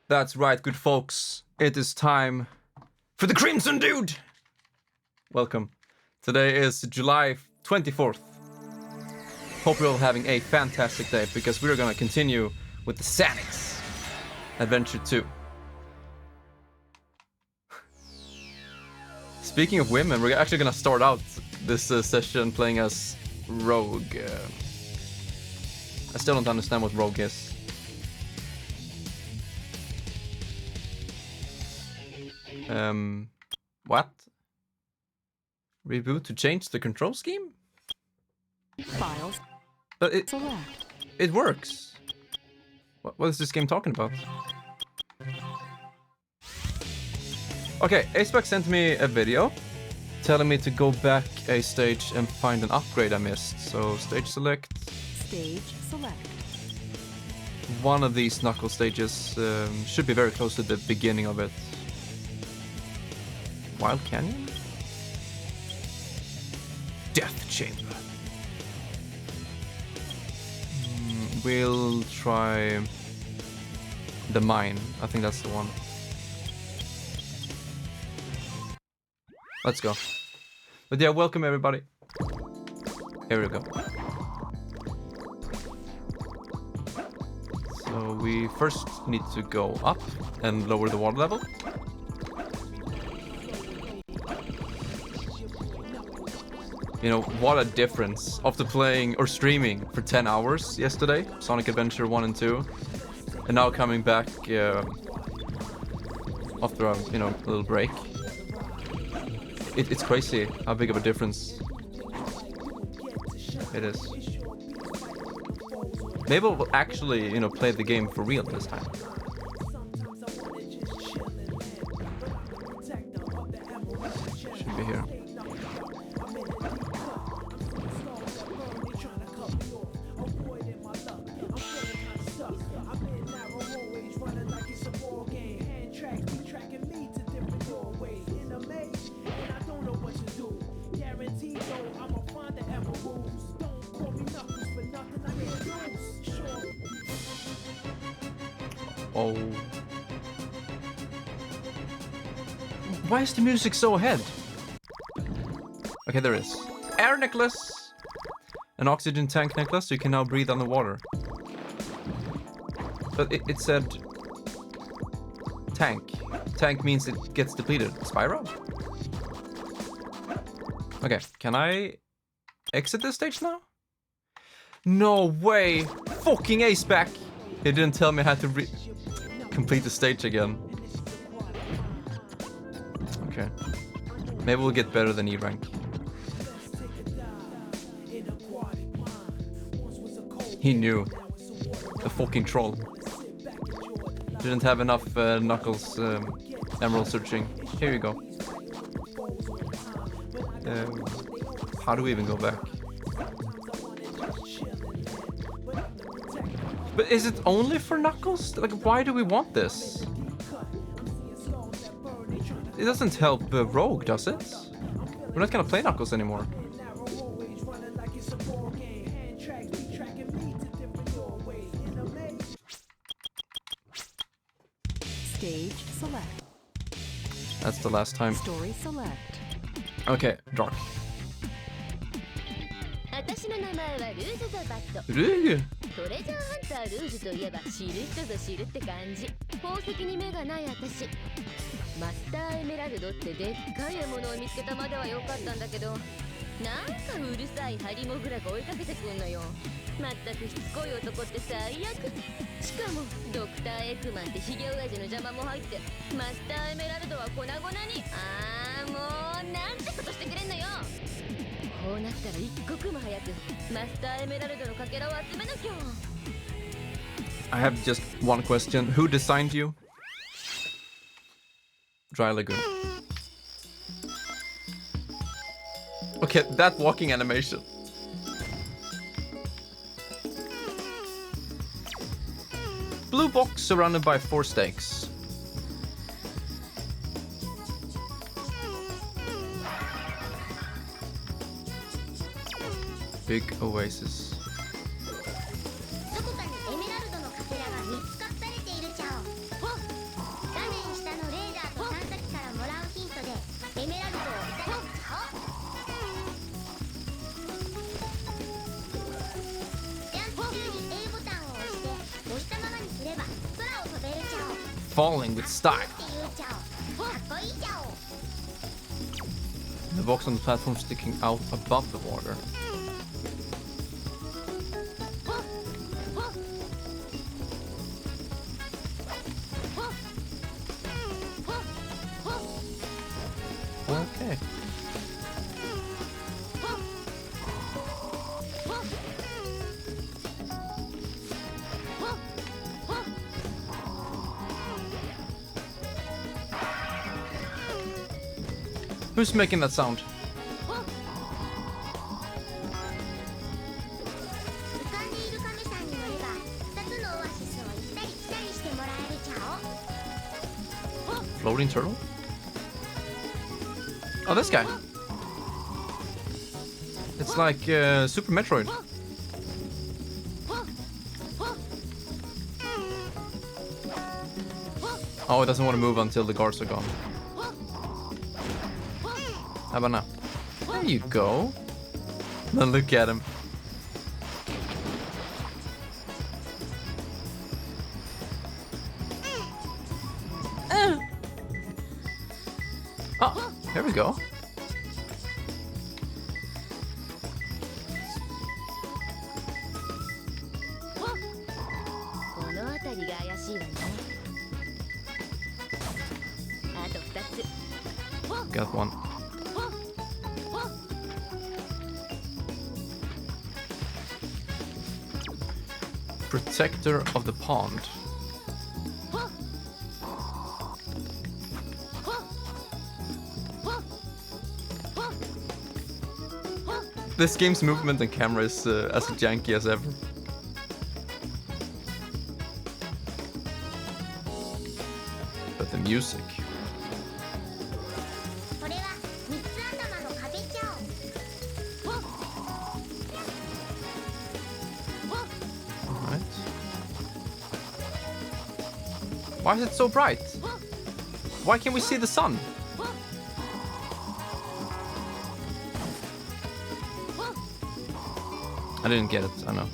That's right, good folks. It is time for the Crimson Dude! Welcome. Today is July 24th. Hope you're all having a fantastic day, because we're gonna continue with the Sanix Adventure 2. Speaking of women, we're actually gonna start out this session playing as Rogue. I still don't understand what Rogue is. What? Reboot to change the control scheme? Files. But Select. it works. What is this game talking about? Okay, Aceback sent me a video telling me to go back a stage and find an upgrade I missed. So stage select. Stage select. One of these knuckle stages should be very close to the beginning of it. Wild Canyon? Death Chamber. We'll try the mine. I think that's the one. Let's go. But yeah, welcome everybody. Here we go. So we first need to go up and lower the water level. You know, what a difference after playing or streaming for 10 hours yesterday, Sonic Adventure 1 and 2, and now coming back after a, a little break. It's crazy how big of a difference it is. Maybe we'll actually, play the game for real this time. Should be here. Oh. Why is the music so ahead? Okay, there is. Air necklace! An oxygen tank necklace, so you can now breathe underwater. But it said... tank. Tank means it gets depleted. Spyro? Okay, can I exit this stage now? No way! Fucking Aceback! He didn't tell me how to complete the stage again. Okay. Maybe we'll get better than E rank. He knew. The fucking troll. Didn't have enough Knuckles emerald searching. Here you go. How do we even go back? But is it only for Knuckles? Like, why do we want this? It doesn't help Rogue, does it? We're not gonna play Knuckles anymore. Stage select. That's the last time. Story select. Okay, dark. Rug? トレジャーハンタールージュといえば知る人ぞ知るって感じ。宝石に目がない私。マスターエメラルドってでっかい獲物を見つけたまでは良かったんだけど、なんかうるさいハリモグラが追いかけてくんのよ。まったくしつこい男って最悪。しかもドクターエッグマンってヒゲ親父の邪魔も入って、マスターエメラルドは粉々に。ああもうなんてことしてくれんのよ。こうなったら一刻も早くマスターエメラルドのかけらを集めなきゃ。I have just one question. Who designed you? Dry Lagoon. Okay, that walking animation. Blue box surrounded by 4 stakes. Big oasis. falling with style. The box on the platform sticking out above the water. Okay. Who's making that sound? Floating turtle? Oh, this guy. It's like Super Metroid. Oh, it doesn't want to move until the guards are gone. How about now? There you go. Now look at him. Oh, here we go. Got one. Protector of the pond. This game's movement and camera is as janky as ever. But the music. Alright. Why is it so bright? Why can't we see the sun? I didn't get it, I know.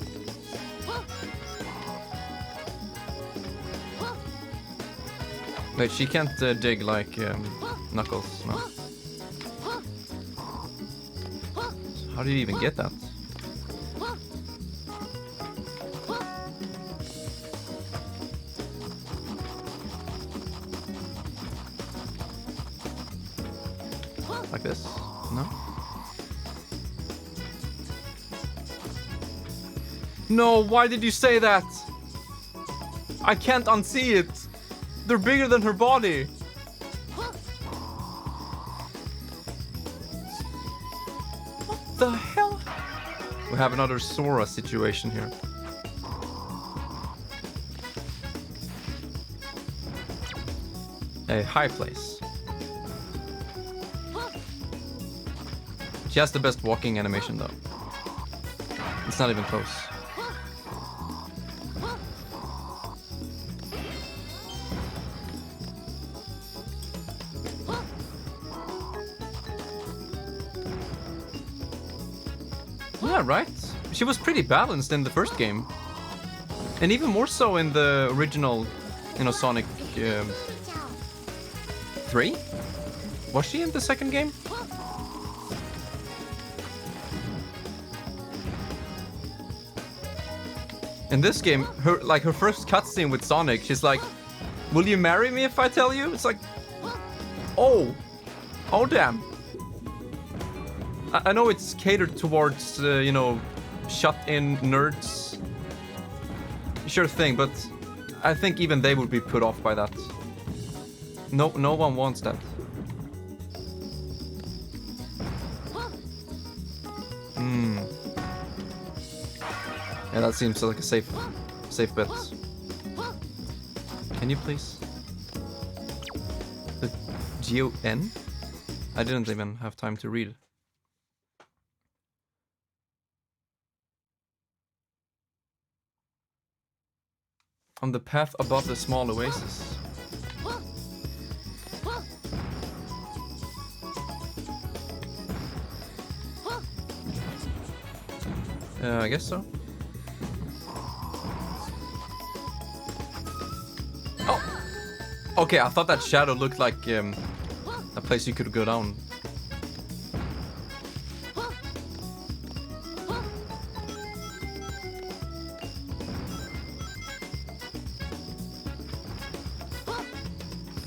Wait, she can't dig like Knuckles, no. How do you even get that? Like this? No? No, why did you say that? I can't unsee it. They're bigger than her body. What the hell? We have another Sora situation here. A high place. She has the best walking animation though. It's not even close. Yeah, right? She was pretty balanced in the first game. And even more so in the original, Sonic 3? Was she in the second game? In this game, her first cutscene with Sonic, she's like, "Will you marry me if I tell you?" It's like, oh damn. I know it's catered towards, shut-in nerds. Sure thing, but I think even they would be put off by that. No one wants that. Yeah, that seems like a safe bet. Can you please? The G-O-N? I didn't even have time to read. On the path above the small oasis. I guess so. Oh! Okay, I thought that shadow looked like a place you could go down.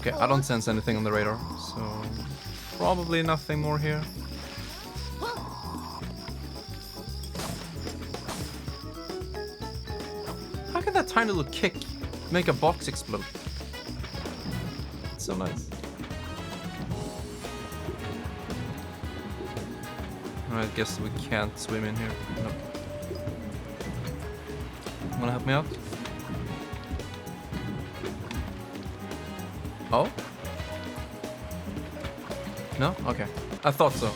Okay, I don't sense anything on the radar, so probably nothing more here. How can that tiny little kick make a box explode? It's so nice. I guess we can't swim in here. No. Wanna help me out? Oh? No? Okay. I thought so.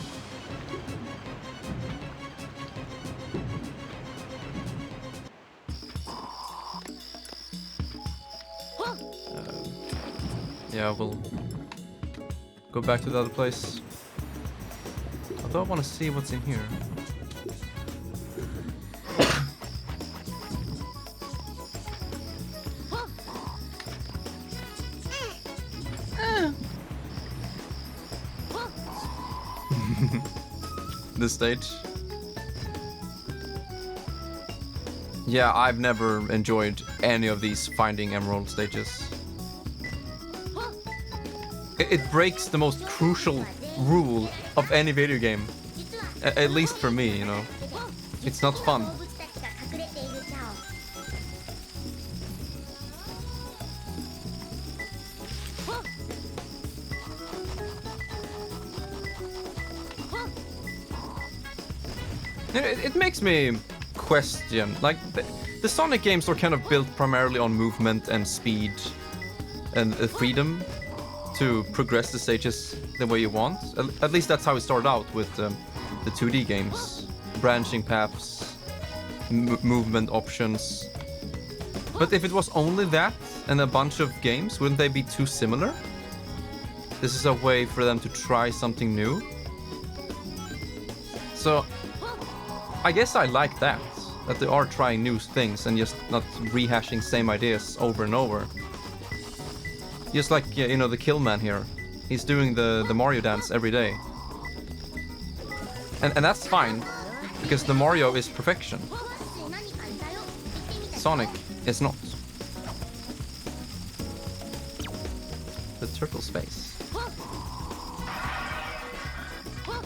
Yeah, we'll go back to the other place. Although I want to see what's in here. This stage. Yeah, I've never enjoyed any of these finding emerald stages. It breaks the most crucial rule of any video game. At least for me, you know. It's not fun. It makes me question, like, the Sonic games are kind of built primarily on movement and speed and freedom to progress the stages the way you want. At least that's how it started out with the 2D games. Branching paths, movement options. But if it was only that and a bunch of games, wouldn't they be too similar? This is a way for them to try something new. So I guess I like that they are trying new things and just not rehashing same ideas over and over. Just like, you know, the Killman here. He's doing the Mario dance every day. And that's fine, because the Mario is perfection. Sonic is not. The turtle's face.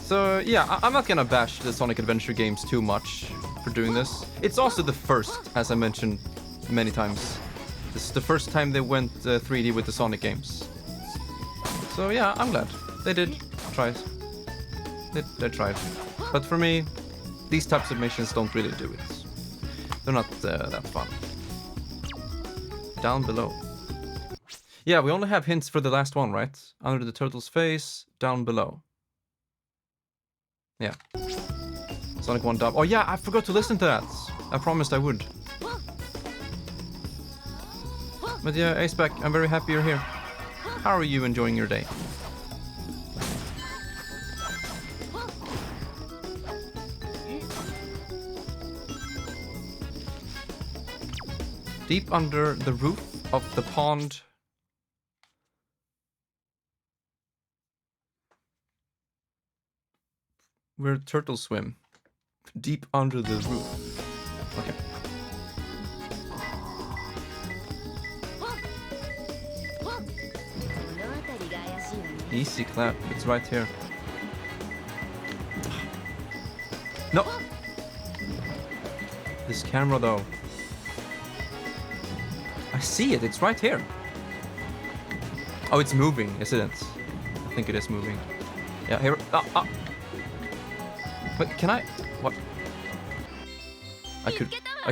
So yeah, I'm not gonna bash the Sonic Adventure games too much for doing this. It's also the first, as I mentioned many times. This is the first time they went 3D with the Sonic games. So yeah, I'm glad. They did try it. They tried. But for me, these types of missions don't really do it. They're not that fun. Down below. Yeah, we only have hints for the last one, right? Under the turtle's face, down below. Yeah. Sonic 1 dub. Oh yeah, I forgot to listen to that. I promised I would. But yeah, Aceback, I'm very happy you're here. How are you enjoying your day? Deep under the roof of the pond. Where turtles swim. Deep under the roof. Okay. Easy clap, it's right here. No! This camera though. I see it, it's right here. Oh, it's moving, isn't it? I think it is moving. Yeah, here. Wait, can I? What? I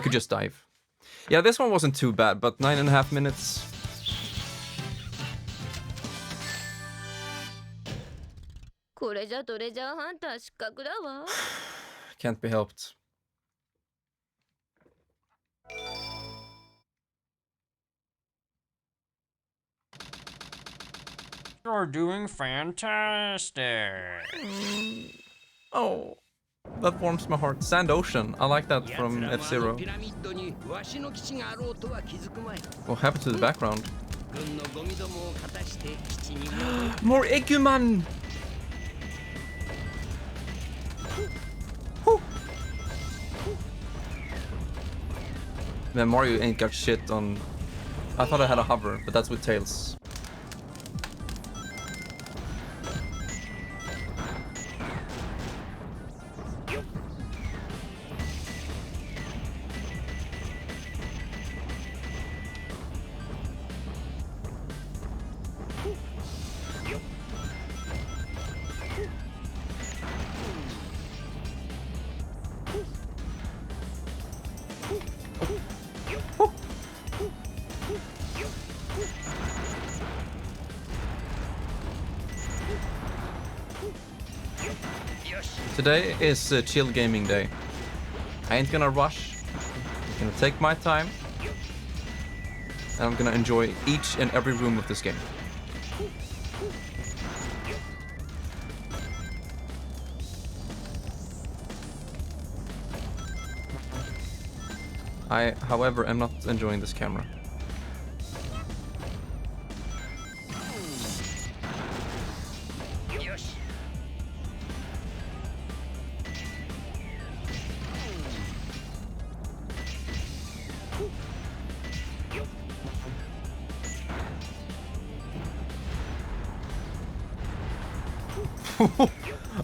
could just dive. Yeah, this one wasn't too bad, but 9.5 minutes. Can't be helped. You're doing fantastic. Oh, that warms my heart. Sand Ocean. I like that from F-Zero. What happened to the background? More Iguman! Whew. Man, Mario ain't got shit on... I thought I had a hover, but that's with Tails. Today is a chill gaming day. I ain't gonna rush. I'm gonna take my time. And I'm gonna enjoy each and every room of this game. I, however, am not enjoying this camera.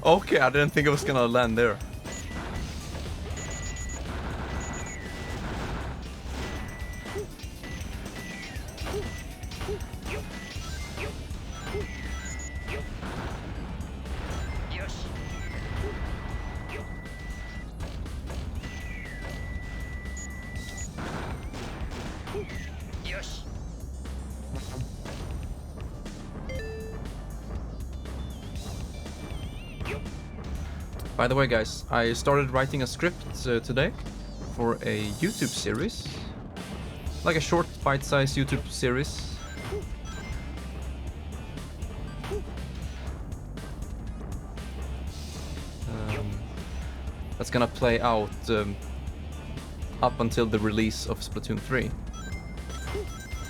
Okay, I didn't think I was gonna land there. By the way, guys, I started writing a script today for a YouTube series. Like a short, bite-sized YouTube series. That's gonna play out up until the release of Splatoon 3.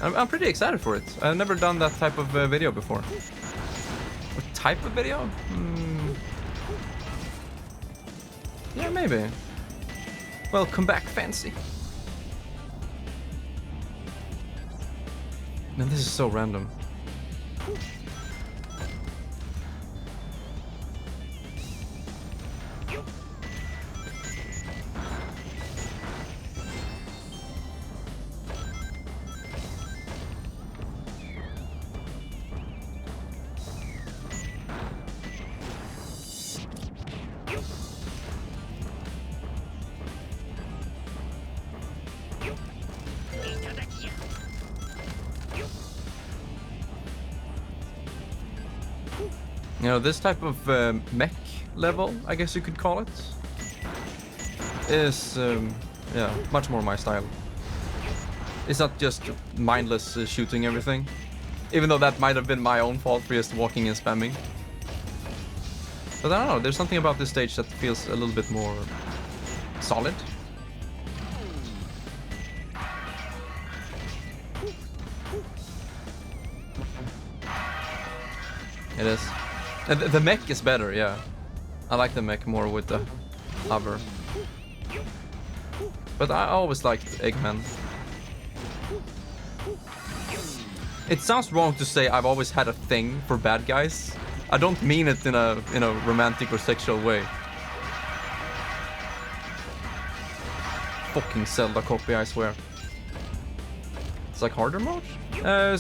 I'm pretty excited for it. I've never done that type of video before. What type of video? Yeah, maybe. Welcome back, Fancy. Man, this is so random. You know, this type of mech level, I guess you could call it, is, yeah, much more my style. It's not just mindless shooting everything, even though that might have been my own fault for just walking and spamming. But I don't know, there's something about this stage that feels a little bit more solid. It is. The mech is better, yeah. I like the mech more with the hover. But I always liked Eggman. It sounds wrong to say I've always had a thing for bad guys. I don't mean it in a romantic or sexual way. Fucking Zelda copy, I swear. It's like harder mode?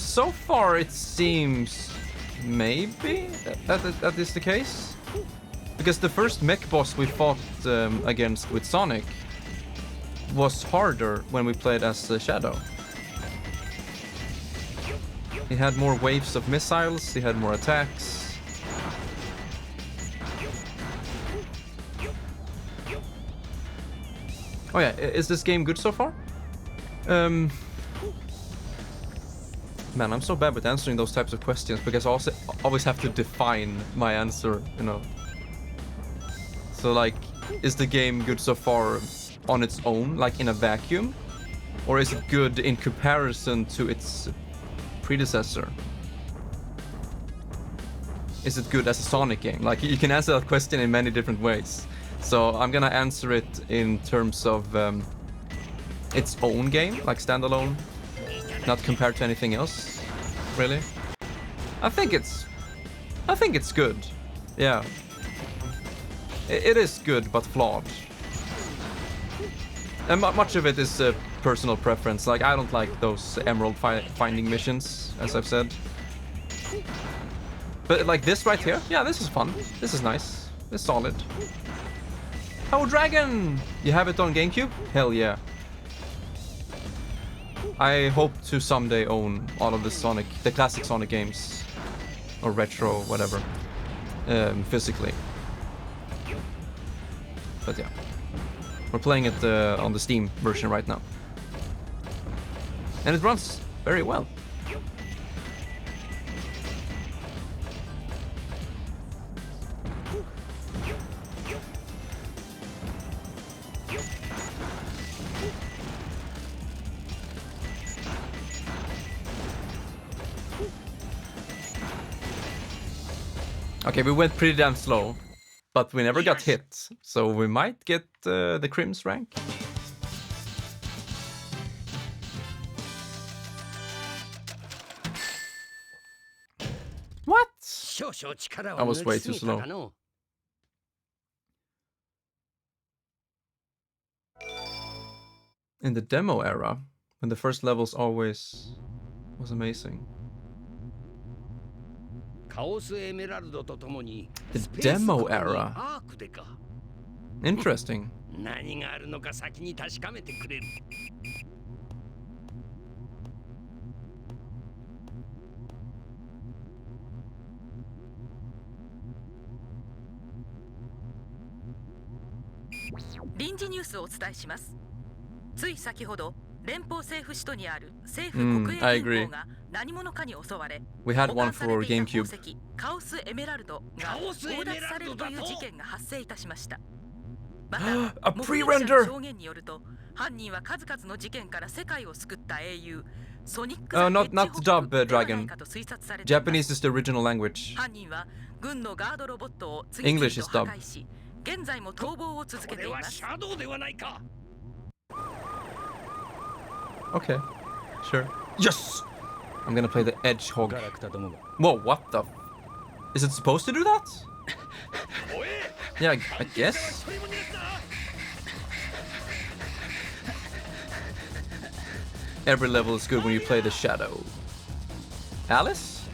So far it seems maybe that is the case. Because the first mech boss we fought against with Sonic was harder when we played as Shadow. He had more waves of missiles, he had more attacks. Oh yeah, is this game good so far? Man, I'm so bad with answering those types of questions because I also always have to define my answer, you know. So like, is the game good so far on its own, like in a vacuum? Or is it good in comparison to its predecessor? Is it good as a Sonic game? Like, you can answer that question in many different ways. So I'm gonna answer it in terms of its own game, like standalone, not compared to anything else, really. I think it's good. Yeah. It is good, but flawed. And much of it is personal preference. Like, I don't like those emerald finding missions, as I've said. But like this right here, yeah, this is fun. This is nice. It's solid. Oh, Dragon! You have it on GameCube? Hell yeah. I hope to someday own all of the classic Sonic games. Or retro, whatever. Physically. But yeah. We're playing it on the Steam version right now. And it runs very well. Okay, we went pretty damn slow, but we never got hit, so we might get the Crims rank. What? I was way too slow. In the demo era, when the first levels always was amazing. The demo era. Interesting. I agree. We had one for GameCube. A pre-render! Not dub, Dragon. Japanese is the original language. English is dub. Okay, sure. Yes! I'm gonna play the Edgehog. Whoa, what the? Is it supposed to do that? Yeah, I guess. Every level is good when you play the Shadow. Alice?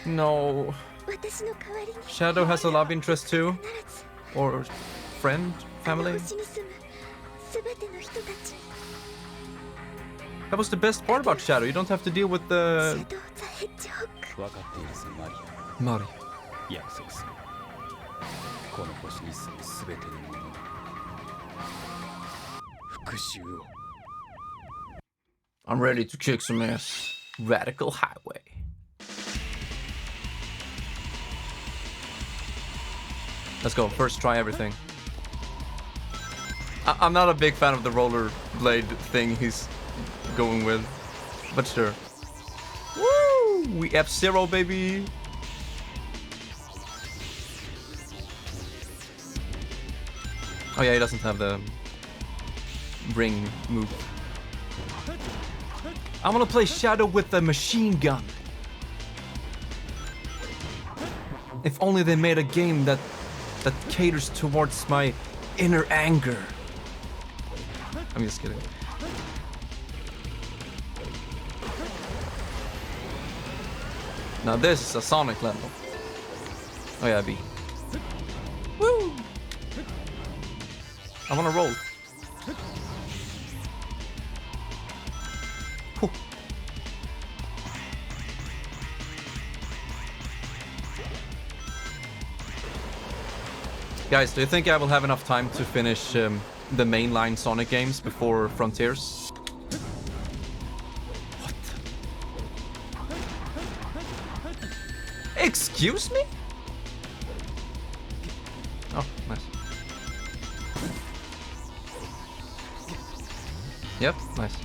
No. Shadow has a love interest too? Or friend? Family? That was the best part about Shadow. You don't have to deal with the... Mari. I'm ready to kick some ass. Radical Highway. Let's go. First try everything. I'm not a big fan of the rollerblade thing he's going with, but sure. Woo! We F-Zero, baby! Oh yeah, he doesn't have the ring move. I wanna play Shadow with a machine gun. If only they made a game that caters towards my inner anger. I'm just kidding. Now this is a Sonic level. Oh yeah, B. Woo! I wanna roll. Whew. Guys, do you think I will have enough time to finish the mainline Sonic games before Frontiers? What? Excuse me? Oh, nice. Yep, nice.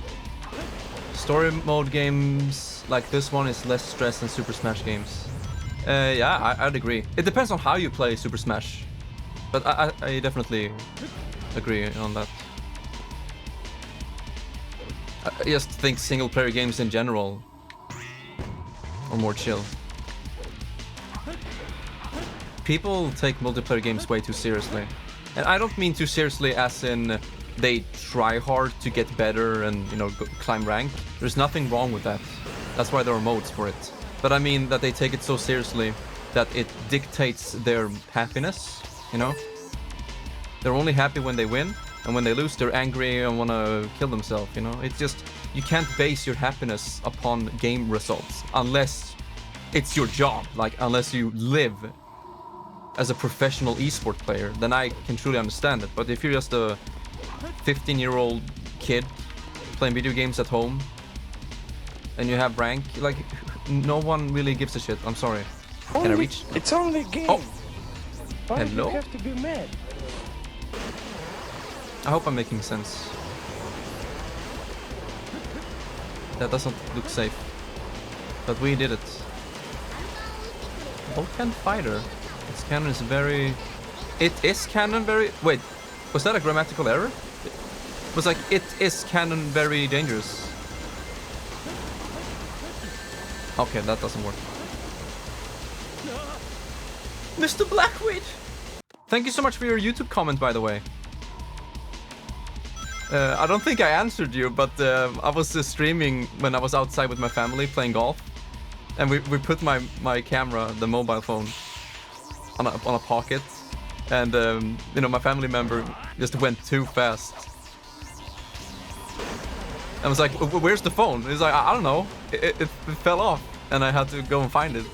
Story mode games like this one is less stress than Super Smash games. Yeah, I'd agree. It depends on how you play Super Smash. But I definitely agree on that. I just think single player games in general are more chill. People take multiplayer games way too seriously. And I don't mean too seriously as in they try hard to get better and, you know, climb rank. There's nothing wrong with that. That's why there are modes for it. But I mean that they take it so seriously that it dictates their happiness, you know? They're only happy when they win, and when they lose, they're angry and want to kill themselves, you know? It's just, you can't base your happiness upon game results unless it's your job, like unless you live as a professional esport player, then I can truly understand it. But if you're just a 15-year-old kid playing video games at home and you have rank, like, no one really gives a shit. I'm sorry. Can I reach? It's only a game. Oh, Why do hello? you have to be mad? I hope I'm making sense. That doesn't look safe. But we did it. Volcan Fighter. Its cannon is very... It is cannon very... Wait, was that a grammatical error? It was like, it is cannon very dangerous. Okay, that doesn't work. Mr. Blackweed! Thank you so much for your YouTube comment, by the way. I don't think I answered you, but I was streaming when I was outside with my family playing golf. And we put my camera, the mobile phone, on a pocket. And, you know, my family member just went too fast. I was like, where's the phone? He's like, I don't know. It fell off. And I had to go and find it.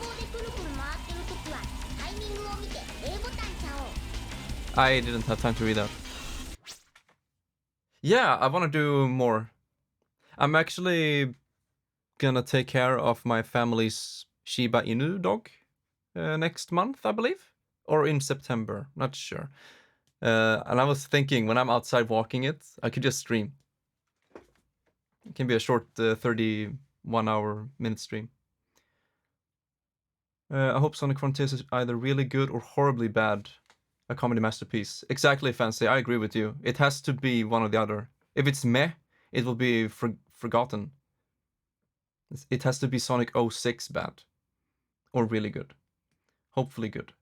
I didn't have time to read that. Yeah, I want to do more. I'm actually gonna take care of my family's Shiba Inu dog next month, I believe. Or in September, not sure. And I was thinking, when I'm outside walking it, I could just stream. It can be a short 31-hour-minute stream. I hope Sonic Frontiers is either really good or horribly bad. A comedy masterpiece. Exactly, Fancy. I agree with you. It has to be one or the other. If it's meh, it will be forgotten. It has to be Sonic 06 bad. Or really good. Hopefully good.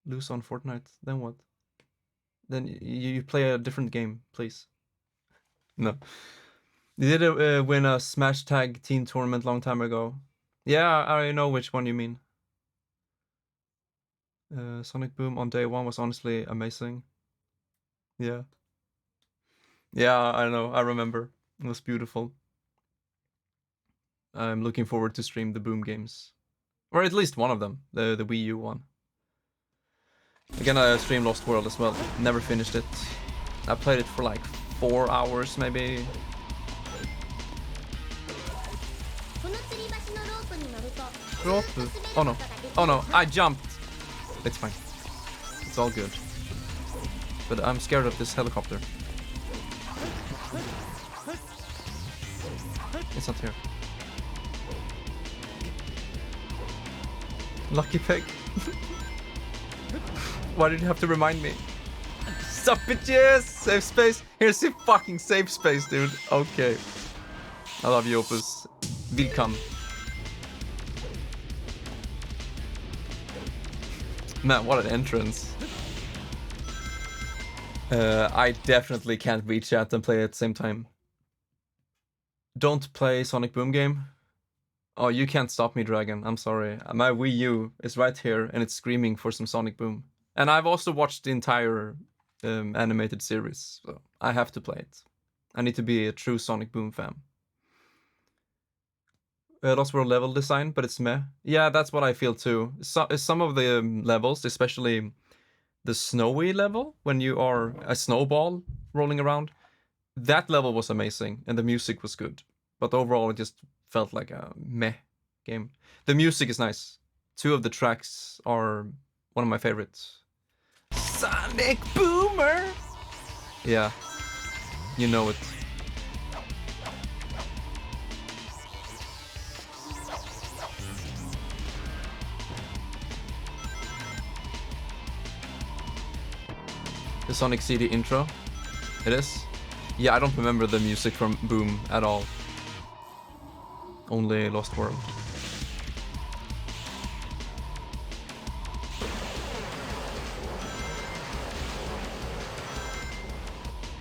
Lose on Fortnite, then what? Then you play a different game, please. No. You did win a Smash Tag Team tournament long time ago. Yeah, I know which one you mean. Sonic Boom on day one was honestly amazing. Yeah. Yeah, I know. I remember. It was beautiful. I'm looking forward to stream the Boom games. Or at least one of them. The Wii U one. Again, I streamed Lost World as well. Never finished it. I played it for like 4 hours, maybe. Oh no. Oh no, I jumped. It's fine. It's all good. But I'm scared of this helicopter. It's not here. Lucky Peg. Why did you have to remind me? Sup, bitches! Safe space. Here's your fucking safe space, dude. Okay. I love you, Opus. Welcome. Man, what an entrance. I definitely can't reach chat and play at the same time. Don't play Sonic Boom game. Oh, you can't stop me, Dragon. I'm sorry. My Wii U is right here and it's screaming for some Sonic Boom. And I've also watched the entire animated series, so I have to play it. I need to be a true Sonic Boom fan. Lost World level design, but it's meh. Yeah, that's what I feel too. Some of the levels, especially the snowy level, when you are a snowball rolling around, that level was amazing, and the music was good. But overall, it just felt like a meh game. The music is nice. 2 of the tracks are one of my favorites. Sonic Boomer! Yeah, You know it. The Sonic CD intro. It is? Yeah, I don't remember the music from Boom at all. Only Lost World.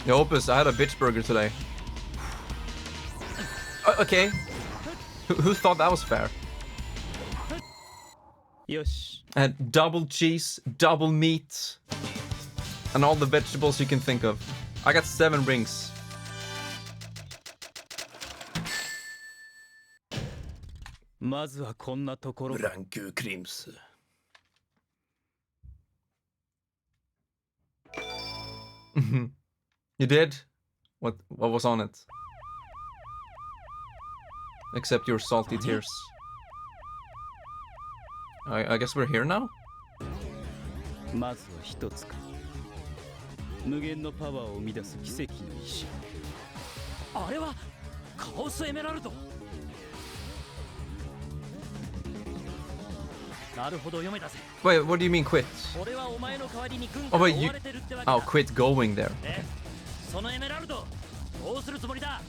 Yo, Opus, I had a bitch burger today. Okay. Who thought that was fair? Yosh. I had double cheese, double meat, and all the vegetables you can think of. I got 7 rings. Ranku Krims. You did? What was on it? Except your salty tears. I guess we're here now? まずは一つか無限のパワーを生み出す奇跡の石あれはカオスエメラルドなるほど読めたぜ Wait, what do you mean quit? 俺はお前の代わりに軍 Oh から wait, 追 you... われてるってわけだ Oh, quit going there. えそのエメラルドどうするつもりだ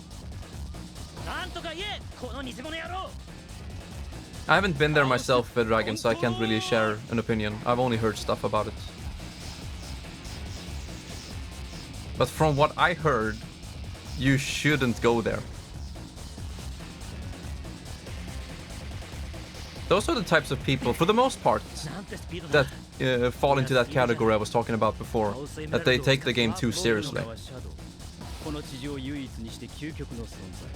なんとか言えこの偽物野郎 I haven't been there myself, Dragon, so I can't really share an opinion. I've only heard stuff about it. But from what I heard, you shouldn't go there. Those are the types of people, for the most part, that fall into that category I was talking about before. That they take the game too seriously. この地上唯一にして究極の存在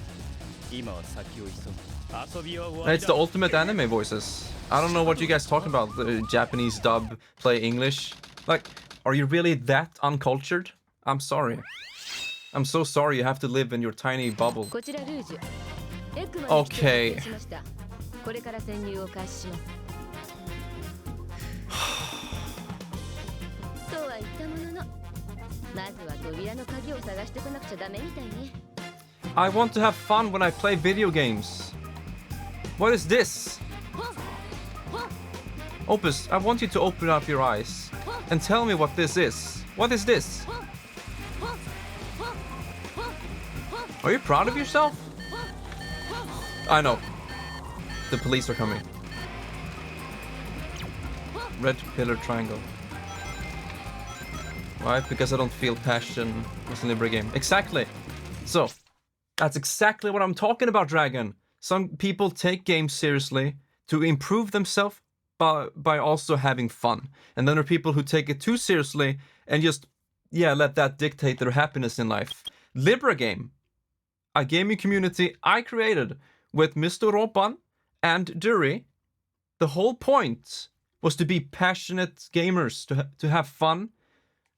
今は先を急ぐ遊びは終わり It's the ultimate anime voices. I don't know what you guys talking about. The Japanese dub, play English. Like, are you really that uncultured? I'm sorry. I'm so sorry you have to live in your tiny bubble. こちらルージュエッグマン Okay. に来てしましたこれから潜入を開始しますとは言ったもののまずは扉の鍵を探してこなくちゃダメみたいね I want to have fun when I play video games. What is this? Opus, I want you to open up your eyes and tell me what this is. What is this? Are you proud of yourself? I know. The police are coming. Red pillar triangle. Why? Because I don't feel passion with a Libra game. Exactly. So, that's exactly what I'm talking about, Dragon. Some people take games seriously to improve themselves by also having fun. And then there are people who take it too seriously and just, yeah, let that dictate their happiness in life. Libra game, a gaming community I created with Mr. Ropan and Dury. The whole point was to be passionate gamers, to have fun.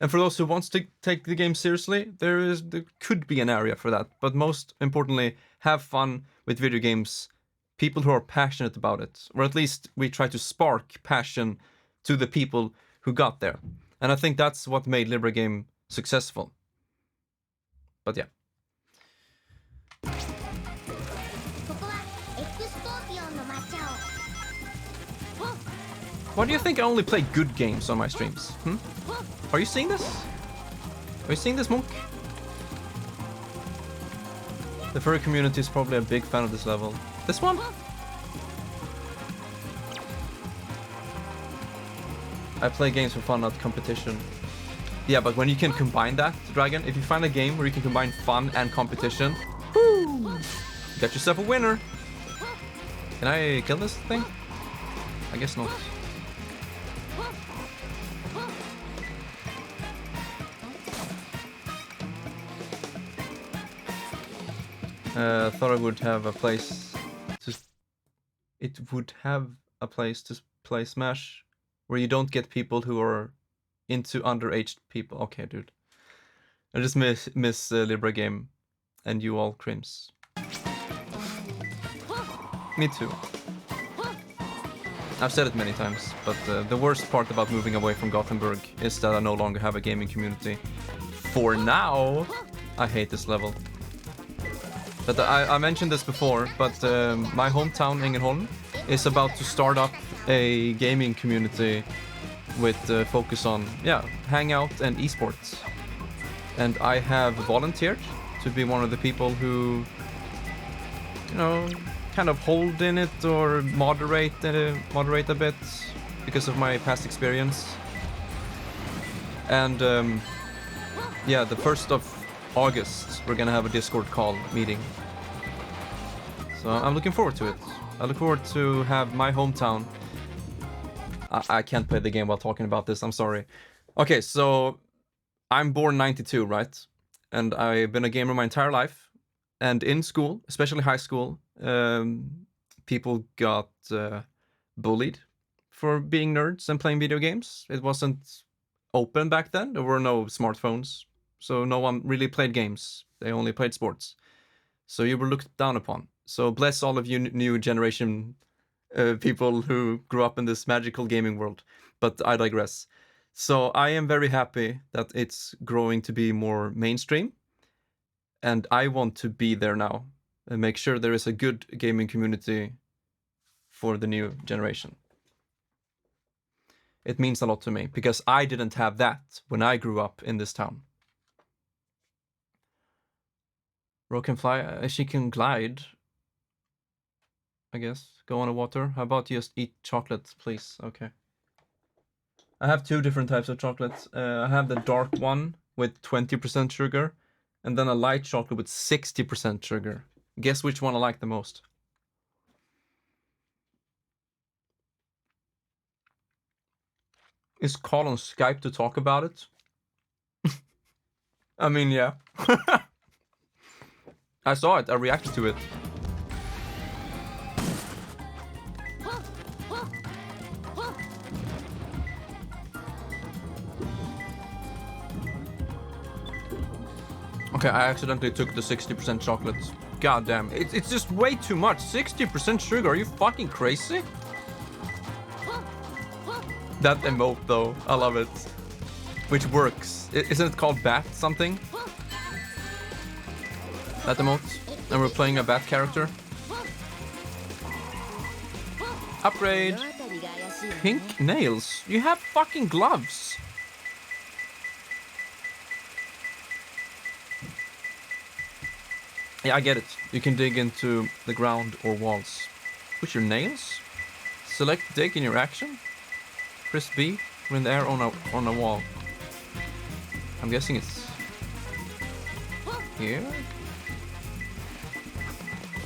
And for those who wants to take the game seriously, there could be an area for that. But most importantly, have fun with video games. People who are passionate about it. Or at least we try to spark passion to the people who got there. And I think that's what made Libra Game successful. But yeah. Why do you think I only play good games on my streams? Are you seeing this? Are you seeing this, Monk? The furry community is probably a big fan of this level. This one? I play games for fun, not competition. Yeah, but when you can combine that, Dragon, if you find a game where you can combine fun and competition, woo, you got yourself a winner. Can I kill this thing? I guess not. Thought I would have a place to... It would have a place to play Smash where you don't get people who are into underage people. Okay, dude. I just miss Libra Game and you all crims. Me too. I've said it many times, but the worst part about moving away from Gothenburg is that I no longer have a gaming community. For now, I hate this level. But I mentioned this before, but my hometown, Ängelholm, is about to start up a gaming community with focus on, hangout and esports. And I have volunteered to be one of the people who, kind of hold in it or moderate a bit because of my past experience. And the 1st of August, we're gonna have a Discord call meeting. So I'm looking forward to it. I look forward to have my hometown. I can't play the game while talking about this, I'm sorry. Okay, so I'm born 92, right? And I've been a gamer my entire life. And in school, especially high school, people got bullied for being nerds and playing video games. It wasn't open back then. There were no smartphones. So no one really played games. They only played sports. So you were looked down upon. So bless all of you new generation people who grew up in this magical gaming world. But I digress. So I am very happy that it's growing to be more mainstream. And I want to be there now and make sure there is a good gaming community for the new generation. It means a lot to me because I didn't have that when I grew up in this town. Ro can fly, she can glide. I guess. Go on the water. How about just eat chocolate, please? Okay. I have 2 different types of chocolates. I have the dark one with 20% sugar. And then a light chocolate with 60% sugar. Guess which one I like the most? Is Carl on Skype to talk about it? I mean, yeah. I saw it. I reacted to it. Okay, I accidentally took the 60% chocolate. God damn, it's just way too much. 60% sugar, are you fucking crazy? That emote though, I love it. Which works. Isn't it called Bat something? That emote? And we're playing a Bat character. Upgrade. Pink nails. You have fucking gloves. Yeah, I get it. You can dig into the ground or walls. With your nails? Select dig in your action. Press B when in the air on a wall. I'm guessing it's here.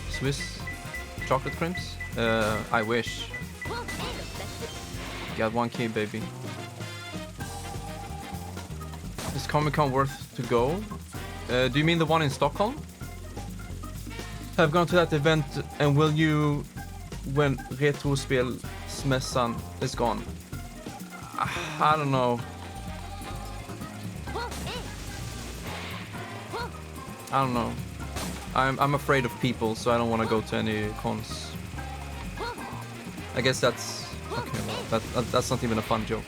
Swiss chocolate crimps. I wish. Got 1 key, baby. Is Comic-Con worth to go? Do you mean the one in Stockholm? Have gone to that event, and will you when Retrospelsmässan is gone? I don't know. I don't know. I'm afraid of people, so I don't want to go to any cons. I guess that's okay. Well, that's not even a fun joke.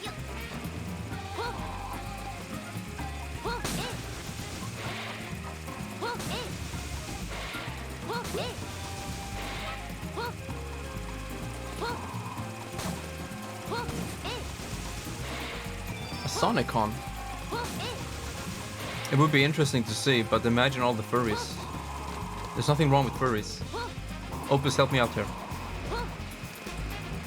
A Sonicon. It would be interesting to see, but imagine all the furries. There's nothing wrong with furries. Opus, help me out here.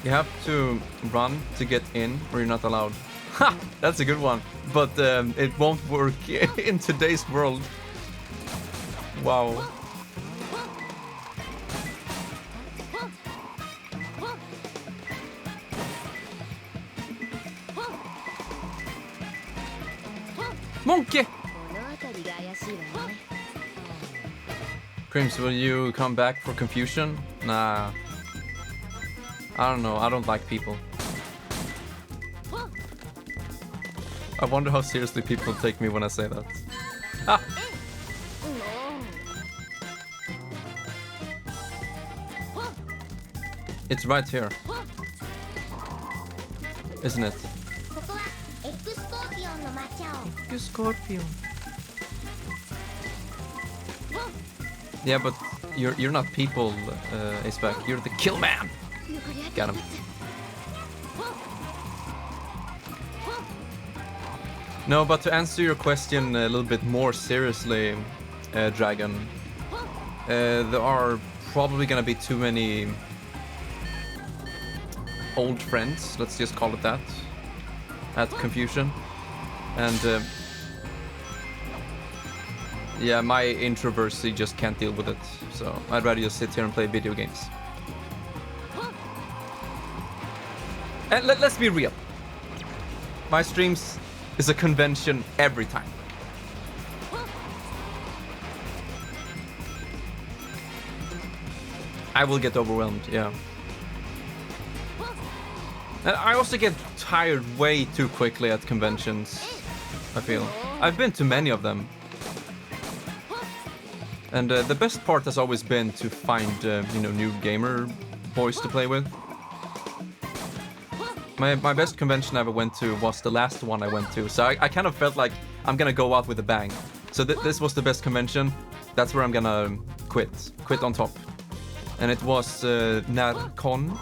You have to run to get in, or you're not allowed. Ha! That's a good one. But it won't work in today's world. Wow. Monkey! Crims, will you come back for Confusion? Nah. I don't know, I don't like people. I wonder how seriously people take me when I say that. Ah! It's right here. Isn't it? Scorpion. Yeah, but you're not people, Aceback. You're the kill man. Got him. No, but to answer your question a little bit more seriously, Dragon, there are probably gonna be too many old friends, let's just call it that, at Confusion. And yeah, my introversy just can't deal with it, so I'd rather just sit here and play video games. And let's be real. My streams is a convention every time. I will get overwhelmed, yeah. And I also get tired way too quickly at conventions, I feel. I've been to many of them. And the best part has always been to find, you know, new gamer boys to play with. My best convention I ever went to was the last one I went to, so I kind of felt like I'm gonna go out with a bang. So this was the best convention. That's where I'm gonna quit on top. And it was Narokath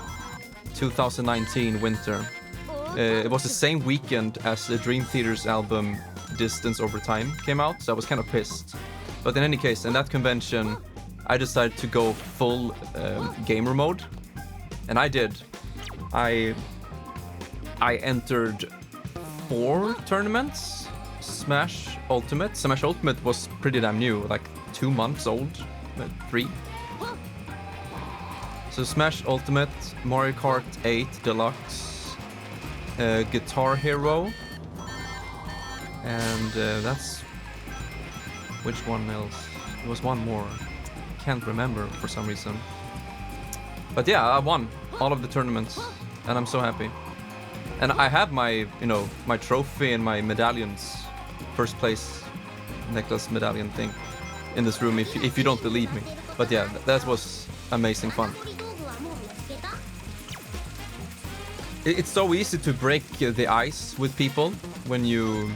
2019 winter. It was the same weekend as the Dream Theater's album Distance Over Time came out, so I was kind of pissed. But in any case, in that convention, I decided to go full gamer mode, and I did. I entered 4 tournaments. Smash Ultimate. Smash Ultimate was pretty damn new, like 2 months old, 3. So Smash Ultimate, Mario Kart 8 Deluxe, Guitar Hero, and that's... which one else? There was one more. Can't remember for some reason. But yeah, I won all of the tournaments, and I'm so happy. And I have my, you know, my trophy and my medallions, first place necklace medallion thing, in this room if you don't believe me. But yeah, that was amazing fun. It's so easy to break the ice with people when you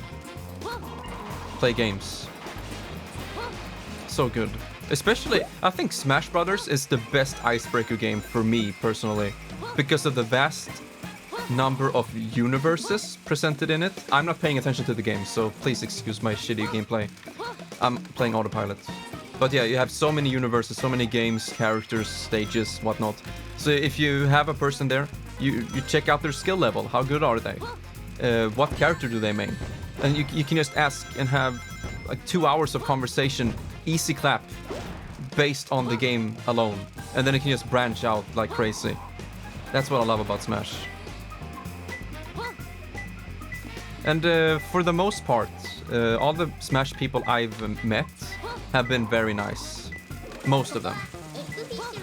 play games. So good. Especially, I think Smash Brothers is the best icebreaker game for me personally, because of the vast number of universes presented in it. I'm not paying attention to the game, so please excuse my shitty gameplay. I'm playing autopilot. But yeah, you have so many universes, so many games, characters, stages, whatnot. So if you have a person there, you check out their skill level. How good are they? What character do they main? And you can just ask and have like 2 hours of conversation, easy clap, based on the game alone. And then you can just branch out like crazy. That's what I love about Smash. And for the most part, all the Smash people I've met have been very nice. Most of them.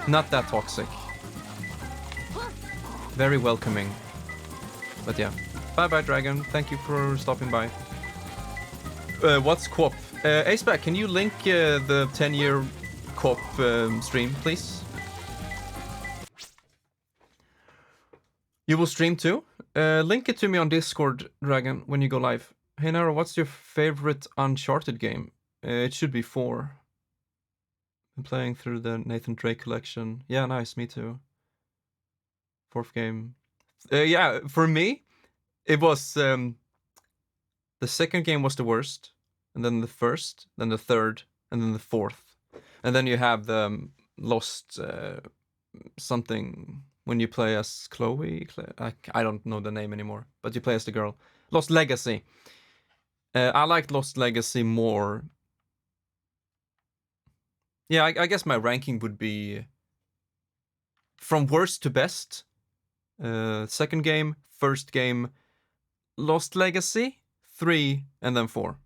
Not that toxic. Very welcoming. But yeah. Bye bye, Dragon. Thank you for stopping by. What's co-op? Aceback, can you link the 10-year co-op stream, please? You will stream too? Link it to me on Discord, Dragon, when you go live. Hey Naro, what's your favorite Uncharted game? It should be 4. I'm playing through the Nathan Drake collection. Yeah, nice, me too. 4th game. Yeah, for me, it was... the 2nd game was the worst, and then the 1st, then the 3rd, and then the 4th. And then you have the Lost something... when you play as Chloe, I don't know the name anymore, but you play as the girl. Lost Legacy. I liked Lost Legacy more. Yeah, I guess my ranking would be from worst to best. 2nd game, 1st game, Lost Legacy, 3, and then 4.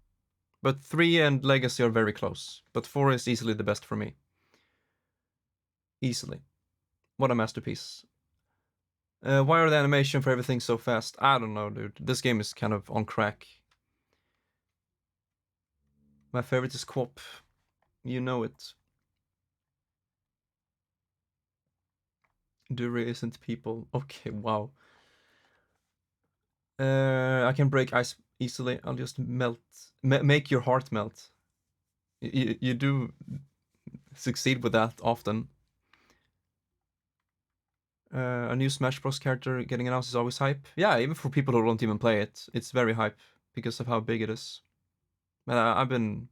But 3 and Legacy are very close. But 4 is easily the best for me. Easily. What a masterpiece. Why are the animation for everything so fast? I don't know, dude. This game is kind of on crack. My favorite is co-op. You know it. Duri isn't people. Okay, wow. I can break ice easily. I'll just melt. Make your heart melt. You do succeed with that often. A new Smash Bros. Character getting announced is always hype. Yeah, even for people who don't even play it, it's very hype because of how big it is. I've been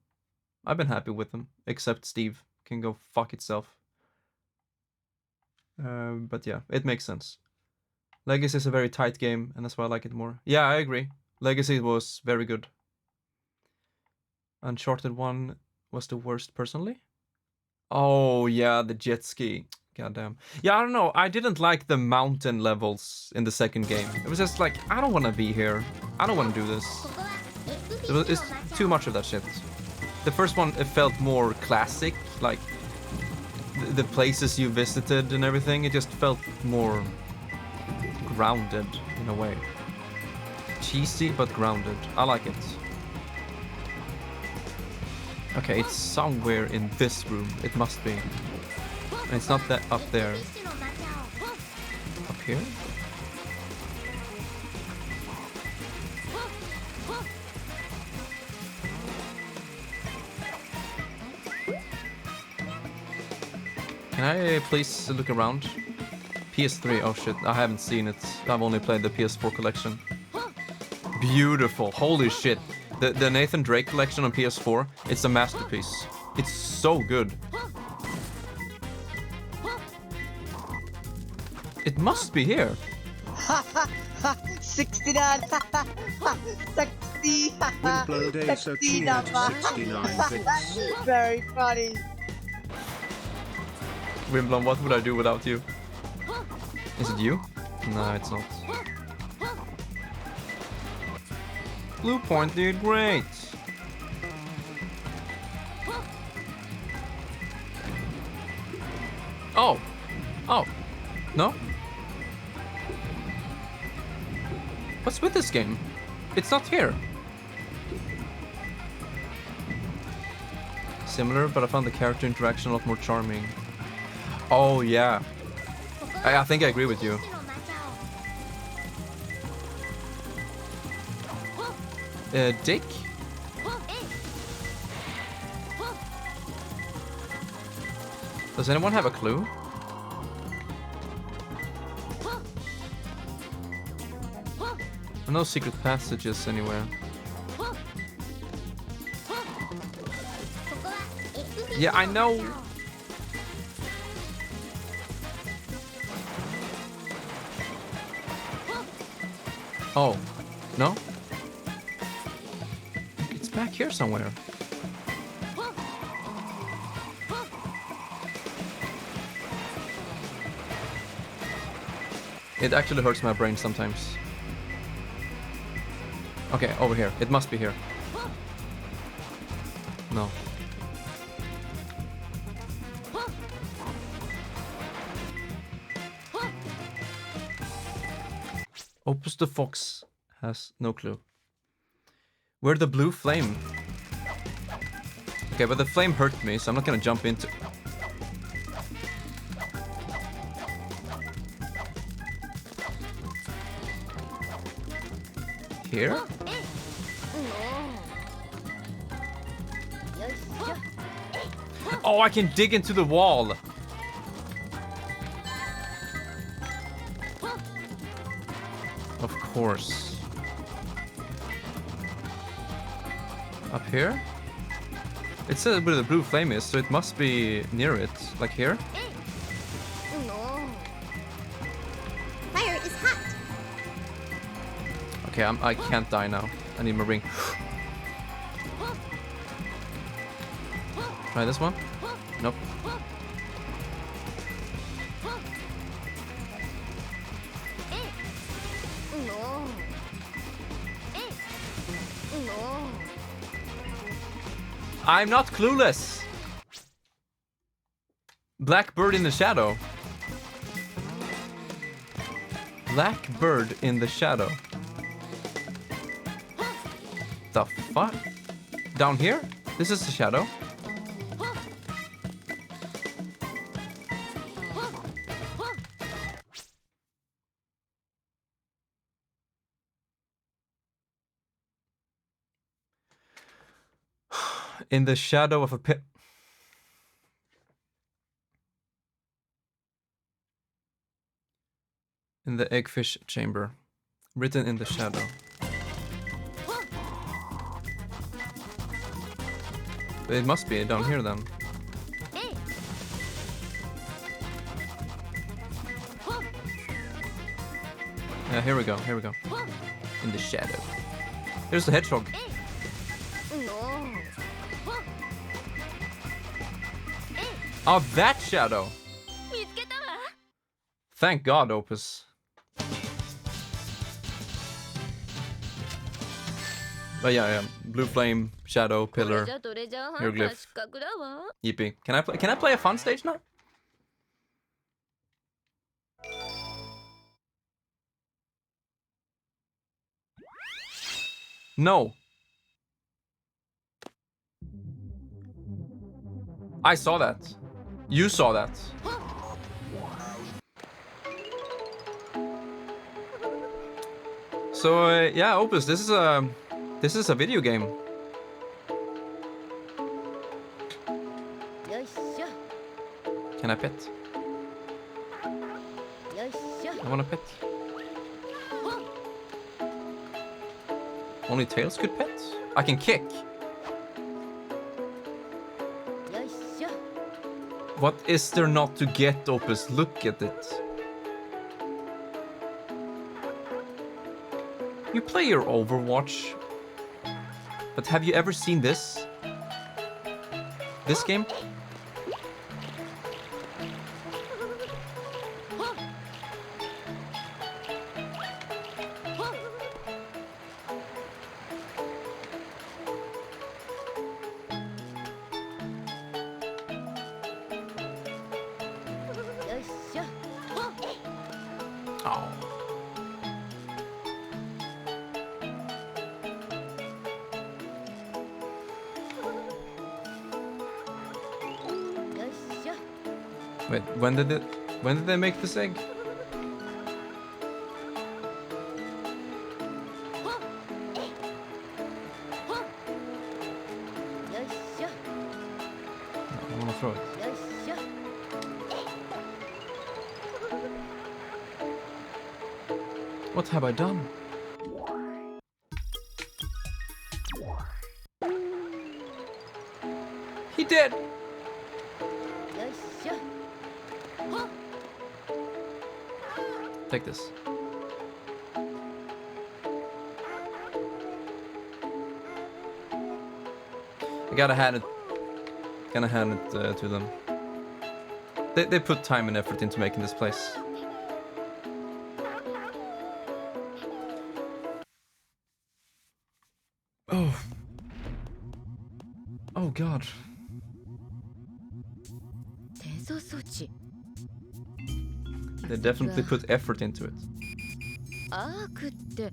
happy with them, except Steve can go fuck itself. But yeah, it makes sense. Legacy is a very tight game, and that's why I like it more. Yeah, I agree. Legacy was very good. Uncharted 1 was the worst, personally. Oh, yeah, the jet ski. Goddamn. Yeah, I don't know. I didn't like the mountain levels in the second game. It was just like, I don't want to be here. I don't want to do this. It's too much of that shit. The first one, it felt more classic. Like, the places you visited and everything, it just felt more grounded in a way. Cheesy, but grounded. I like it. Okay, it's somewhere in this room. It must be. And it's not that up there. Up here? Can I please look around? PS3, oh shit, I haven't seen it. I've only played the PS4 collection. Beautiful, holy shit. The Nathan Drake collection on PS4, it's a masterpiece. It's so good. It must be here. 69. 60. Windblow Day Sochi at 69 bits. Very funny. Wimblon, what would I do without you? Is it you? No, it's not. Blue point did great. Oh. Oh. No? What's with this game? It's not here. Similar, but I found the character interaction a lot more charming. Oh, yeah. I think I agree with you. Dick? Does anyone have a clue? No secret passages anywhere. Yeah, I know. Oh, no? It's back here somewhere. It actually hurts my brain sometimes. Okay, over here. It must be here. No. Opus the Fox has no clue. Where the blue flame? Okay, but the flame hurt me, so I'm not gonna jump into... Here? Oh, I can dig into the wall! Of course. Up here? It says where the blue flame is, so it must be near it. Like here? Fire is hot. Okay, I can't die now. I need my ring. Try this one? Nope. I'm not clueless. Black bird in the shadow. Black bird in the shadow. The fuck? Down here? This is the shadow. In the shadow of a pit. In the eggfish chamber. Written in the shadow. It must be down here then. Yeah, here we go, here we go. In the shadow. There's the hedgehog. Oh, that shadow! Thank God, Opus. But yeah, blue flame, shadow, pillar, hieroglyph. Yippee. Can I play a fun stage now? No. I saw that. You saw that. So yeah, Opus, this is a video game. Can I pet? I want to pet. Only Tails could pet? I can kick. What is there not to get, Opus? Look at it. You play your Overwatch, but have you ever seen this? This game? Oh. Wait, when did they make this egg? I wanna throw it. What have I done? He did! Take this. I gotta hand it. Gonna hand it to them. They put time and effort into making this place. Oh. Oh God. They definitely put effort into it. アークって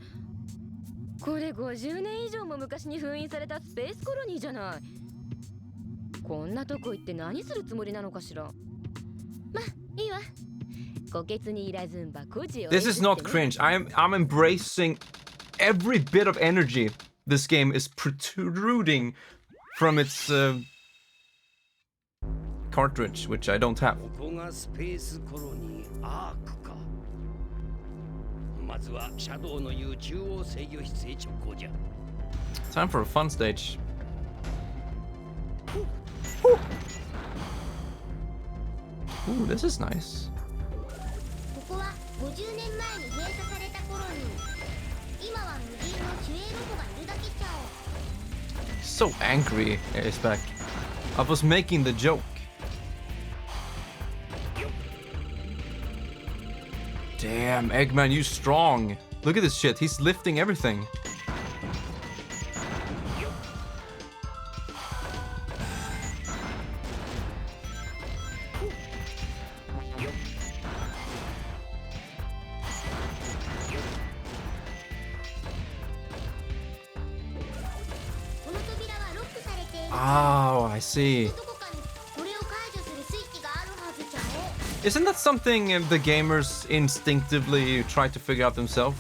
これ50年以上も昔に封印されたスペースコロニーじゃない。こんなとこ行って何するつもりなのかしら。ま、いいわ。虎穴にいらずんば孤児を。This is not cringe. I'm embracing every bit of energy this game is protruding from its cartridge, which I don't have. ここがスペースコロニーアークか。まずはシャドウの言う中央制御室へ直行じゃ。Time for a fun stage. Ooh, this is nice. ここは50年前に閉鎖されたコロニー。今は無人の守衛ロボがいるだけちゃお。 So angry, is back. I was making the joke. Damn, Eggman, you strong. Look at this shit. He's lifting everything. Oh, I see. Isn't that something the gamers instinctively try to figure out themselves?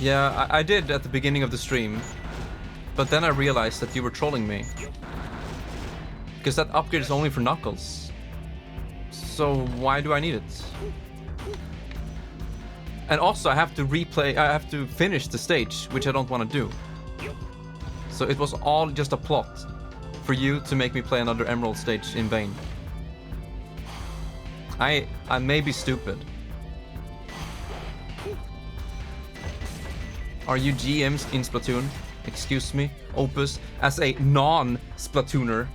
Yeah, I did at the beginning of the stream, but then I realized that you were trolling me. Because that upgrade is only for Knuckles. So why do I need it? And also I have to finish the stage, which I don't want to do. So it was all just a plot for you to make me play another Emerald stage in vain. I may be stupid. Are you GMs in Splatoon? Excuse me, Opus. As a non-Splatooner,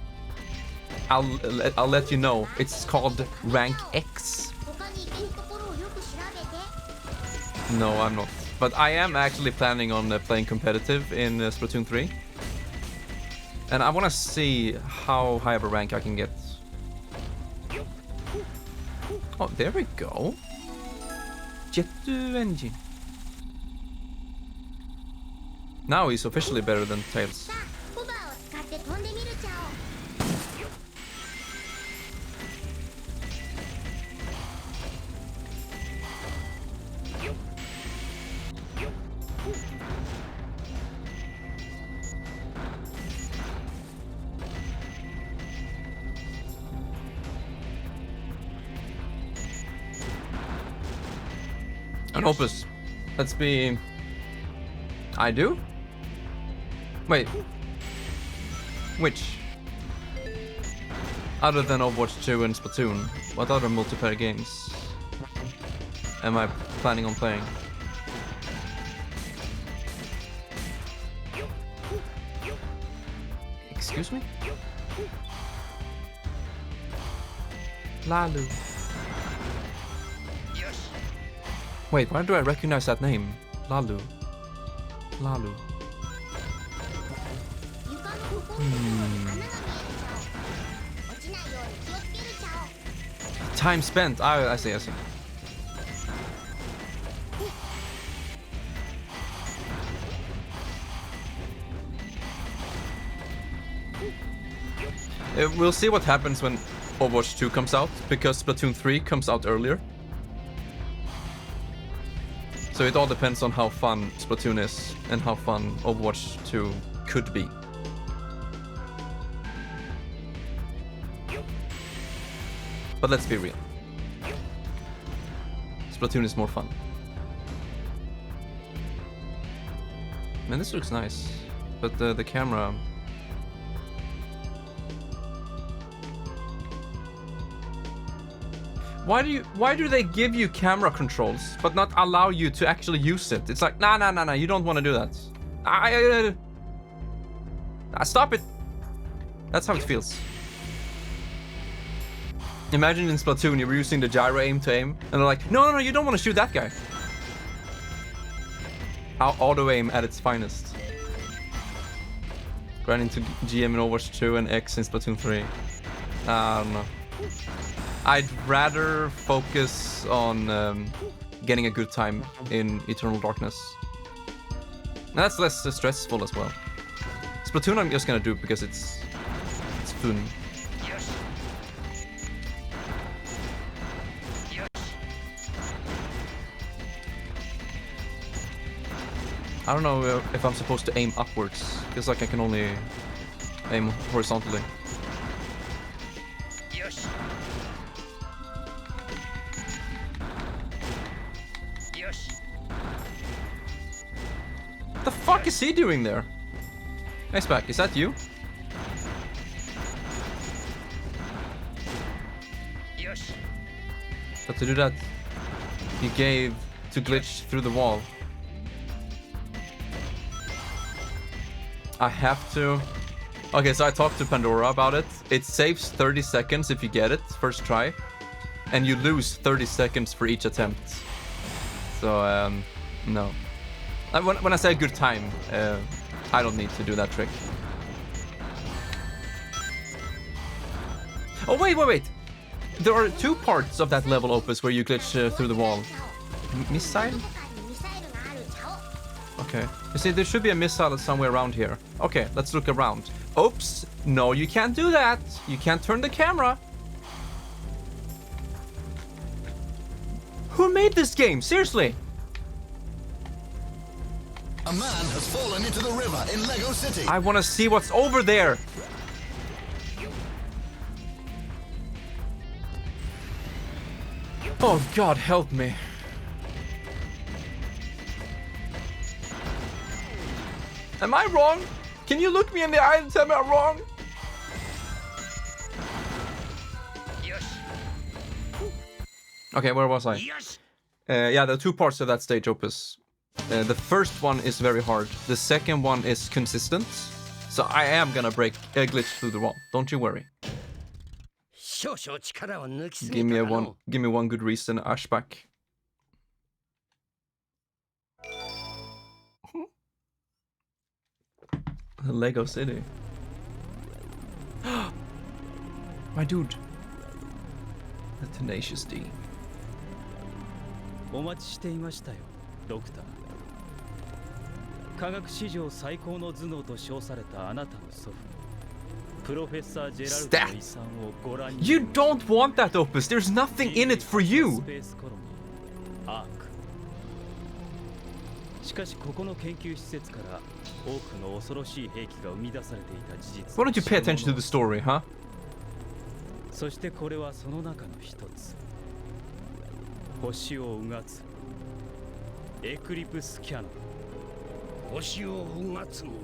I'll let you know. It's called Rank X. 他に行けるところをよく調べて。 No, I'm not. But I am actually planning on playing competitive in Splatoon 3. And I want to see how high of a rank I can get. Oh, there we go. Jet engine. Now he's officially better than Tails. さあ、ホバーを使って飛んでみるちゃお。 An Opus. Let's be... I do? Wait. Which? Other than Overwatch 2 and Splatoon, what other multiplayer games am I planning on playing? Excuse me? Lalu. Wait, why do I recognize that name? Lalu. Lalu. 床の向こうに穴が見えるちゃお。落ちないように気をつけるちゃお。 Time spent. I see, I see. We'll see what happens when Overwatch 2 comes out, because Splatoon 3 comes out earlier. So it all depends on how fun Splatoon is and how fun Overwatch 2 could be. But let's be real. Splatoon is more fun. Man, this looks nice. But the camera... Why do they give you camera controls but not allow you to actually use it? It's like, nah, you don't want to do that. Stop it. That's how it feels. Imagine in Splatoon you were using the gyro aim to aim, and they're like, no, you don't want to shoot that guy. Auto aim at its finest. Ran into GM in Overwatch 2 and X in Splatoon 3. I don't know. I'd rather focus on getting a good time in Eternal Darkness. And that's less stressful as well. Splatoon I'm just gonna do because it's fun. I don't know if I'm supposed to aim upwards. Feels like I can only aim horizontally. What the fuck is he doing there? Nice back, is that you? But to do that, he gave to glitch through the wall. I have to... Okay, so I talked to Pandora about it. It saves 30 seconds if you get it first try. And you lose 30 seconds for each attempt. So, no. When I say a good time, I don't need to do that trick. Oh, wait. There are two parts of that level, Opus, where you glitch through the wall. Missile? Okay. You see, there should be a missile somewhere around here. Okay, let's look around. Oops! No, you can't do that! You can't turn the camera! Who made this game? Seriously! A man has fallen into the river in Lego City. I want to see what's over there! Oh God, help me. Am I wrong? Can you look me in the eye and tell me I'm wrong? Okay, where was I? Yeah, there are two parts of that stage, Opus. The first one is very hard. The second one is consistent. So I am gonna break a glitch through the wall. Don't you worry. Give me one good reason, Ashback. Lego City. My dude. The Tenacious D. お待ちしていましたよ、ドクター。科学史上最高の頭脳と称されたあなたの祖父、プロフェッサー・ジェラルドの遺産をご覧に。 You don't want that, Opus. There's nothing in it for you. スペースコロニー、アーク。しかしここの研究施設から多くの恐ろしい兵器が生み出されていた事実。 Why don't you pay attention to the story, huh? そしてこれはその中の一つ。星をうがつエクリプスキャノン。星をうがつもの。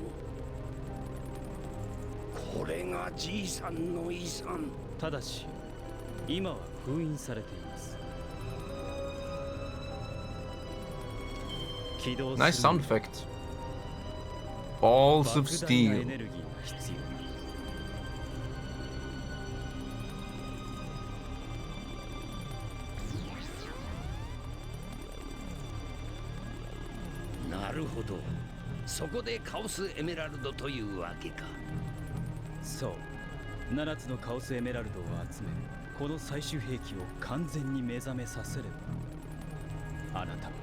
これがじいさんの遺産。ただし今は封印されています。起動する Nice sound effect. Balls of 莫大なエ steel. ネルギーが必要に。なるほど。そこでカオスエメラルドというわけか。そう、7つのカオスエメラルドを集め、この最終兵器を完全に目覚めさせれば、あなたは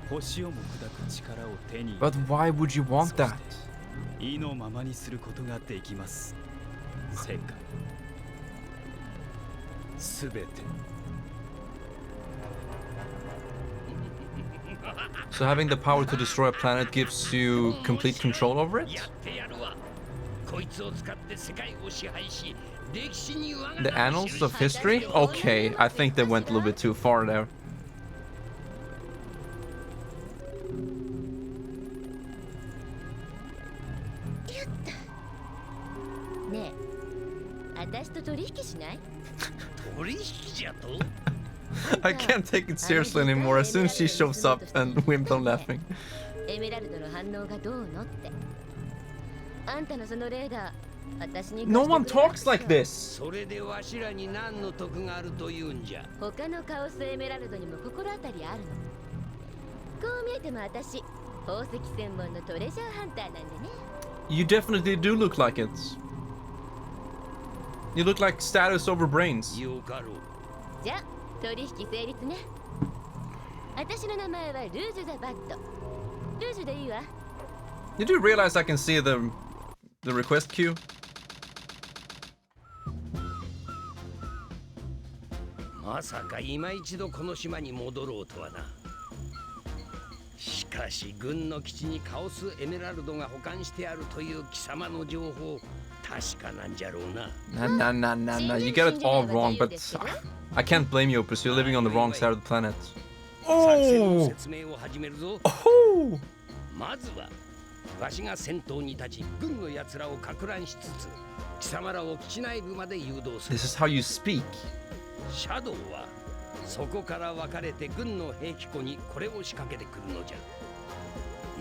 星をも砕く力を手に入れ、 But why would you want that? 意のままにすることができます。世界すべて。 So having the power to destroy a planet gives you complete control over it? やってやるわ。こいつを使って世界を支配し、歴史に我が The 名を annals of 記し history? Okay, I think they went a little bit too far there. ねえ、私と取引しない？取引じゃと。 I can't take it seriously anymore as soon as she shows up and Wimpton laughing. エメラルドの反応がどうのって。あんたのそのレーダー、私に No one talks like this! それでわしらに何の得があるというんじゃ。他のカオスエメラルドにも心当たりあるの。こう見えても私、宝石専門のトレジャーハンターなんでね。 You definitely do look like it. You look like status over brains. よかろう。じゃあ、取引成立ね。私の名前はルージュ・ザ・バッド。ルージュでいいわ。 You do realize I can see the request queue? まさか今一度この島に戻ろうとはな。しかし軍の基地にカオスエメラルドが保管してあるという貴様の情報、確かなんじゃろうな。Nah. You get it all wrong, but I can't blame you, Opus. You're living on the wrong side of the planet. 作戦の Oh! 説明を始めるぞ。 Oh! まずはわしが先頭に立ち軍の奴らをか乱しつつ貴様らを基地内部まで誘導する。 This is how you speak. シャドウはそこから分かれて軍の兵器庫にこれを仕掛けてくるのじゃ。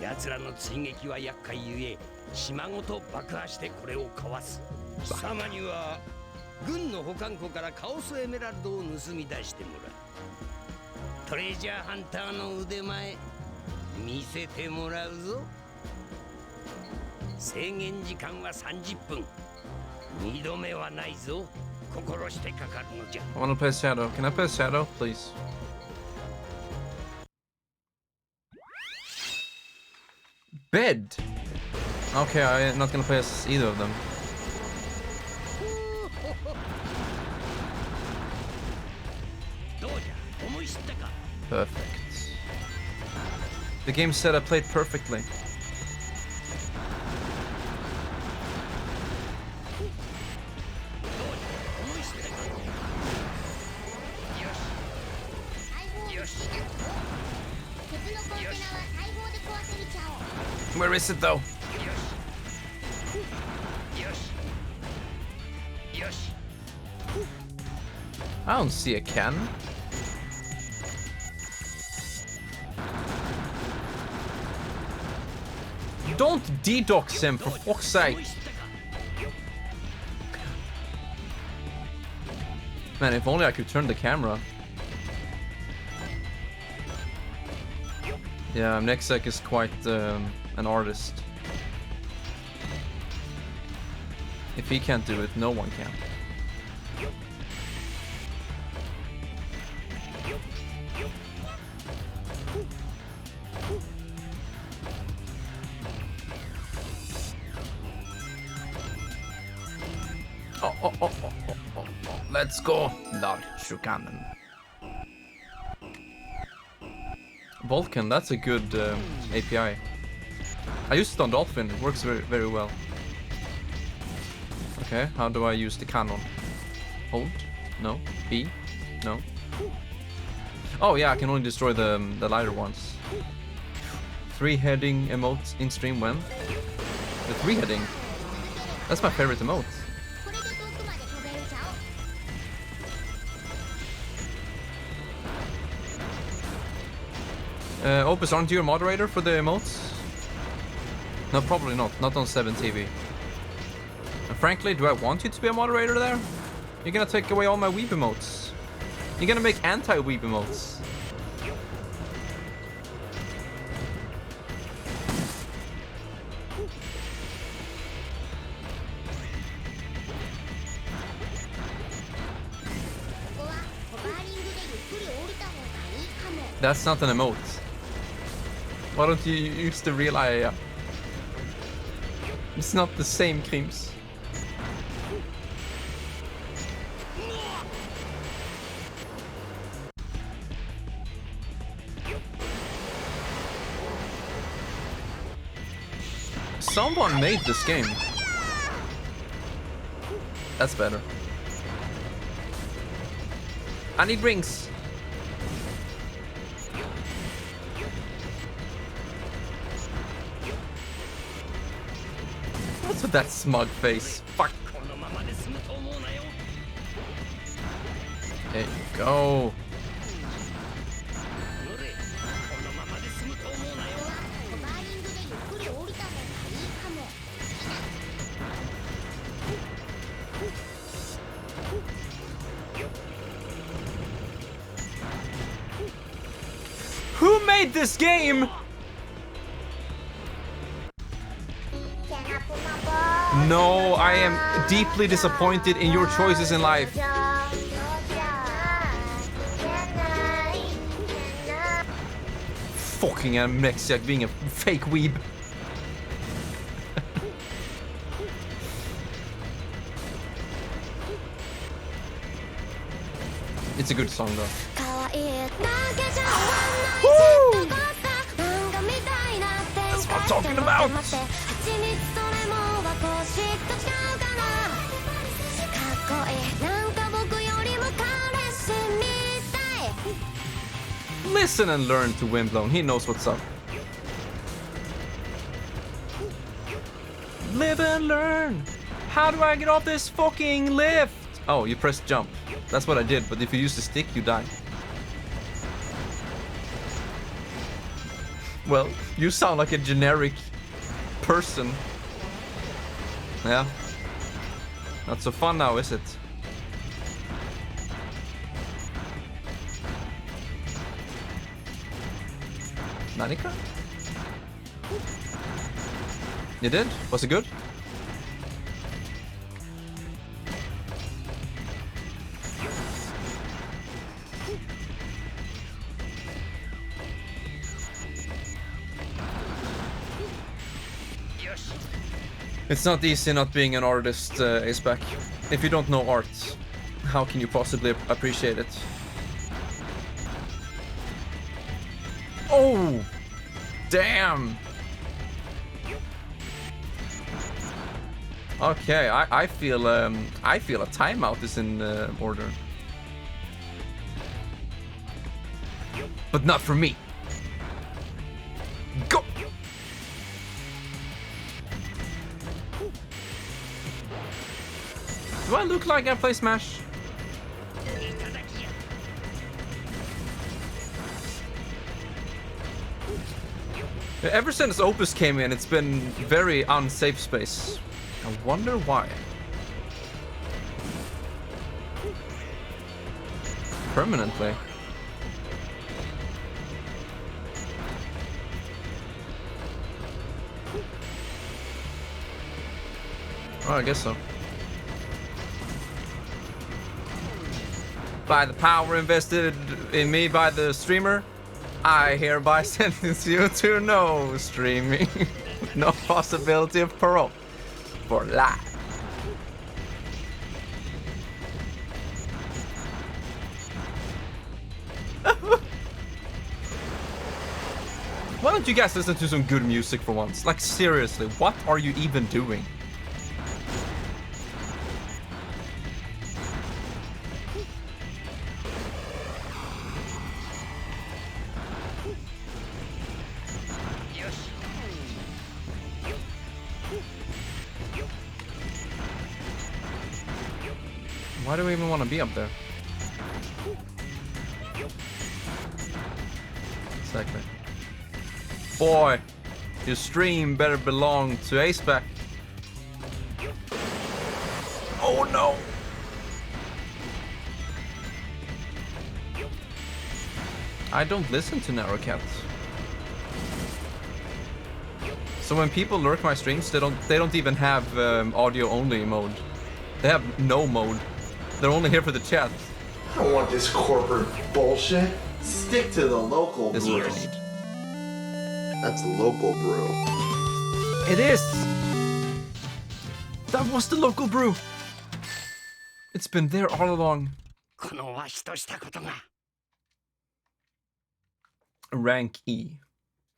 奴らの追撃は厄介ゆえ島ごと爆破してこれをかわす。貴様には軍の保管庫からカオスエメラルドを盗み出してもらう。トレジャーハンターの腕前見せてもらうぞ。制限時間は30分。二度目はないぞ。心してかかるのじゃ。 I want to play Shadow. Can I play Shadow, please? Bed. Okay, I'm not gonna play as either of them. Perfect. The game said I played perfectly. Where is it though? I don't see a cannon. Don't dedox him, for fuck's sake. Man, if only I could turn the camera. Yeah, Nexek is quite an artist. If he can't do it, no one can. Oh. Let's go, Lord Shukanen. Vulcan, that's a good API. I used it on Dolphin, it works very, very well. Okay, how do I use the cannon? Hold? No. B? No. Oh yeah, I can only destroy the lighter ones. 3-heading emote in stream when? The 3-heading? That's my favorite emote. Opus, aren't you a moderator for the emotes? No, probably not. Not on 7TV. And frankly, do I want you to be a moderator there? You're gonna take away all my weeb emotes. You're gonna make anti-weeb emotes. That's not an emote. Why don't you use the real IA? It's not the same creams. Someone made this game. That's better. I need rings. What's with that smug face? Fuck. There you go. Who made this game? No, I am deeply disappointed in your choices in life. Fucking Amnexiac being a fake weeb. It's a good song though. Woo! That's what I'm talking about! Listen and learn to Windblown. He knows what's up. Live and learn. How do I get off this fucking lift? Oh, you press jump. That's what I did, but if you use the stick, you die. Well, you sound like a generic person. Yeah. Not so fun now, is it? Narokath? You did? Was it good? It's not easy not being an artist, Aceback. If you don't know art, how can you possibly appreciate it? Oh! Damn! Okay, I feel a timeout is in order. But not for me. Go! Do I look like I play Smash? Ever since Opus came in, it's been very unsafe space. I wonder why. Permanently. Oh, I guess so. By the power invested in me by the streamer, I hereby sentence you to no streaming. No possibility of parole. For life. Why don't you guys listen to some good music for once? Like, seriously, what are you even doing? Why do we even want to be up there? Exactly. Boy, your stream better belong to Aceback. Oh no! I don't listen to Narokath. So when people lurk my streams, they don't even have audio only mode. They have no mode. They're only here for the chat. I don't want this corporate bullshit. Stick to the local brew. This is what I need. That's local brew. It is! That was the local brew! It's been there all along. Rank E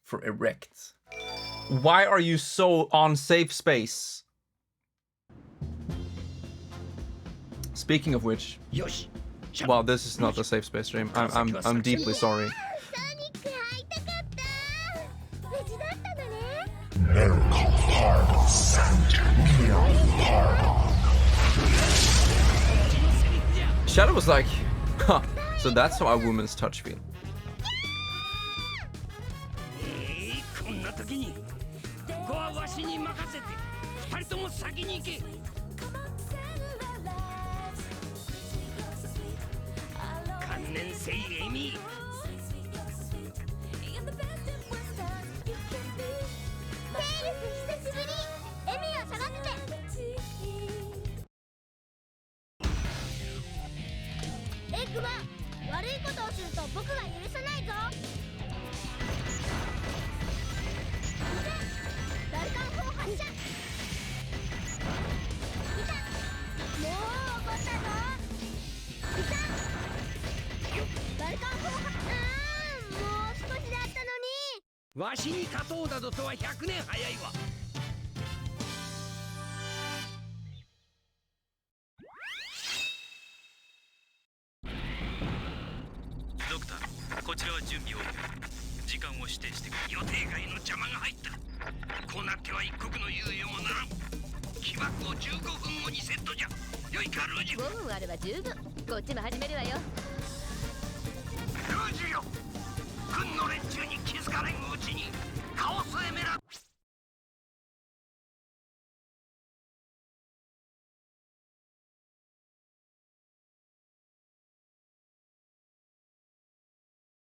for erect. Why are you so on safe space? Speaking of which, wow, this is not a safe space stream. I'm deeply sorry. Shadow was like, huh, so that's how a woman's touch feel.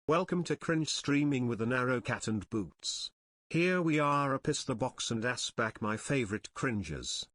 Welcome to Cringe Streaming with the Narokath and Boots. Here we are, Piss the Box and Aceback, my favorite cringers.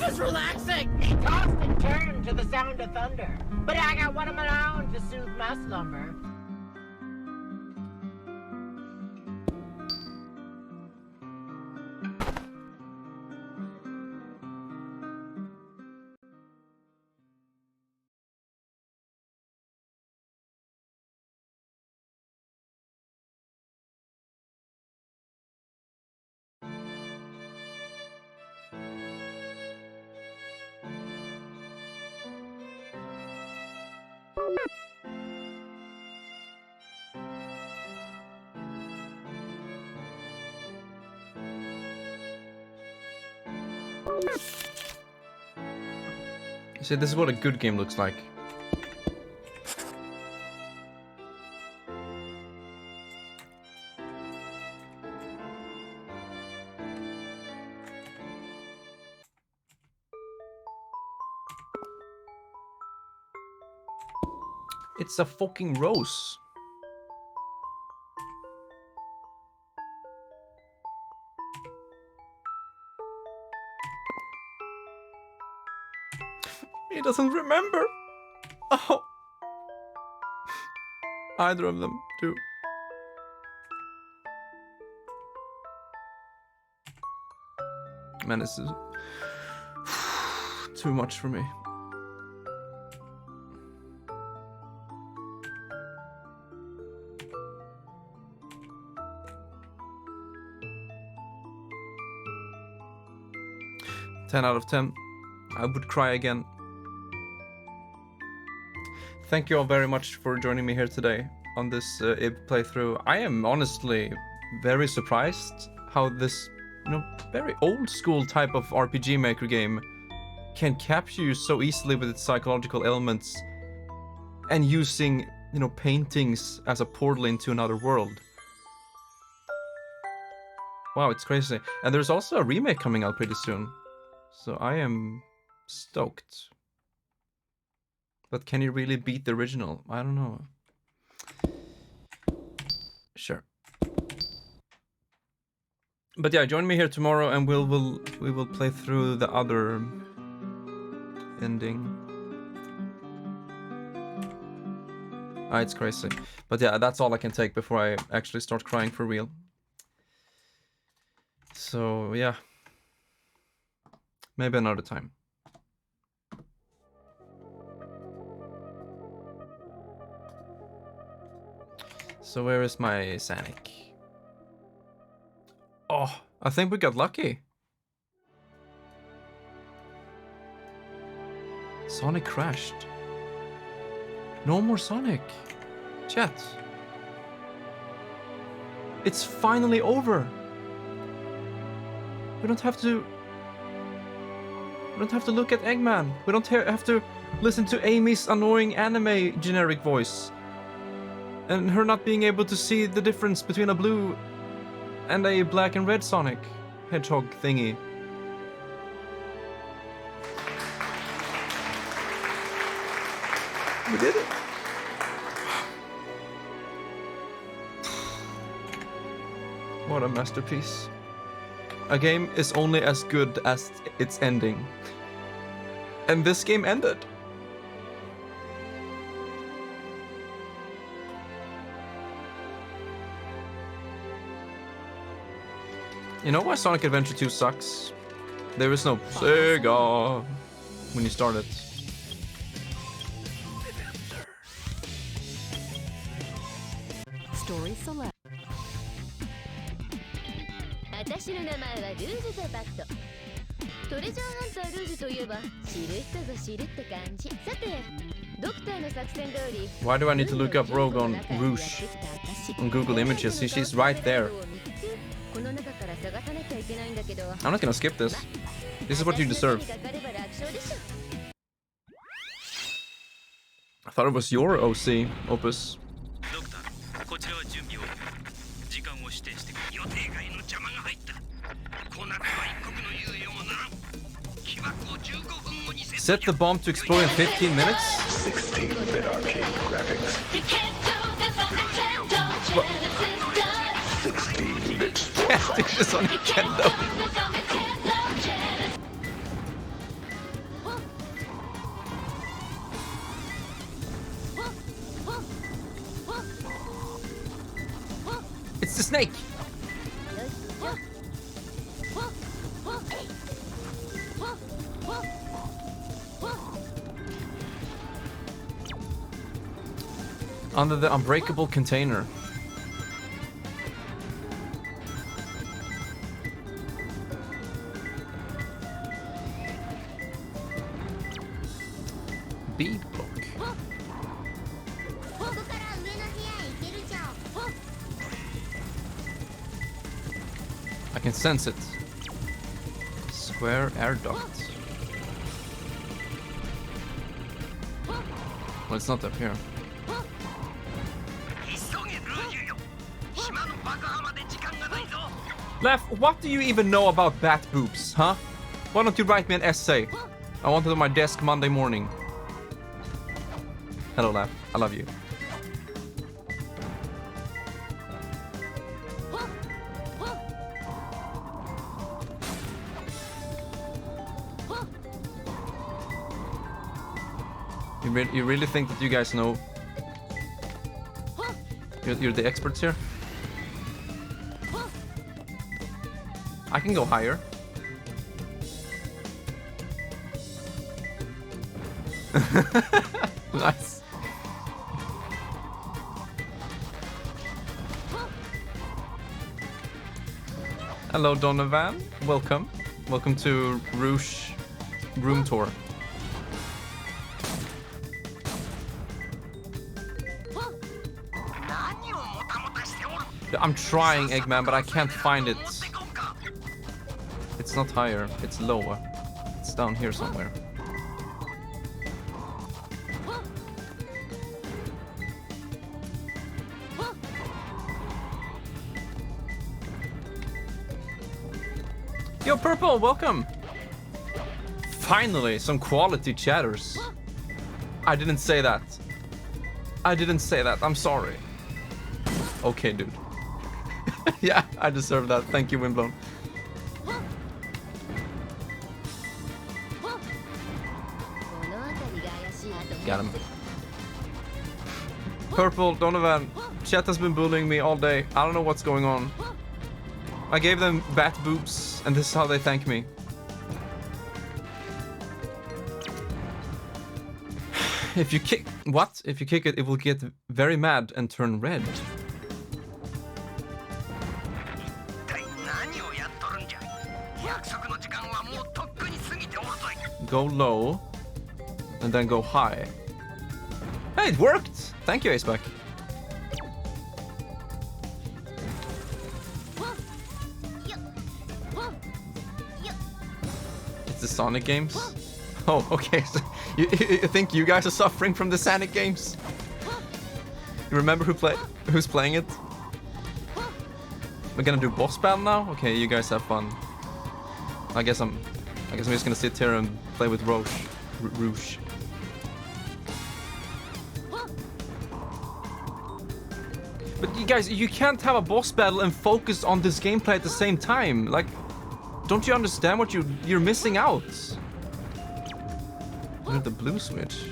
This is relaxing! Tossed and turned to the sound of thunder. But I got one of my own to soothe my slumber. See, this is what a good game looks like. It's a fucking rose. He doesn't remember. Oh. Either of them do. Man, this is too much for me. Ten out of 10. I would cry again. Thank you all very much for joining me here today on this IB playthrough. I am honestly very surprised how this, very old school type of RPG Maker game can capture you so easily with its psychological elements and using, paintings as a portal into another world. Wow, it's crazy. And there's also a remake coming out pretty soon. So I am stoked. But can you really beat the original? I don't know. Sure. But yeah, join me here tomorrow and we will play through the other ending. It's crazy. But yeah, that's all I can take before I actually start crying for real. So yeah. Maybe another time. So where is my Sonic? Oh, I think we got lucky. Sonic crashed. No more Sonic. Chat. It's finally over. We don't have to look at Eggman. We don't have to listen to Amy's annoying anime generic voice. And her not being able to see the difference between a blue and a black and red Sonic Hedgehog thingy. We did it. What a masterpiece. A game is only as good as its ending. And this game ended. You know why Sonic Adventure 2 sucks? There is no Sega when you start it. Story select. 私の名前はルージュ・ザ・バット。トレジャーハンタールージュといえば知る人ぞ知るって感じ。さて、ドクターの作戦通り。Why do I need to look up Rogue on Rouge on Google Images? See, she's right there. I'm not gonna skip this. This is what you deserve. I thought it was your OC, Opus. Set the bomb to explode in 15 minutes? 16-bit arcade graphics. 16-bit Can't do this on Nintendo. It's the snake! Under the unbreakable container. B block. I can sense it. Square air duct. Well, it's not up here. Lef, what do you even know about bat boobs, huh? Why don't you write me an essay? I want it on my desk Monday morning. Hello, Lef. I love you. You really think that you guys know? You're the experts here? I can go higher. Nice. Hello, Donovan. Welcome. Welcome to Rouge Room Tour. I'm trying, Eggman, but I can't find it. It's not higher, it's lower. It's down here somewhere. Yo, Purple, welcome! Finally, some quality chatters. I didn't say that. I didn't say that, I'm sorry. Okay, dude. Yeah, I deserve that. Thank you, Windblown. Got him. Purple, Donovan, chat has been bullying me all day. I don't know what's going on. I gave them bat boobs, and this is how they thank me. If you kick... What? If you kick it, it will get very mad and turn red. Go low, and then go high. Hey, it worked! Thank you, Aceback. It's the Sonic games? Oh, okay. So you think you guys are suffering from the Sonic games? You remember who's playing it? We're gonna do boss battle now? Okay, you guys have fun. I guess I'm just gonna sit here and play with Rouge. But you guys, you can't have a boss battle and focus on this gameplay at the same time. Like, don't you understand what you're missing out? Look at the blue switch.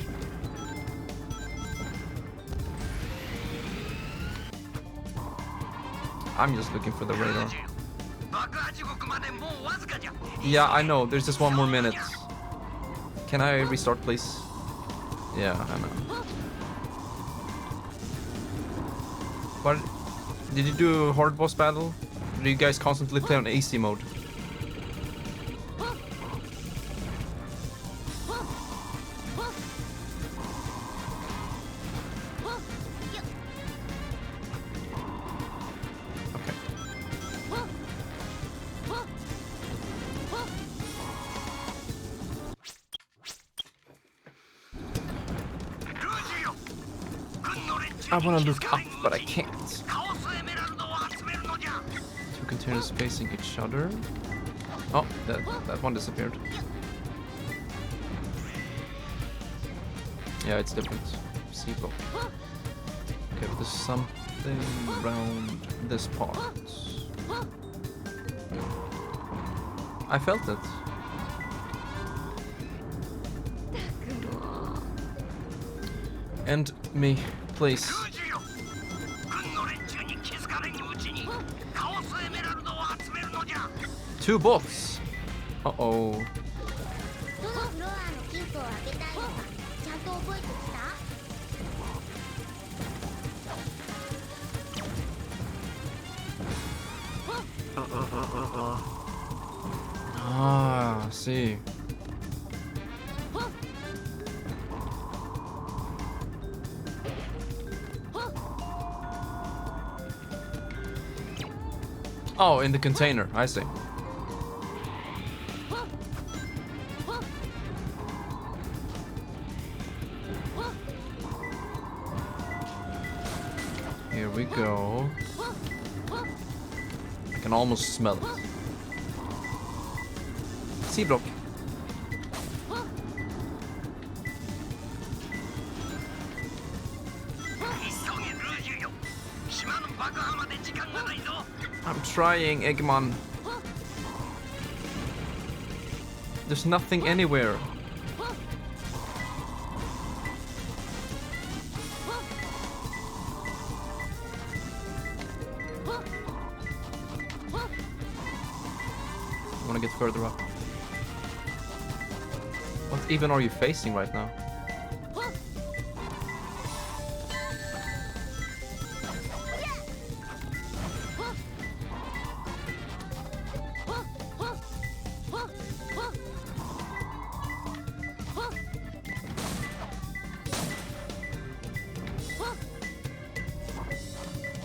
I'm just looking for the radar. Yeah, I know. There's just one more minute. Can I restart, please? Yeah, I know. What? Did you do a hard boss battle? Or do you guys constantly play on AC mode? I want to look up, but I can't. Two containers facing each other. Oh, that one disappeared. Yeah, it's different. C block. Okay, but there's something around this part. I felt it. And me, please. Two bots. Uh-oh. どのフロアの金庫を開けたいのかちゃんと覚えてきた？ Ah, I see. Oh, in the container. I see. Here we go. I can almost smell it. C-block. I'm trying, Eggman. There's nothing anywhere. I want to get further up. What even are you facing right now?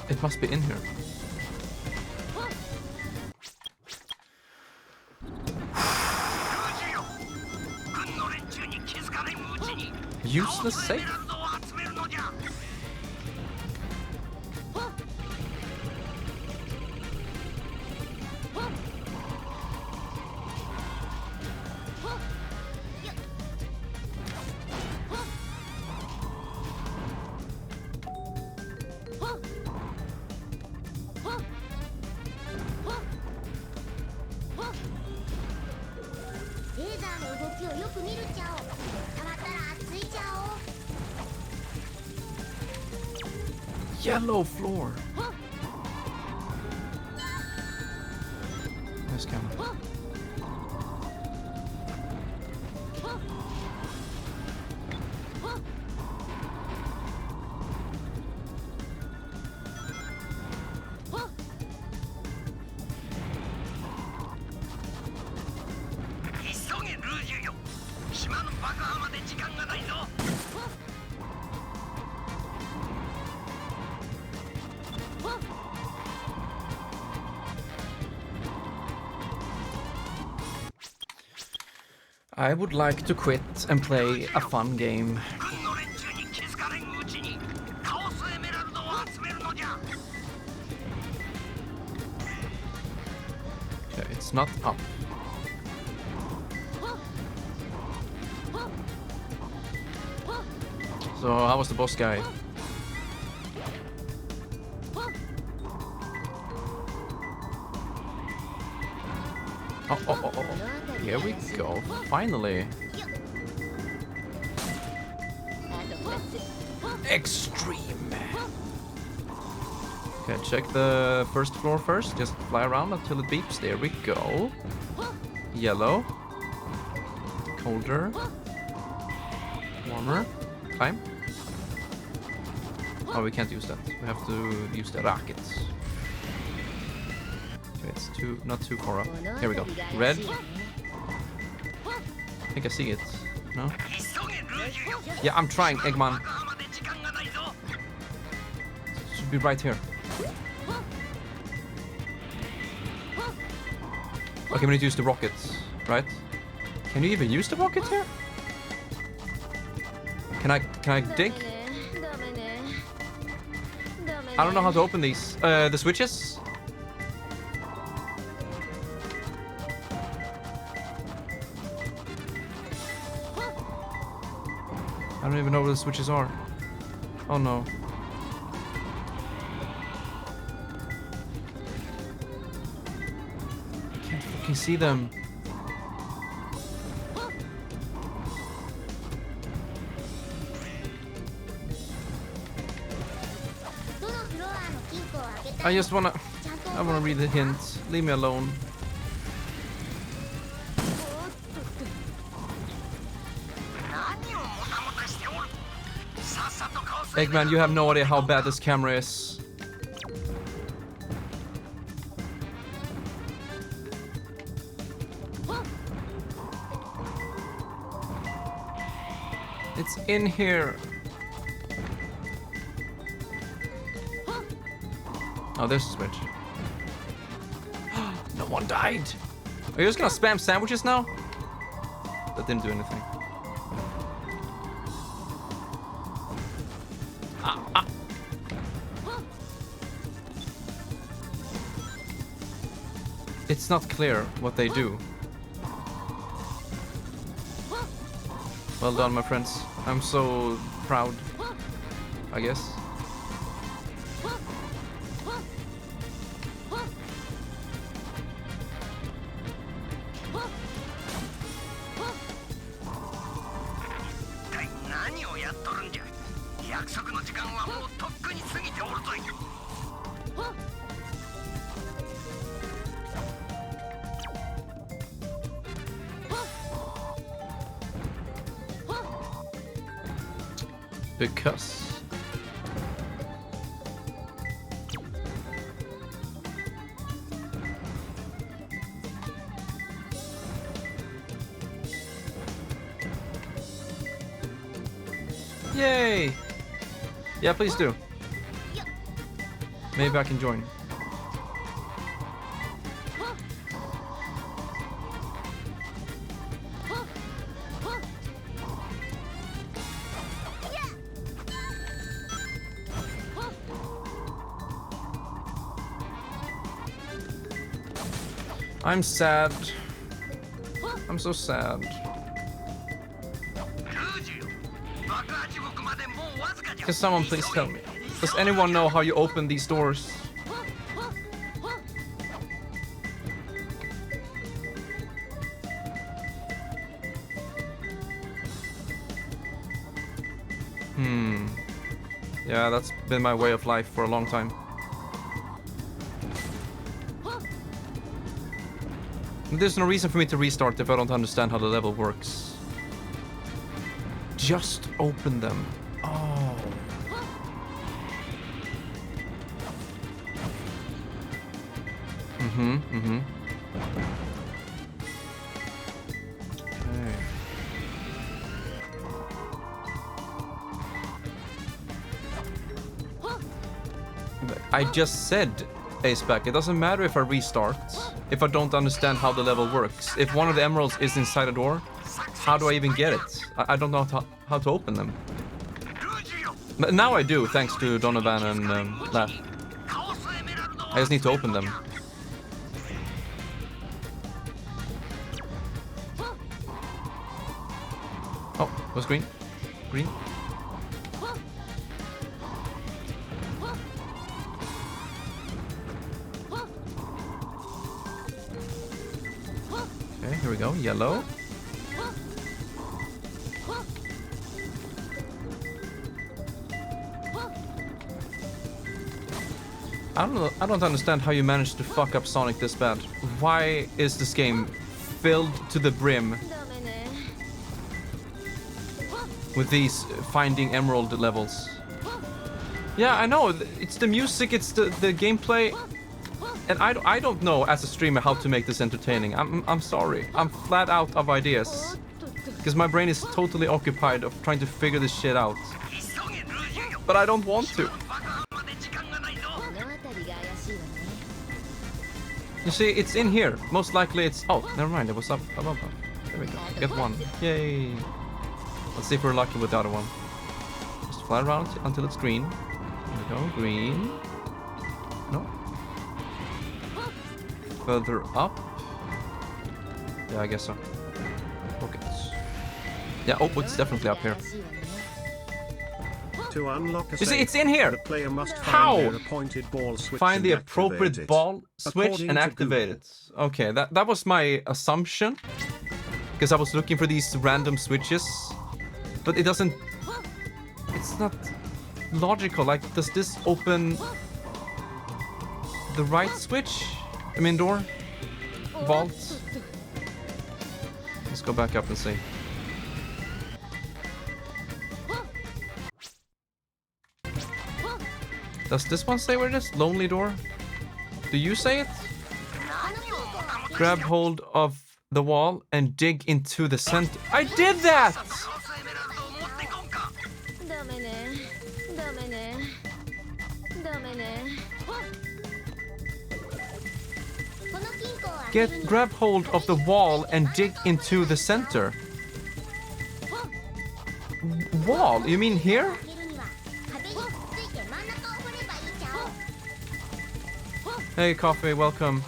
It must be in here. Useless safe? Yellow floor. Nice camera. I would like to quit and play a fun game. Okay, it's not up. So how was the boss guy? Oh. Here we go. Finally. Extreme. Okay, check the first floor first. Just fly around until it beeps. There we go. Yellow. Colder. Warmer. Time. Oh, we can't use that. We have to use the rockets. Okay, it's not too far up. Here we go. Red. I think I see it. No? Yeah, I'm trying, Eggman. It should be right here. Okay, we need to use the rockets, right? Can you even use the rockets here? Can I dig? I don't know how to open these. The switches? I don't even know where the switches are. Oh no. I can't fucking see them. I just wanna... I want to read the hint. Leave me alone. Eggman, you have no idea how bad this camera is. It's in here. Oh, there's a switch. No one died. Are you just gonna spam sandwiches now? That didn't do anything. It's not clear what they do. Well done, my friends. I'm so proud, I guess. Because yay! Yeah, please do. Maybe I can join. I'm sad. I'm so sad. Can someone please tell me? Does anyone know how you open these doors? Yeah, that's been my way of life for a long time. There's no reason for me to restart if I don't understand how the level works. Just open them. Oh. Okay. I just said Aceback, it doesn't matter if I restart, if I don't understand how the level works. If one of the emeralds is inside a door, how do I even get it? I don't know how to open them. But now I do, thanks to Donovan and that. I just need to open them. Oh, what's green? Green? Okay, here we go. Yellow. I don't understand how you managed to fuck up Sonic this bad. Why is this game filled to the brim with these finding emerald levels? Yeah, I know. It's the music, it's the gameplay. And I don't know as a streamer how to make this entertaining. I'm sorry. I'm flat out of ideas. Because my brain is totally occupied of trying to figure this shit out. But I don't want to. You see, it's in here. Most likely it's... Oh, never mind. It was up above. There we go. Get one. Yay. Let's see if we're lucky with the other one. Just fly around until it's green. There we go. Green. No. Further up. Yeah, I guess so. Rockets. Yeah, oh, it's definitely up here. To unlock a you see, it's in here. The player must How? Find the appropriate ball switch and activate it. Okay, that was my assumption. Because I was looking for these random switches. But it doesn't... It's not logical. Like, does this open the right switch? I mean door? Vault? Let's go back up and see. Does this one say where it is? Lonely door? Do you say it? Grab hold of the wall and dig into the center. I did that! Grab hold of the wall and dig into the center. Wall? You mean here? Hey, Coffee, welcome.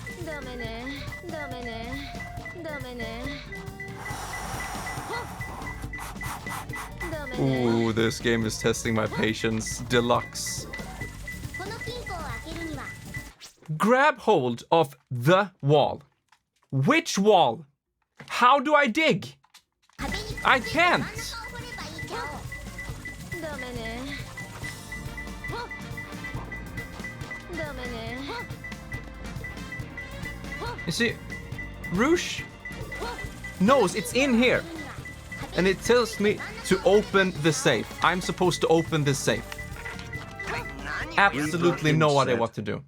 Ooh, this game is testing my patience. Deluxe. Grab hold of the wall. Which wall? How do I dig? I can't. You see, Rouge knows it's in here. And it tells me to open the safe. I'm supposed to open this safe. Absolutely no idea what to do.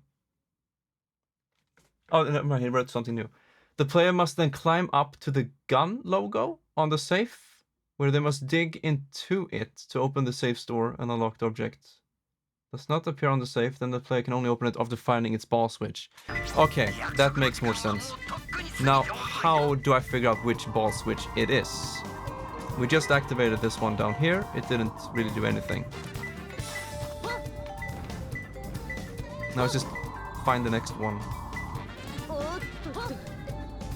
Oh, no, he wrote something new. The player must then climb up to the gun logo on the safe, where they must dig into it to open the safe door and unlock the object. Does not appear on the safe, then the player can only open it after finding its ball switch. Okay, that makes more sense. Now, how do I figure out which ball switch it is? We just activated this one down here. It didn't really do anything. Now let's just find the next one.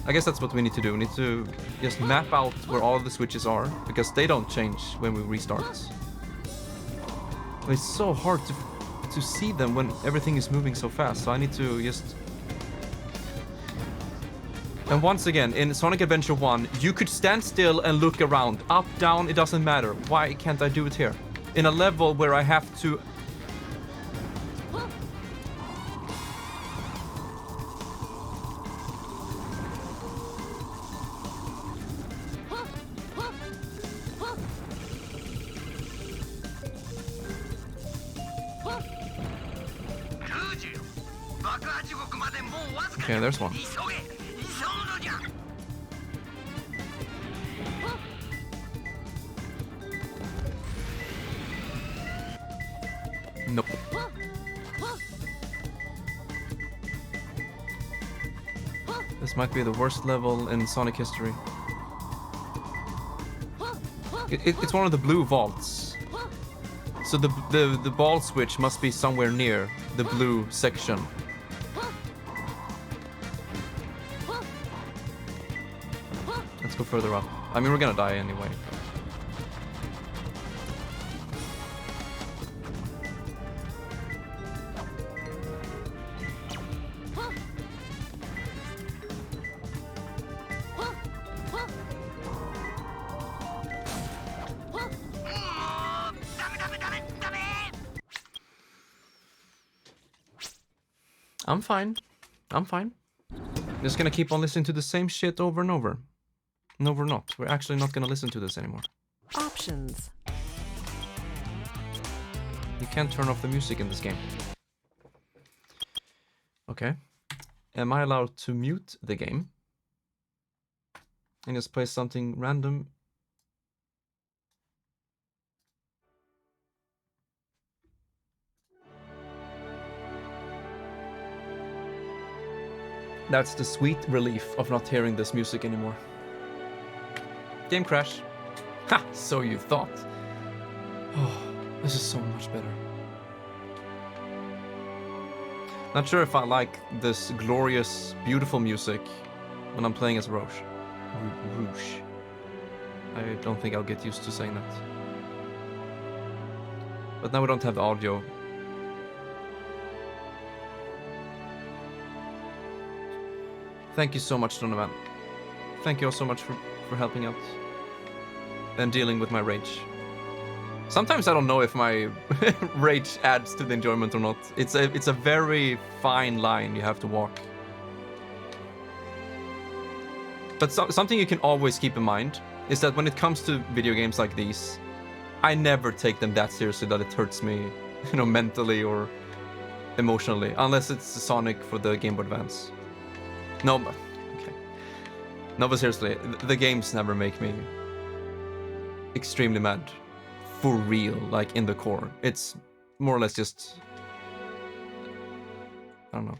I guess that's what we need to do. We need to just map out where all of the switches are, because they don't change when we restart. It's so hard to see them when everything is moving so fast, so I need to just... And once again, in Sonic Adventure 1, you could stand still and look around. Up, down, it doesn't matter. Why can't I do it here? In a level where I have to... Okay, there's one. Nope. This might be the worst level in Sonic history. It's one of the blue vaults. So the ball switch must be somewhere near the blue section. Let's go further up. I mean, we're gonna die anyway. I'm fine. I'm fine. I'm just gonna keep on listening to the same shit over and over. No, we're not. We're actually not gonna listen to this anymore. Options. You can't turn off the music in this game. Okay. Am I allowed to mute the game? And just play something random? That's the sweet relief of not hearing this music anymore. Game crash. Ha! So you thought. Oh, this is so much better. Not sure if I like this glorious, beautiful music when I'm playing as Rouge. I don't think I'll get used to saying that. But now we don't have the audio. Thank you so much, Donovan. Thank you all so much for helping out and dealing with my rage. Sometimes I don't know if my rage adds to the enjoyment or not. It's a very fine line you have to walk. But something you can always keep in mind is that when it comes to video games like these, I never take them that seriously that it hurts me, you know, mentally or emotionally, unless it's Sonic for the Game Boy Advance. No, but okay. No, but seriously, the games never make me extremely mad. For real, like in the core. It's more or less just, I don't know,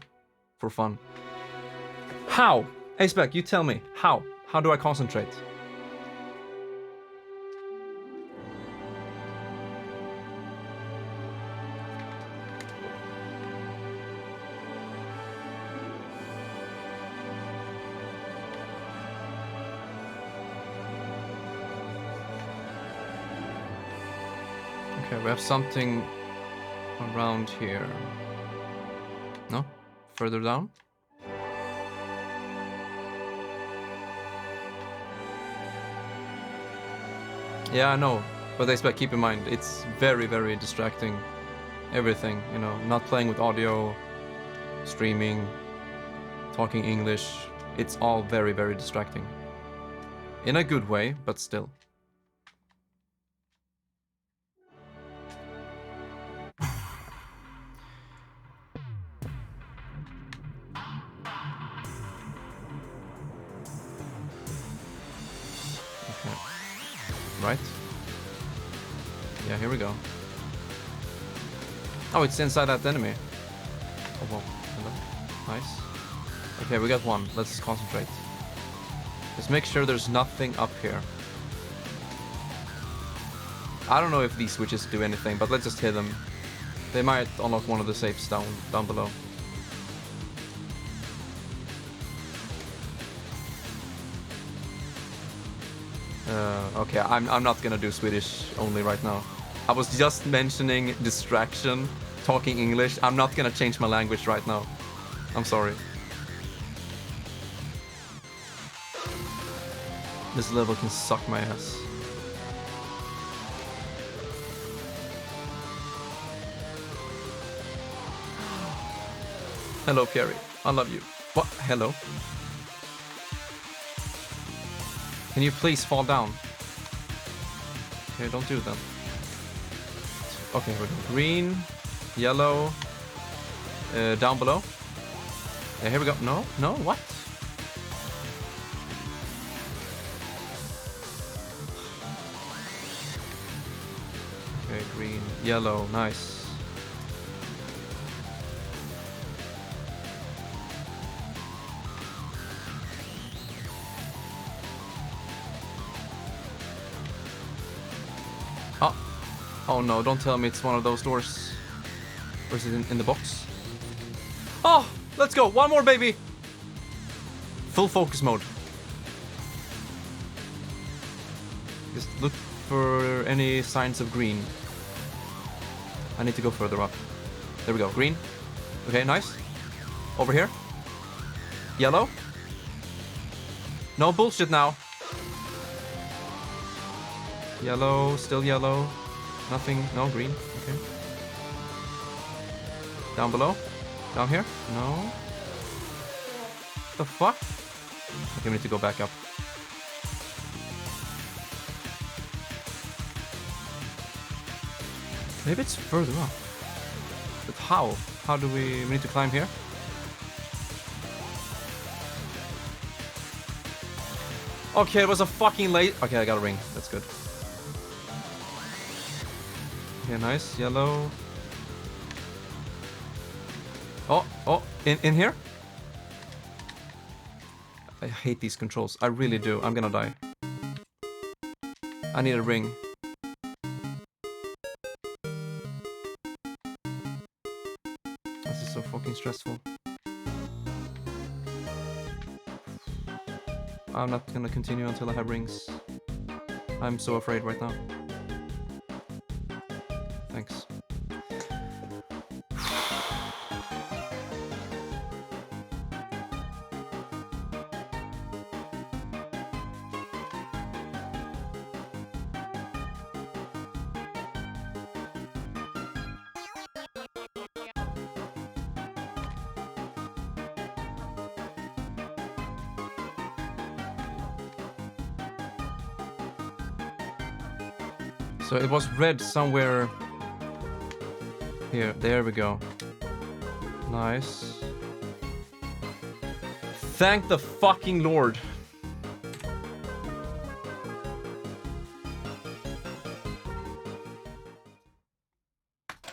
for fun. How? Aceback, you tell me. How? How do I concentrate? Okay, we have something around here. No? Further down? Yeah, I know. But Aceback, keep in mind, it's very, very distracting. Everything, you know, not playing with audio, streaming, talking English. It's all very, very distracting. In a good way, but still. Right? Yeah, here we go. Oh, it's inside that enemy. Oh, well. Hello. Nice. Okay, we got one. Let's concentrate. Just make sure there's nothing up here. I don't know if these switches do anything, but let's just hit them. They might unlock one of the safes down below. Okay, I'm not gonna do Swedish only right now. I was just mentioning distraction, talking English. I'm not gonna change my language right now. I'm sorry. This level can suck my ass. Hello, Carrie. I love you. What? Hello? Can you please fall down? Okay, don't do that. Okay, we're doing green, yellow, down below. Yeah, here we go. No, no, what? Okay, green, yellow, nice. Oh no, don't tell me it's one of those doors. Or is it in the box? Oh, let's go. One more, baby. Full focus mode. Just look for any signs of green. I need to go further up. There we go. Green. Okay, nice. Over here. Yellow. No bullshit now. Yellow, still yellow. Nothing, no green, okay. Down below? Down here? No. The fuck? Okay, we need to go back up. Maybe it's further up. But how? How do we need to climb here? Okay, it was a fucking late. Okay, I got a ring. That's good. Okay, nice. Yellow. Oh, in here? I hate these controls. I really do. I'm gonna die. I need a ring. This is so fucking stressful. I'm not gonna continue until I have rings. I'm so afraid right now. Thanks. So it was red somewhere here. There we go. Nice. Thank the fucking Lord.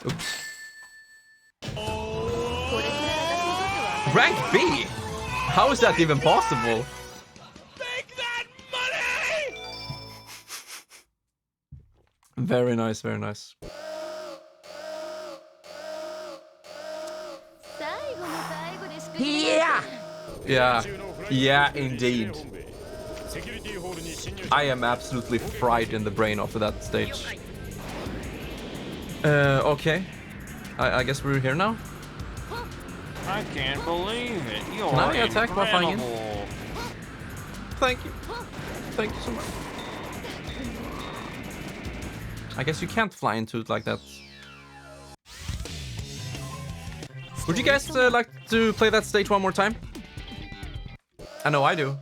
Oops. Rank B? How is that even possible? Take that money! Very nice, very nice. Yeah! Yeah, yeah, indeed. I am absolutely fried in the brain after that stage. Okay. I guess we're here now. I can't believe it. You're Can I attack while flying in? incredible. Thank you. Thank you so much. I guess you can't fly into it like that. Would you guys like to play that stage one more time? I know I do.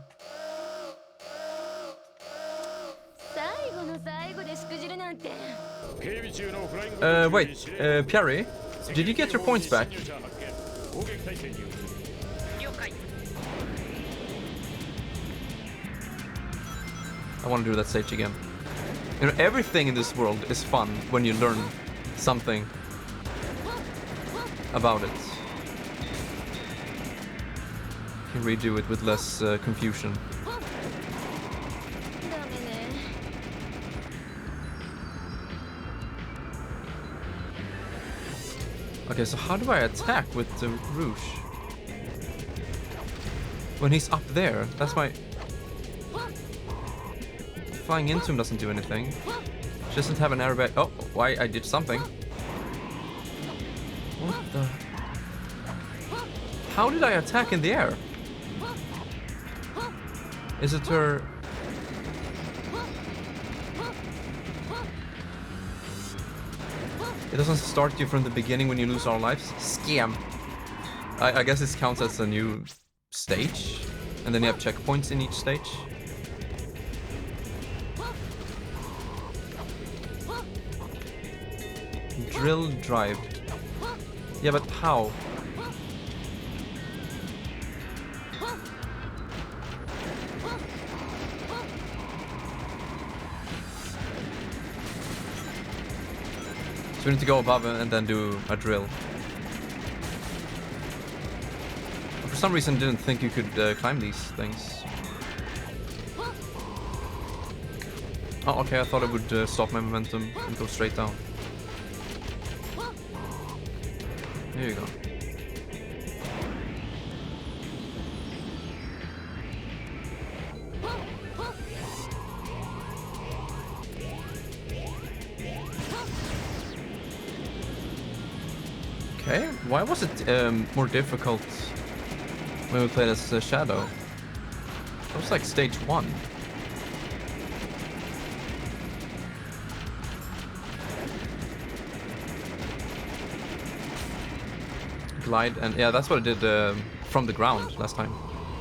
Wait, Pierre, did you get your points back? I want to do that stage again. You know, everything in this world is fun when you learn something about it. You can redo it with less confusion. Okay, so how do I attack with the Rouge? When he's up there, that's my... Flying into him doesn't do anything. She doesn't have an airbag. Oh, why? I did something. What the... How did I attack in the air? Is it her... It doesn't start you from the beginning when you lose all lives? Scam. I guess this counts as a new stage. And then you have checkpoints in each stage. Drill drive. Yeah, but how? So we need to go above and then do a drill. For some reason, didn't think you could climb these things. Oh, okay, I thought it would stop my momentum and go straight down. Here you go. Okay, why was it more difficult when we played as Shadow? That was like stage 1. Glide, and yeah, that's what I did from the ground last time.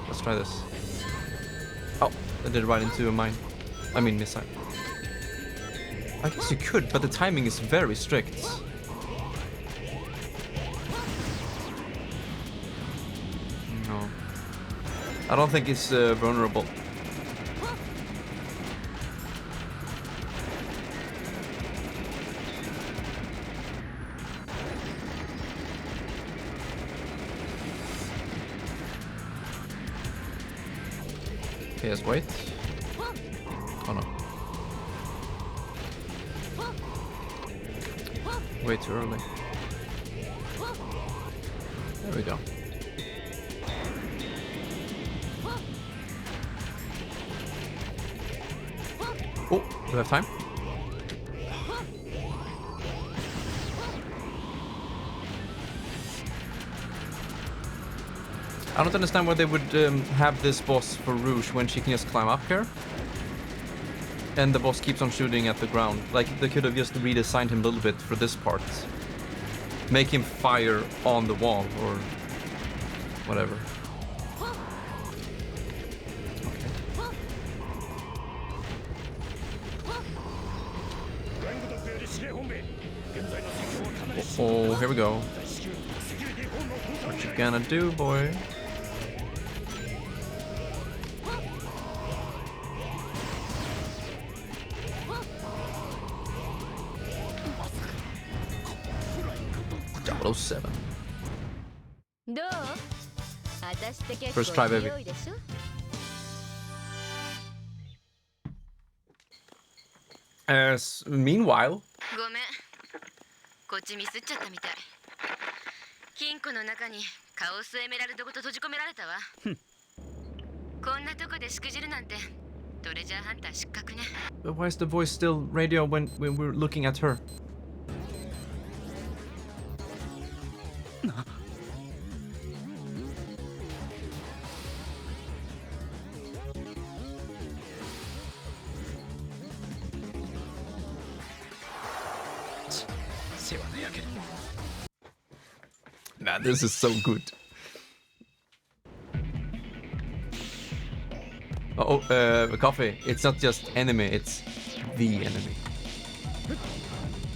Let's try this. Oh, I did it right into a mine. I mean missile. I guess you could, but the timing is very strict. No. I don't think it's vulnerable. Okay, let's wait. Oh no. Way too early. There we go. Oh, do we have time? I don't understand why they would have this boss for Rouge when she can just climb up here. And the boss keeps on shooting at the ground. Like, they could have just redesigned him a little bit for this part. Make him fire on the wall or whatever. Okay. here we go. What you gonna do, boy? .007. First try, baby. Meanwhile, ごめん。こっちミスっちゃったみたい。金庫の中にカオスエメラルドごと閉じ込められたわ。こんなとこでしくじるなんてトレジャーハンター失格ね。 but why is the voice still radio when we're looking at her? Man, this is so good. Coffee. It's not just enemy, it's the enemy.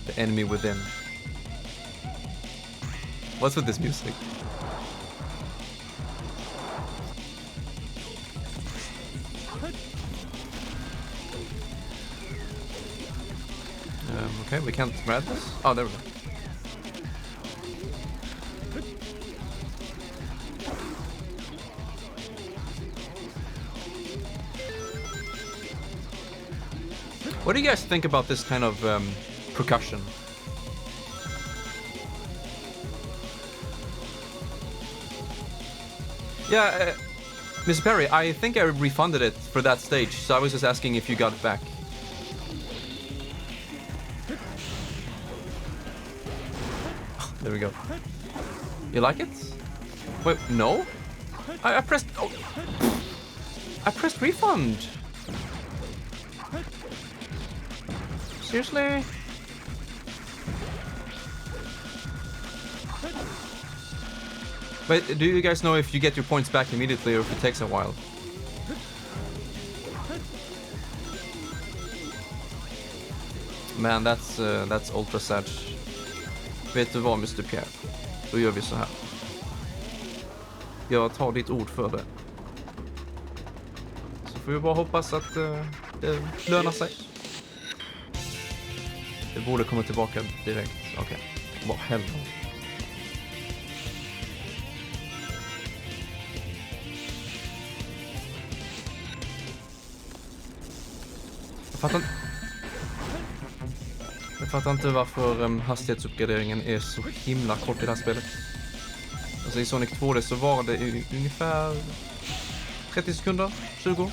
The enemy within. What's with this music? Okay, we can't grab this. Oh, there we go. What do you guys think about this kind of percussion? Yeah, Mr. Perry, I think I refunded it for that stage, so I was just asking if you got it back. Oh, there we go. You like it? Wait, no? I pressed... Oh. I pressed refund! Seriously? Wait, do you guys know if you get your points back immediately or if it takes a while? Man, that's ultra sad. Vet du vad, Mr. Pierre? Då gör vi så här. Jag tar ditt ord för det. Så får vi bara hoppas att det lönar sig. Det borde komma tillbaka direkt. Okej. Vad helvete. Jag fattar inte varför hastighetsuppgraderingen är så himla kort i det här spelet. Alltså i Sonic 2D så var det ungefär 30 sekunder, 20.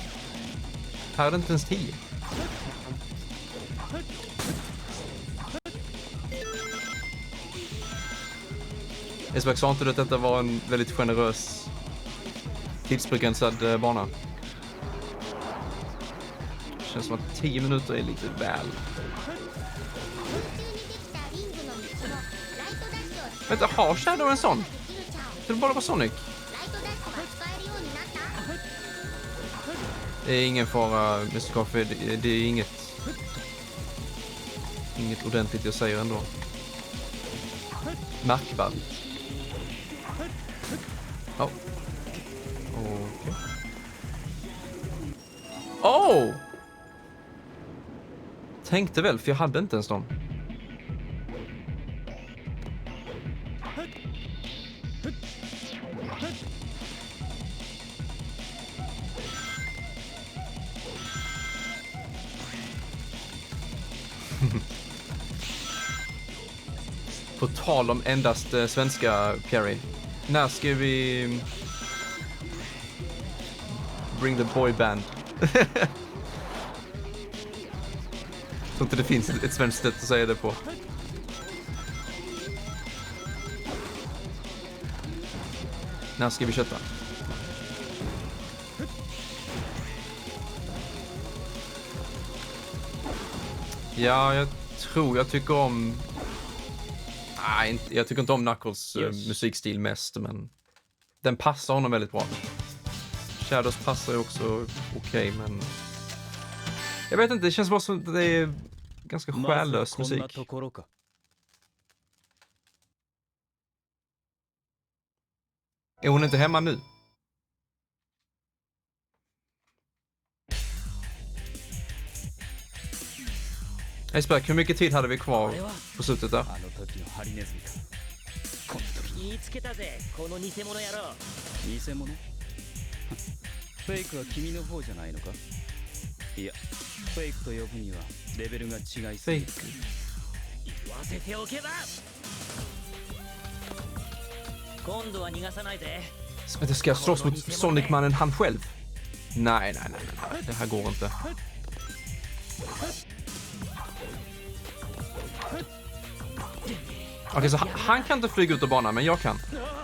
Här är det inte ens 10. Esbjörk, sa inte du att detta var en väldigt generös tidsbegränsad bana? Känns som att 10 minuter är lite väl. Vänta, har Shadow en sån? Det bara vara Sonic? Det är ingen fara, Mr. Coffee. Det är inget ordentligt jag säger ändå. Märkvärdigt. Oh. Okej. Oh! Tänkte väl, för jag hade inte ens dem. På tal om endast svenska Perry. När ska vi bring the boy band? Jag tror inte det finns ett svenskt sätt att säga det på. När ska vi köta? Ja, jag tycker om... Nej, jag tycker inte om Knuckles musikstil mest, men den passar honom väldigt bra. Shadows passar ju också okej, men jag vet inte, det känns bara som att det är ganska själlös musik. Är hon inte hemma nu? Hej Spök, hur mycket tid hade vi kvar på slutet där? 見つけたぜこの偽物野郎。偽物？フェイクは君の方じゃないのか？いや、フェイクと呼ぶにはレベルが違いすぎる。フェイク。言わせておけば。今度は逃がさないぜ。 Det ska jag slåss mot Sonic-mannen han själv? Nej. Det här går inte. Okej, så han kan inte flyga ut ur banan, men jag kan.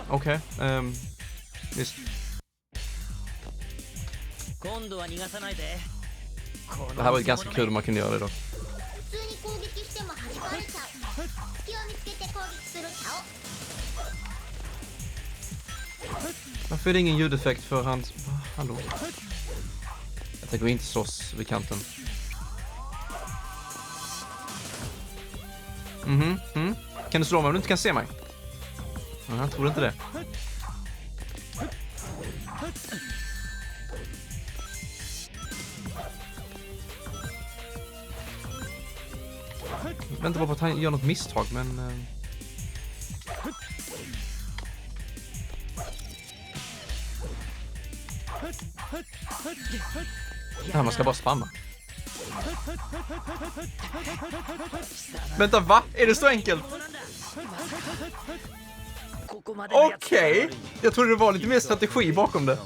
Okej, visst. Det här var ganska kul om man kunde göra det då. Varför är det ingen ljudeffekt för hans... Hallå? Jag tänker inte slåss vid kanten. Kan du slå mig om du inte kan se mig? Jag tror inte det. Jag väntar bara på att han gör något misstag, men... Ja, man ska bara spamma. Vänta, va? Är det så enkelt? Okej. Jag trodde det var lite mer strategi bakom det.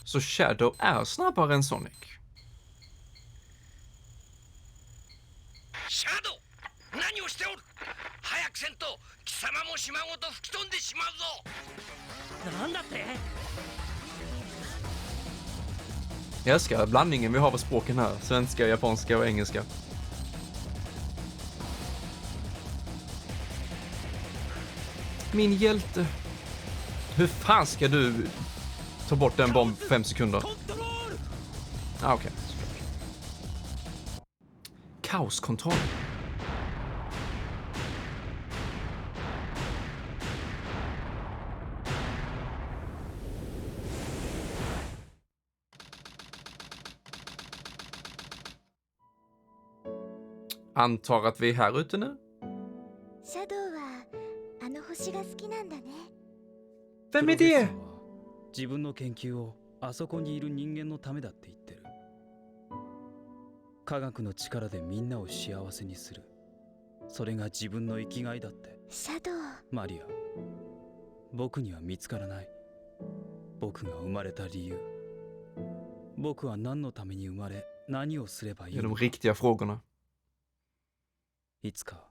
Så Shadow är snabbare än Sonic. Shadow! 何をしておる? 早くせんと貴様も島ごと吹き飛んでしまうぞ. なんだって? Jag älskar blandningen vi har på språken här. Svenska, japanska och engelska. Min hjälte. Hur fan ska du ta bort en bomb 5 sekunder? Okej. Kaoskontroll. Antar att vi är här ute nu. Vem är det? 自分の研究をあそこにいる人間のためだって言ってる。科学の力でみんなを幸せにする。それが自分の生きがいだって。マリア、僕には見つからない。僕が生まれた理由。僕は何のために生まれ、何をすればいいのか。De riktiga frågorna. いつか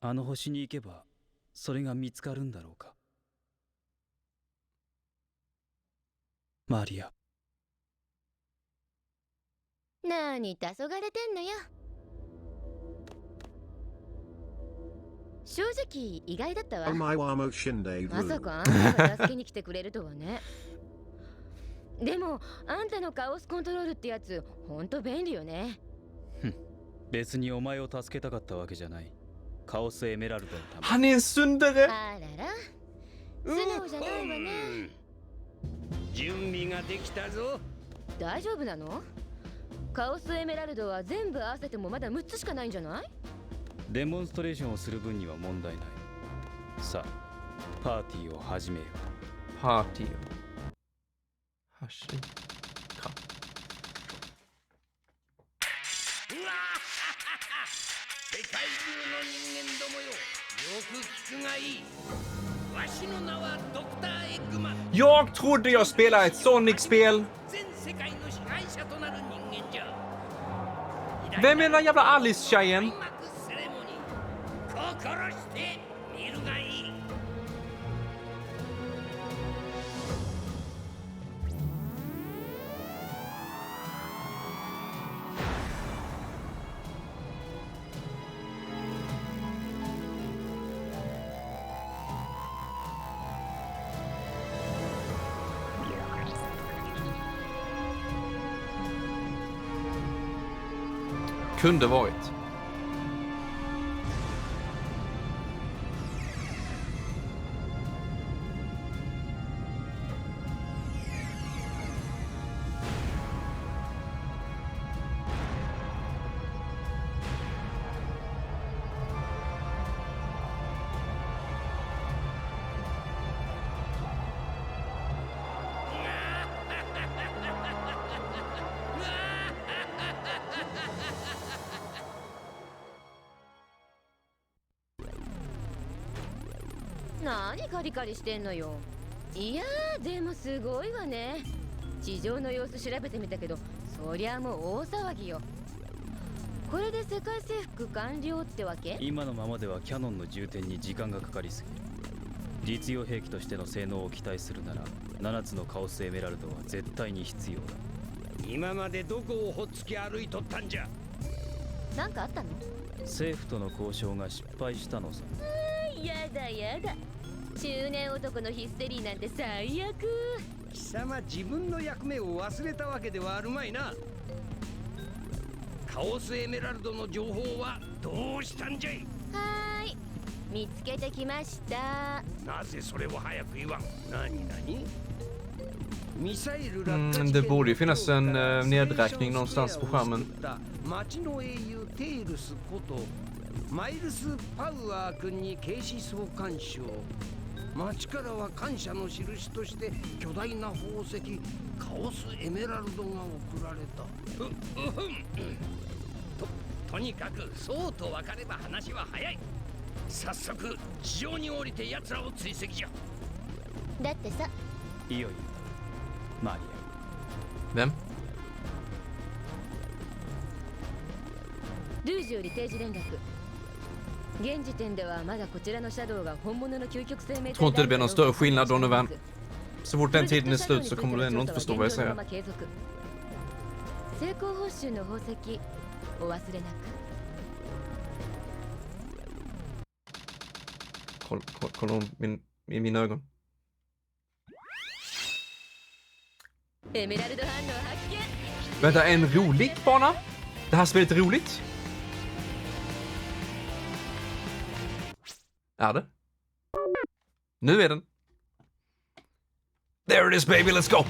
あの星に行けばそれが見つかるんだろうか。マリア。何黄昏れてんのよ。正直意外だったわ。まさかあんたが助けに来てくれるとはね。でもあんたのカオスコントロールってやつほんと便利よね。別にお前を助けたかったわけじゃない。カオスエメラルドのため。Han är en syndare. あらら。素直じゃないわね。準備ができたぞ。大丈夫なの？カオスエメラルドは全部合わせてもまだ6つしかないんじゃない？デモンストレーションをする分には問題ない。さあ、パーティーを始めよう。パーティーを始めか。世界中の人間どもよ、よく聞くがいい。わしの名はドクターエッグマン。Jag trodde jag spelade ett Sonic-spel. 全世界の支配者となる人間じゃ。Vem är den där jävla Alice-tjejen? 心して見るがいい。Kunde varit. 何カリカリしてんのよ。いやーでもすごいわね。地上の様子調べてみたけど、そりゃもう大騒ぎよ。これで世界征服完了ってわけ？今のままではキャノンの充填に時間がかかりすぎる。実用兵器としての性能を期待するなら7つのカオスエメラルドは絶対に必要だ。今までどこをほっつき歩いとったんじゃ。なんかあったの？政府との交渉が失敗したのさ。やだやだ。中年男のヒステリーなんて最悪。貴様自分の役目を忘れたわけではあるまいな。カオスエメラルドの情報はどうしたんじゃい？はーい、見つけてきました。なぜそれを早く言わん？何？Det borde ju finnas en nedräkning någonstans på skärmen. 町の英雄テイルスことマイルス・パウアー君に警視総監賞。町からは感謝の印として巨大な宝石カオスエメラルドが贈られた。とにかくそうと分かれば話は早い。早速地上に降りて奴らを追跡じゃ。だってさ、いよいよマリア。Vem? ルージュより定時連絡。現時点ではまだこちらのシャドウが本物の究極生命体。Tror inte det blir någon större skillnad, Donovan. Så fort den tiden är slut så kommer du ändå inte förstå vad jag säger. 成功報酬の宝石お忘れなく。Kolla i mina ögon. エメラルド反応発見。 Vänta, en rolig bana? Det här spelet är roligt? Är det? Nu är den. There it is, baby, let's go!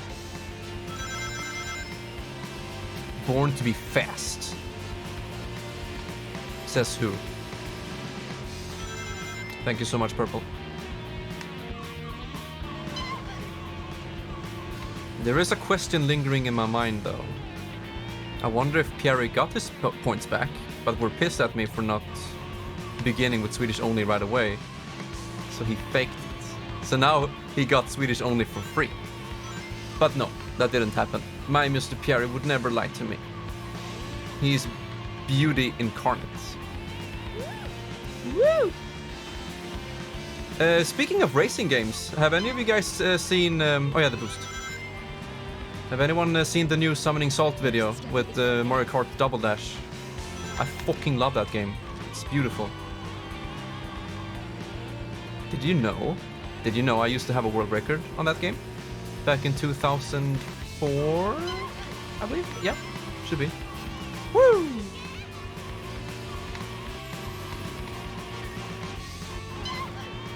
Born to be fast. Says who? Thank you so much, Purple. There is a question lingering in my mind, though. I wonder if Pierre got his points back, but were pissed at me for not beginning with Swedish only right away. So he faked it. So now he got Swedish only for free. But no, that didn't happen. My Mr. Pierre would never lie to me. He's beauty incarnate. Woo! Speaking of racing games, have any of you guys seen... oh yeah, the boost. Have anyone seen the new Summoning Salt video with Mario Kart Double Dash? I fucking love that game. It's beautiful. Did you know I used to have a world record on that game? Back in 2004, I believe? Yeah, should be. Woo!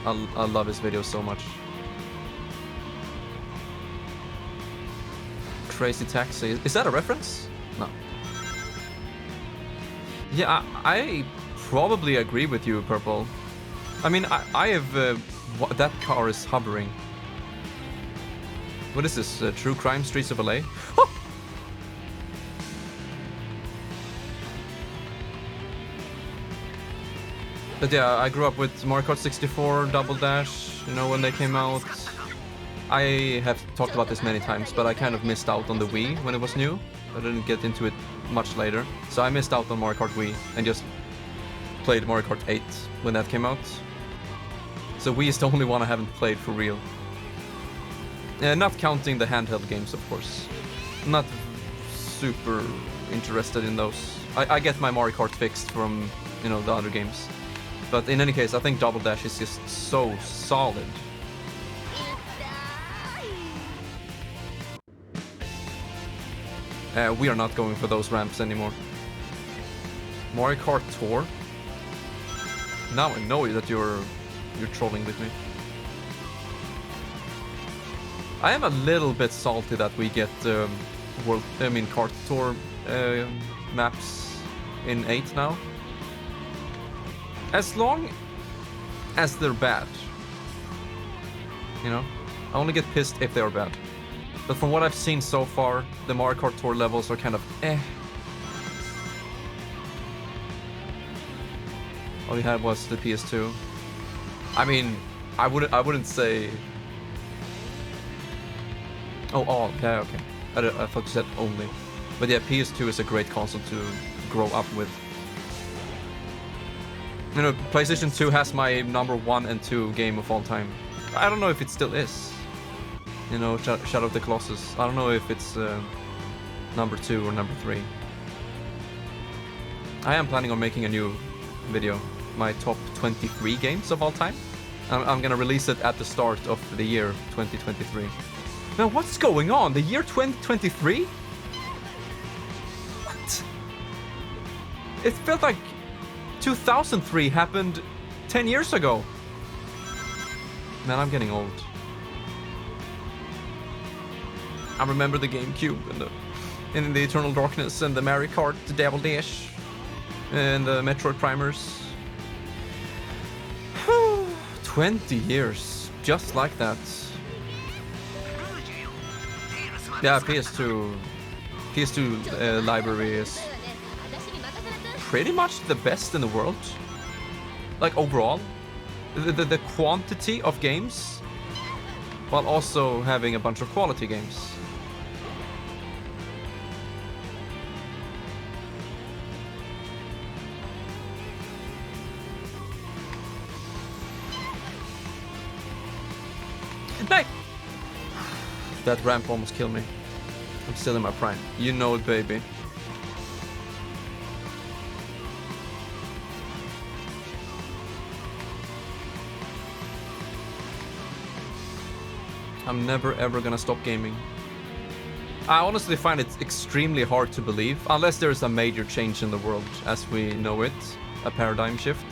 I love his video so much. Crazy Taxi. Is that a reference? No. Yeah, I probably agree with you, Purple. I mean, I have... that car is hovering. What is this? True Crime Streets of LA? Oh! But yeah, I grew up with Mario Kart 64, Double Dash, you know, when they came out. I have talked about this many times, but I kind of missed out on the Wii when it was new. I didn't get into it much later. So I missed out on Mario Kart Wii and just played Mario Kart 8 when that came out. So Wii is the only one I haven't played for real. Not counting the handheld games, of course. I'm not super interested in those. I get my Mario Kart fixed from, you know, the other games. But in any case, I think Double Dash is just so solid. We are not going for those ramps anymore. Mario Kart Tour. Now I know that you're trolling with me. I am a little bit salty that we get Kart Tour maps in 8 now. As long as they're bad. You know? I only get pissed if they're bad. But from what I've seen so far, the Mario Kart Tour levels are kind of eh. All we had was the PS2. I mean, I wouldn't say. Oh, all. Yeah, okay. I thought you said only. But yeah, PS2 is a great console to grow up with. You know, PlayStation 2 has my number 1 and 2 game of all time. I don't know if it still is. You know, Shadow of the Colossus. I don't know if it's number 2 or number 3. I am planning on making a new video. My top 23 games of all time. I'm gonna release it at the start of the year 2023. Now, what's going on? The year 2023? What? It felt like 2003 happened 10 years ago. Man, I'm getting old. I remember the GameCube and the Eternal Darkness and the Mario Kart, the Double Dash, and the Metroid Primers. 20 years, just like that. Yeah, PS2 library is pretty much the best in the world. Like overall, the quantity of games, while also having a bunch of quality games. Hey! That ramp almost killed me. I'm still in my prime. You know it, baby. I'm never ever gonna stop gaming. I honestly find it extremely hard to believe, unless there's a major change in the world as we know it, a paradigm shift.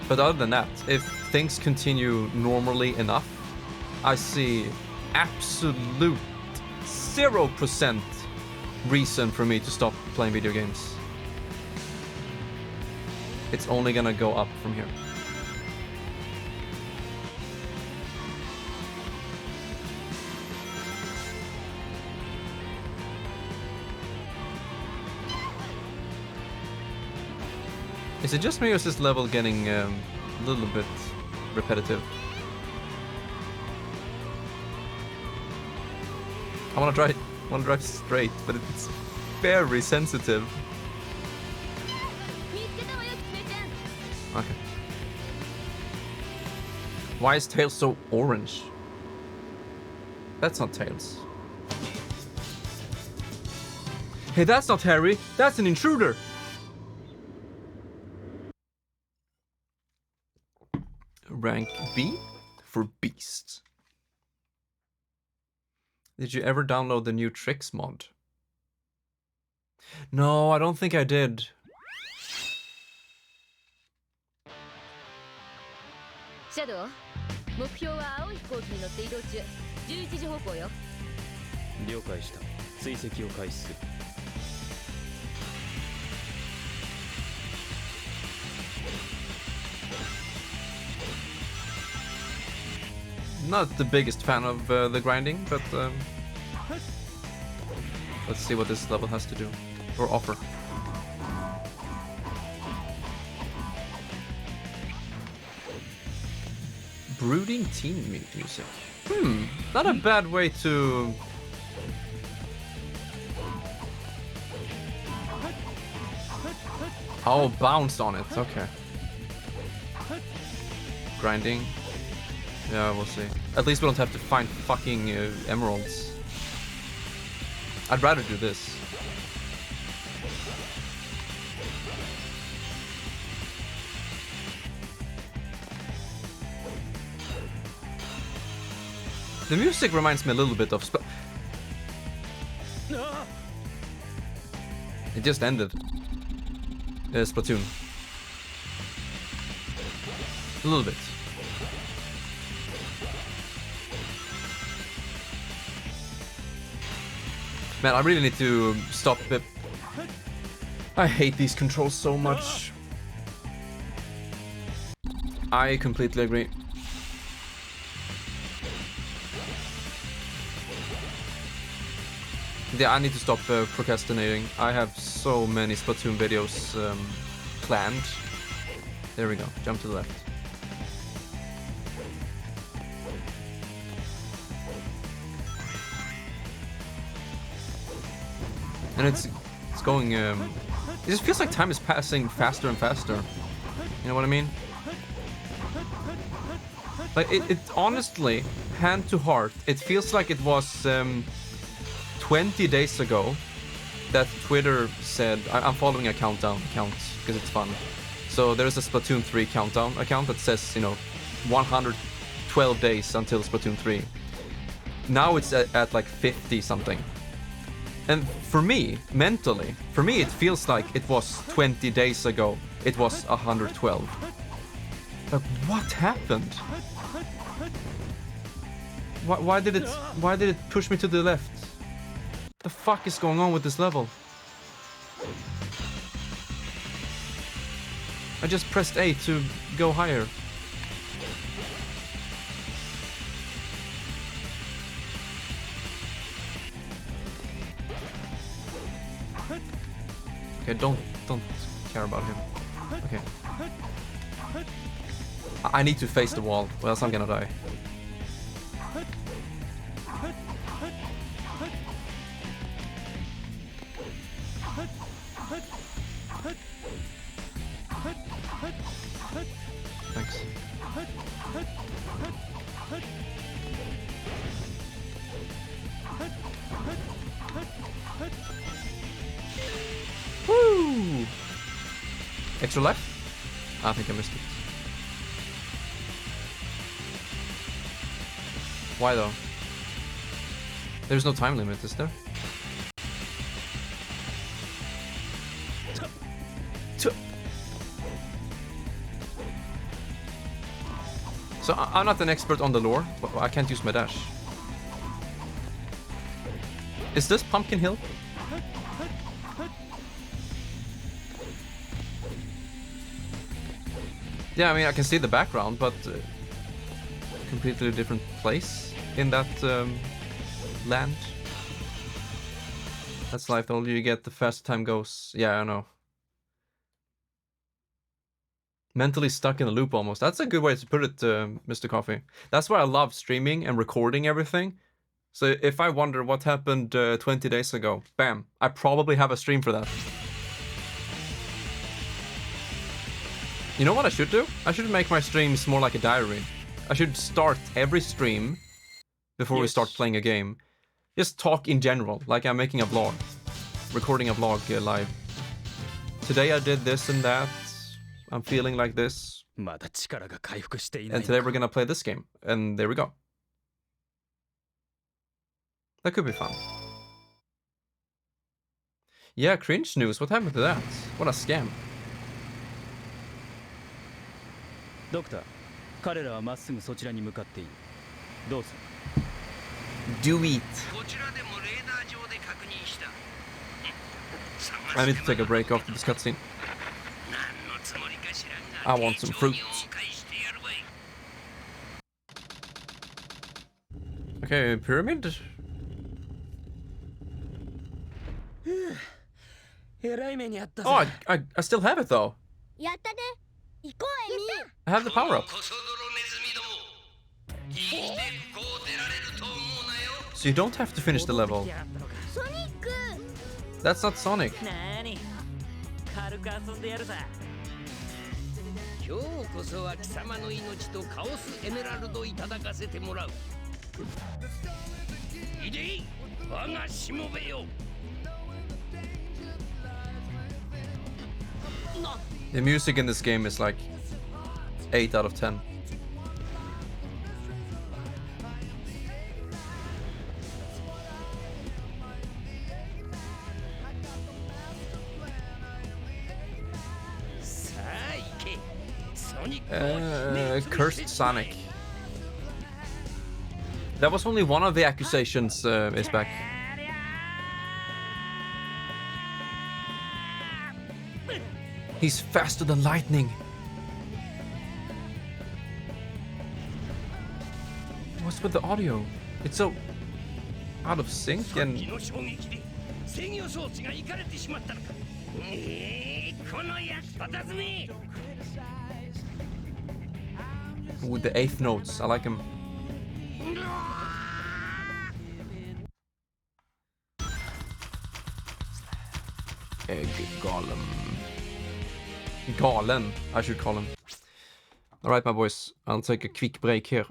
But other than that, if things continue normally enough, I see absolute 0% reason for me to stop playing video games. It's only gonna go up from here. Is it just me or is this level getting a little bit repetitive? I wanna drive straight, but it's very sensitive. Okay. Why is Tails so orange? That's not Tails. Hey, that's not Harry. That's an intruder. Rank B for Beast. Did you ever download the new Tricks mod? No, I don't think I did. Shadow, 目標は青い飛行機に乗って移動中。11時方向よ。了解した。追跡を開始する。Not the biggest fan of the grinding, but let's see what this level has to do or offer. Brooding teen music. Not a bad way to... Oh, bounce on it. Okay. Grinding. Yeah, we'll see. At least we don't have to find fucking emeralds. I'd rather do this. The music reminds me a little bit of It just ended. Splatoon. A little bit. Man, I really need to stop it. I hate these controls so much. I completely agree. Yeah, I need to stop procrastinating. I have so many Splatoon videos planned. There we go. Jump to the left. And it's going, it just feels like time is passing faster and faster. You know what I mean? Like, it honestly, hand to heart, it feels like it was 20 days ago that Twitter said, I'm following a countdown account because it's fun. So there's a Splatoon 3 countdown account that says, you know, 112 days until Splatoon 3. Now it's at like 50 something. And for me, mentally, it feels like it was 20 days ago. It was 112. Like, what happened? Why did it push me to the left? The fuck is going on with this level? I just pressed A to go higher. Okay, don't care about him. Okay. I need to face the wall, or else I'm gonna die. Thanks. Woo! Extra life? I think I missed it. Why though? There's no time limit, is there? So I'm not an expert on the lore, but I can't use my dash. Is this Pumpkin Hill? Yeah, I mean, I can see the background, but completely different place in that land. That's life. The older you get, the faster time goes. Yeah, I know. Mentally stuck in a loop almost. That's a good way to put it, Mr. Coffee. That's why I love streaming and recording everything. So if I wonder what happened 20 days ago, bam, I probably have a stream for that. You know what I should do? I should make my streams more like a diary. I should start every stream before we start playing a game. Just talk in general, like I'm making a vlog. Recording a vlog live. Today I did this and that. I'm feeling like this. And today we're gonna play this game. And there we go. That could be fun. Yeah, cringe news. What happened to that? What a scam. Doctor, 彼らはまっすぐそちらに向かっている。どうぞ。Do it. I need to take a break after this cutscene. I want some fruit. Okay, pyramid. Oh, I still have it though. I have the power up. So you don't have to finish the level. That's not Sonic. The music in this game is like 8 out of 10. Cursed Sonic. That was only one of the accusations, is back. He's faster than lightning. What's with the audio? It's so out of sync and... With the 8th notes, I like him. Egg Golem. Galen, I should call him. Alright, my boys. I'll take a quick break here.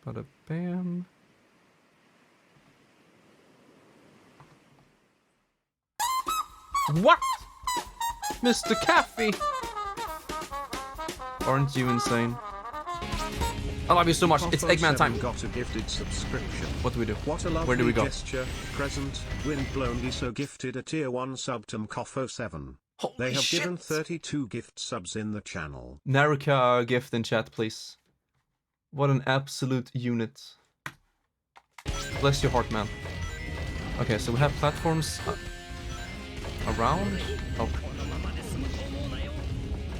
Bada bam. What? Mr. Caffey! Aren't you insane? I love you so much. It's Eggman time. Got a gifted subscription. What do we do? What a lovely Where do we go? gesture. Present. Windblown Lisa gifted a tier 1 sub to Mkofo7. They have given 32 gift subs in the channel. Narokath gift in chat, please. What an absolute unit. Bless your heart, man. Okay, so we have platforms around. Oh.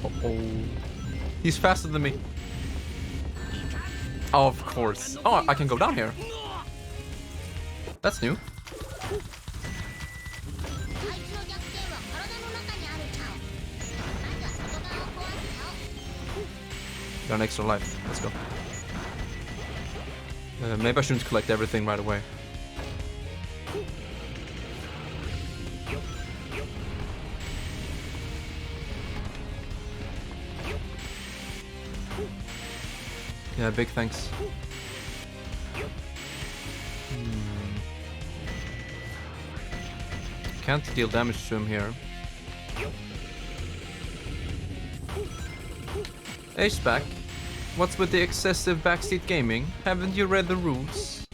Uh-oh. He's faster than me. Oh, of course. Oh, I can go down here. That's new. Got an extra life. Let's go. Maybe I shouldn't collect everything right away. Yeah, big thanks. Can't deal damage to him here. H-back. What's with the excessive backseat gaming? Haven't you read the rules?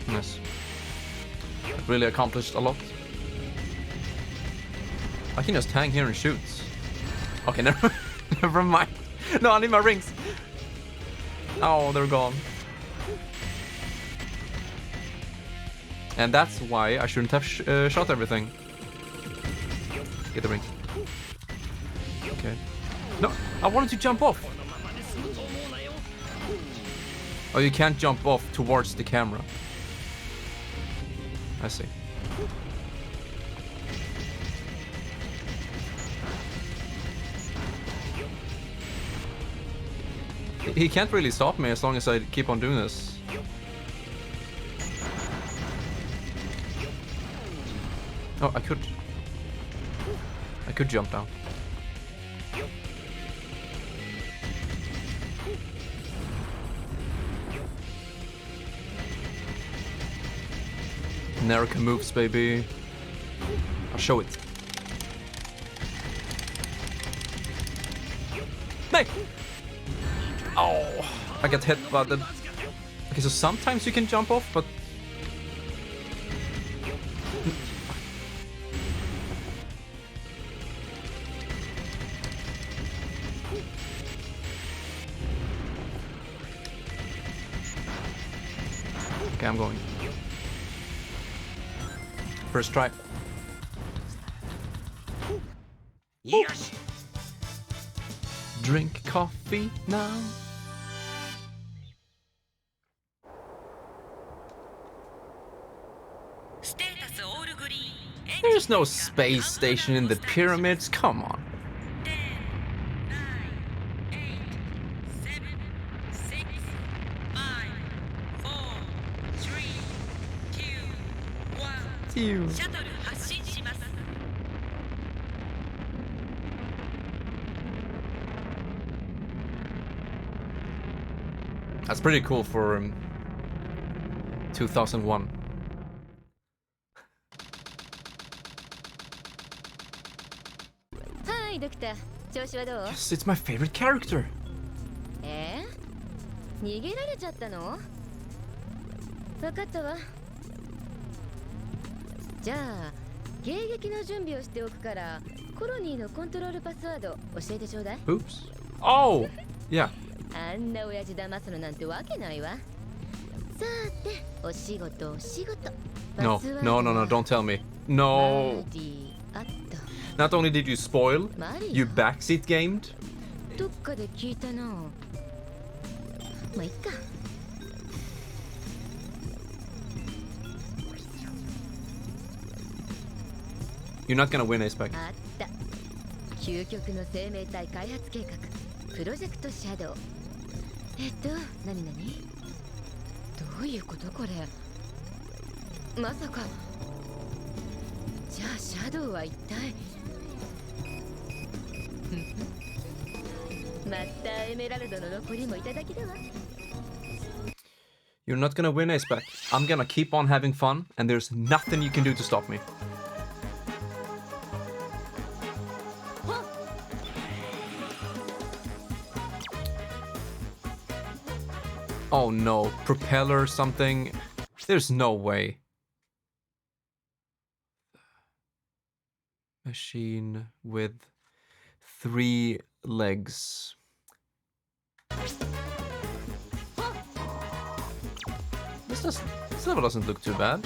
Yes. Really accomplished a lot. I can just hang here and shoot. Okay, never mind. No, I need my rings. Oh, they're gone. And that's why I shouldn't have shot everything. Get the ring. Okay. No, I wanted to jump off. Oh, you can't jump off towards the camera. I see. He can't really stop me as long as I keep on doing this. Oh, I could jump down. Narokath moves, baby. I'll show it. Nay! Oh, I got hit by the... Okay, so sometimes you can jump off, but... Okay, I'm going. First try. Yes. Drink coffee now. There's no space station in the pyramids, come on. You. That's pretty cool for 2001. Hi, Doctor. 調子はどう? Yes, it's my favorite character. 逃げられちゃったの? 分かったわ。じゃあ迎撃の準備をしておくからコロニーのコントロールパスワード教えてちょうだい。 Oops. Oh, yeah. あんな親父騙すのなんてわけないわ。さてお仕事。 No, don't tell me. No. Not only did you spoil, you backseat gamed. どっかで聞いたな。まあいっか。You're not gonna win, Ace-Pack. あった。究極の生命体開発計画プロジェクトシャドウ。何どういうことこれ。まさか。じゃあシャドウは一体。マスターエメラルドの残りもいただきだわ。You're not gonna win, A-Spec. I'm gonna keep on having fun, and there's nothing you can do to stop me. Oh no, propeller something. There's no way. Machine with 3 legs. This level doesn't look too bad.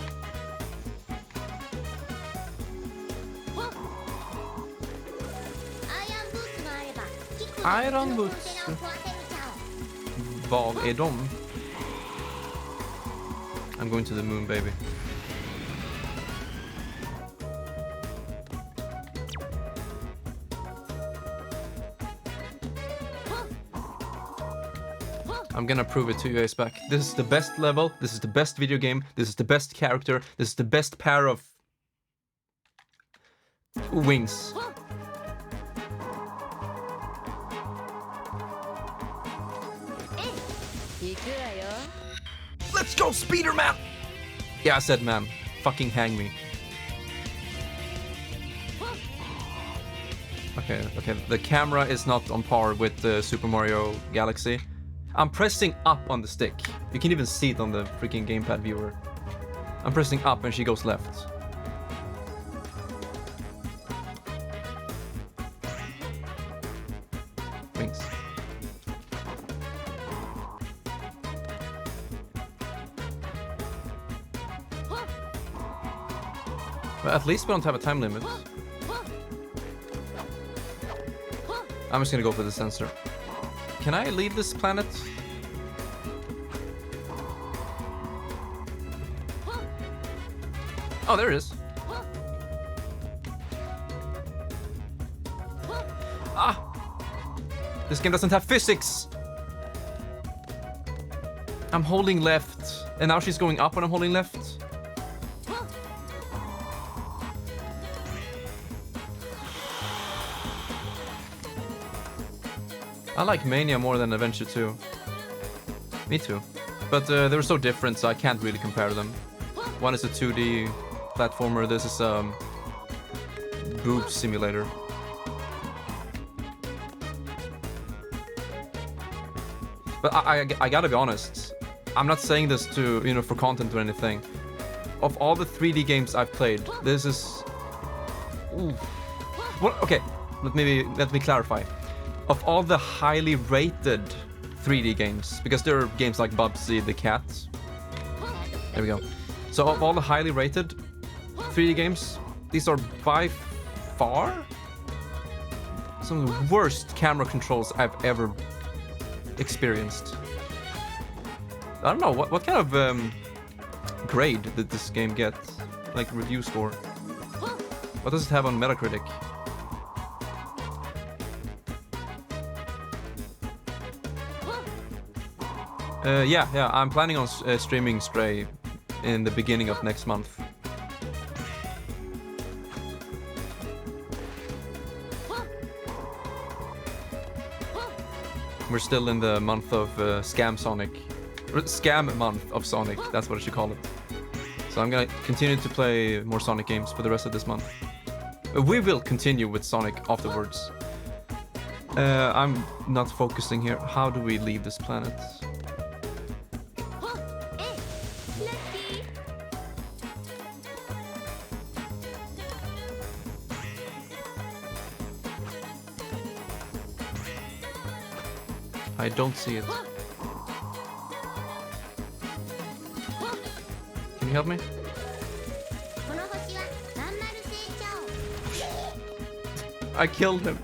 Iron boots. Vad är de? I'm going to the moon, baby. I'm gonna prove it to you, A-Spec. This is the best level, this is the best video game, this is the best character, this is the best pair of wings. Let's go, speeder man! Yeah, I said man. Fucking hang me. Okay, the camera is not on par with the Super Mario Galaxy. I'm pressing up on the stick. You can even see it on the freaking gamepad viewer. I'm pressing up and she goes left. Wings. Well, at least we don't have a time limit. I'm just gonna go for the sensor. Can I leave this planet? Oh, there it is. Ah! This game doesn't have physics! I'm holding left, and now she's going up when I'm holding left. I like Mania more than Adventure 2. Me too. But they're so different, so I can't really compare them. One is a 2D platformer, this is a boob simulator. But I gotta be honest, I'm not saying this to, you know, for content or anything. Of all the 3D games I've played, this is... Ooh. What? Okay, let me clarify. Of all the highly rated 3D games, because there are games like Bubsy the Cat. There we go. So of all the highly rated 3D games, these are by far some of the worst camera controls I've ever experienced. I don't know, what kind of grade did this game get? Like review score? What does it have on Metacritic? Yeah, I'm planning on streaming Stray in the beginning of next month. We're still in the month of Scam Sonic. Scam month of Sonic, that's what I should call it. So I'm gonna continue to play more Sonic games for the rest of this month. We will continue with Sonic afterwards. I'm not focusing here. How do we leave this planet? I don't see it. Can you help me? I killed him.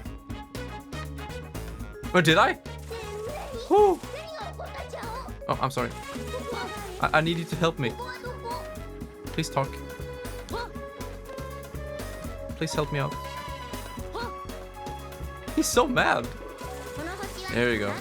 Or did I? Whew. Oh, I'm sorry. I need you to help me. Please talk. Please help me out. He's so mad. There you go.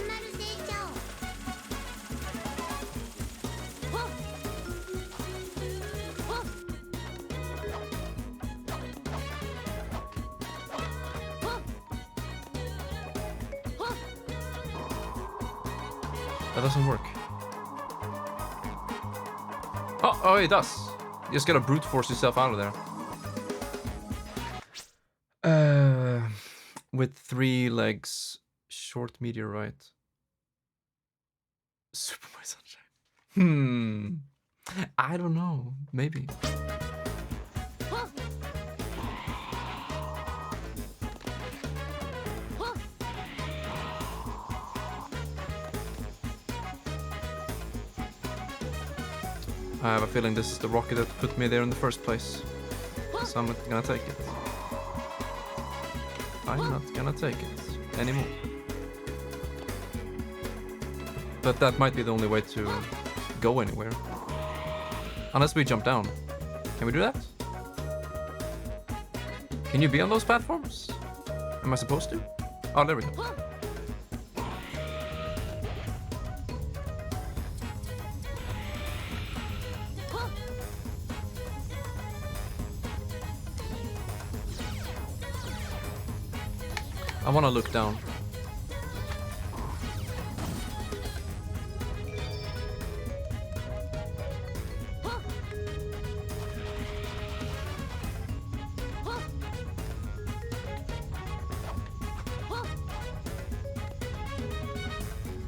That doesn't work. Oh, it does. You just gotta brute force yourself out of there. With 3 legs, short meteorite. Super My Sunshine. I don't know. Maybe. I have a feeling this is the rocket that put me there in the first place. So I'm not gonna take it. I'm not gonna take it anymore. But that might be the only way to go anywhere. Unless we jump down. Can we do that? Can you be on those platforms? Am I supposed to? Oh, there we go. I want to look down.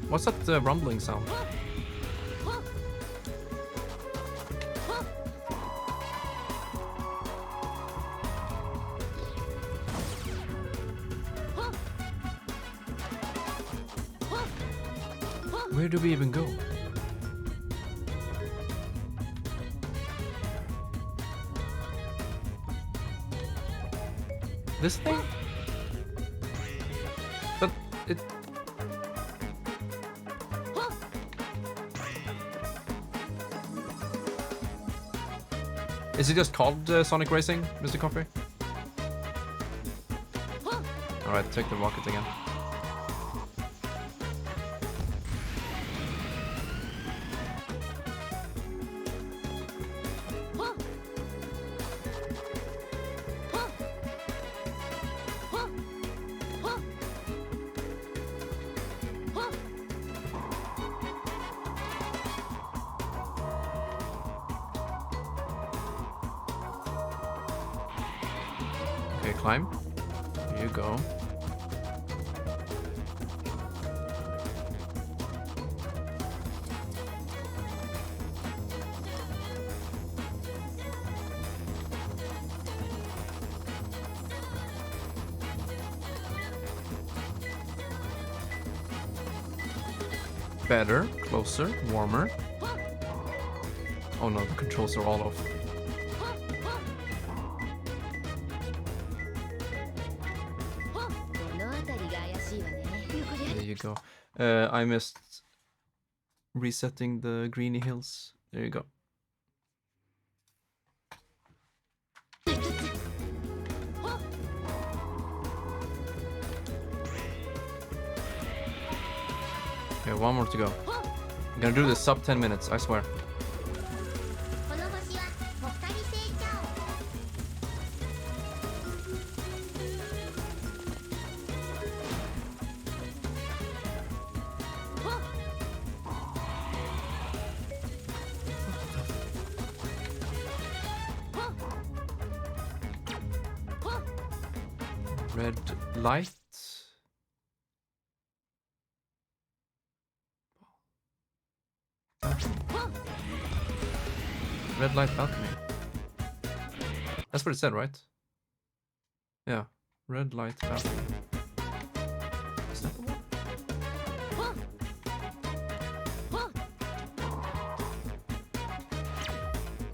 What's that rumbling sound? Where do we even go? This thing? But it... Is it just called Sonic Racing, Mr. Coffee? Alright, take the rocket again. Okay, climb. Here you go. Better, closer, warmer. Oh no, the controls are all off. There you go. I missed resetting the greeny hills. There you go. Okay, one more to go. I'm gonna do this sub 10 minutes, I swear. Red light. Red light balcony. That's what it said, right? Yeah. Red light balcony. Is that the one?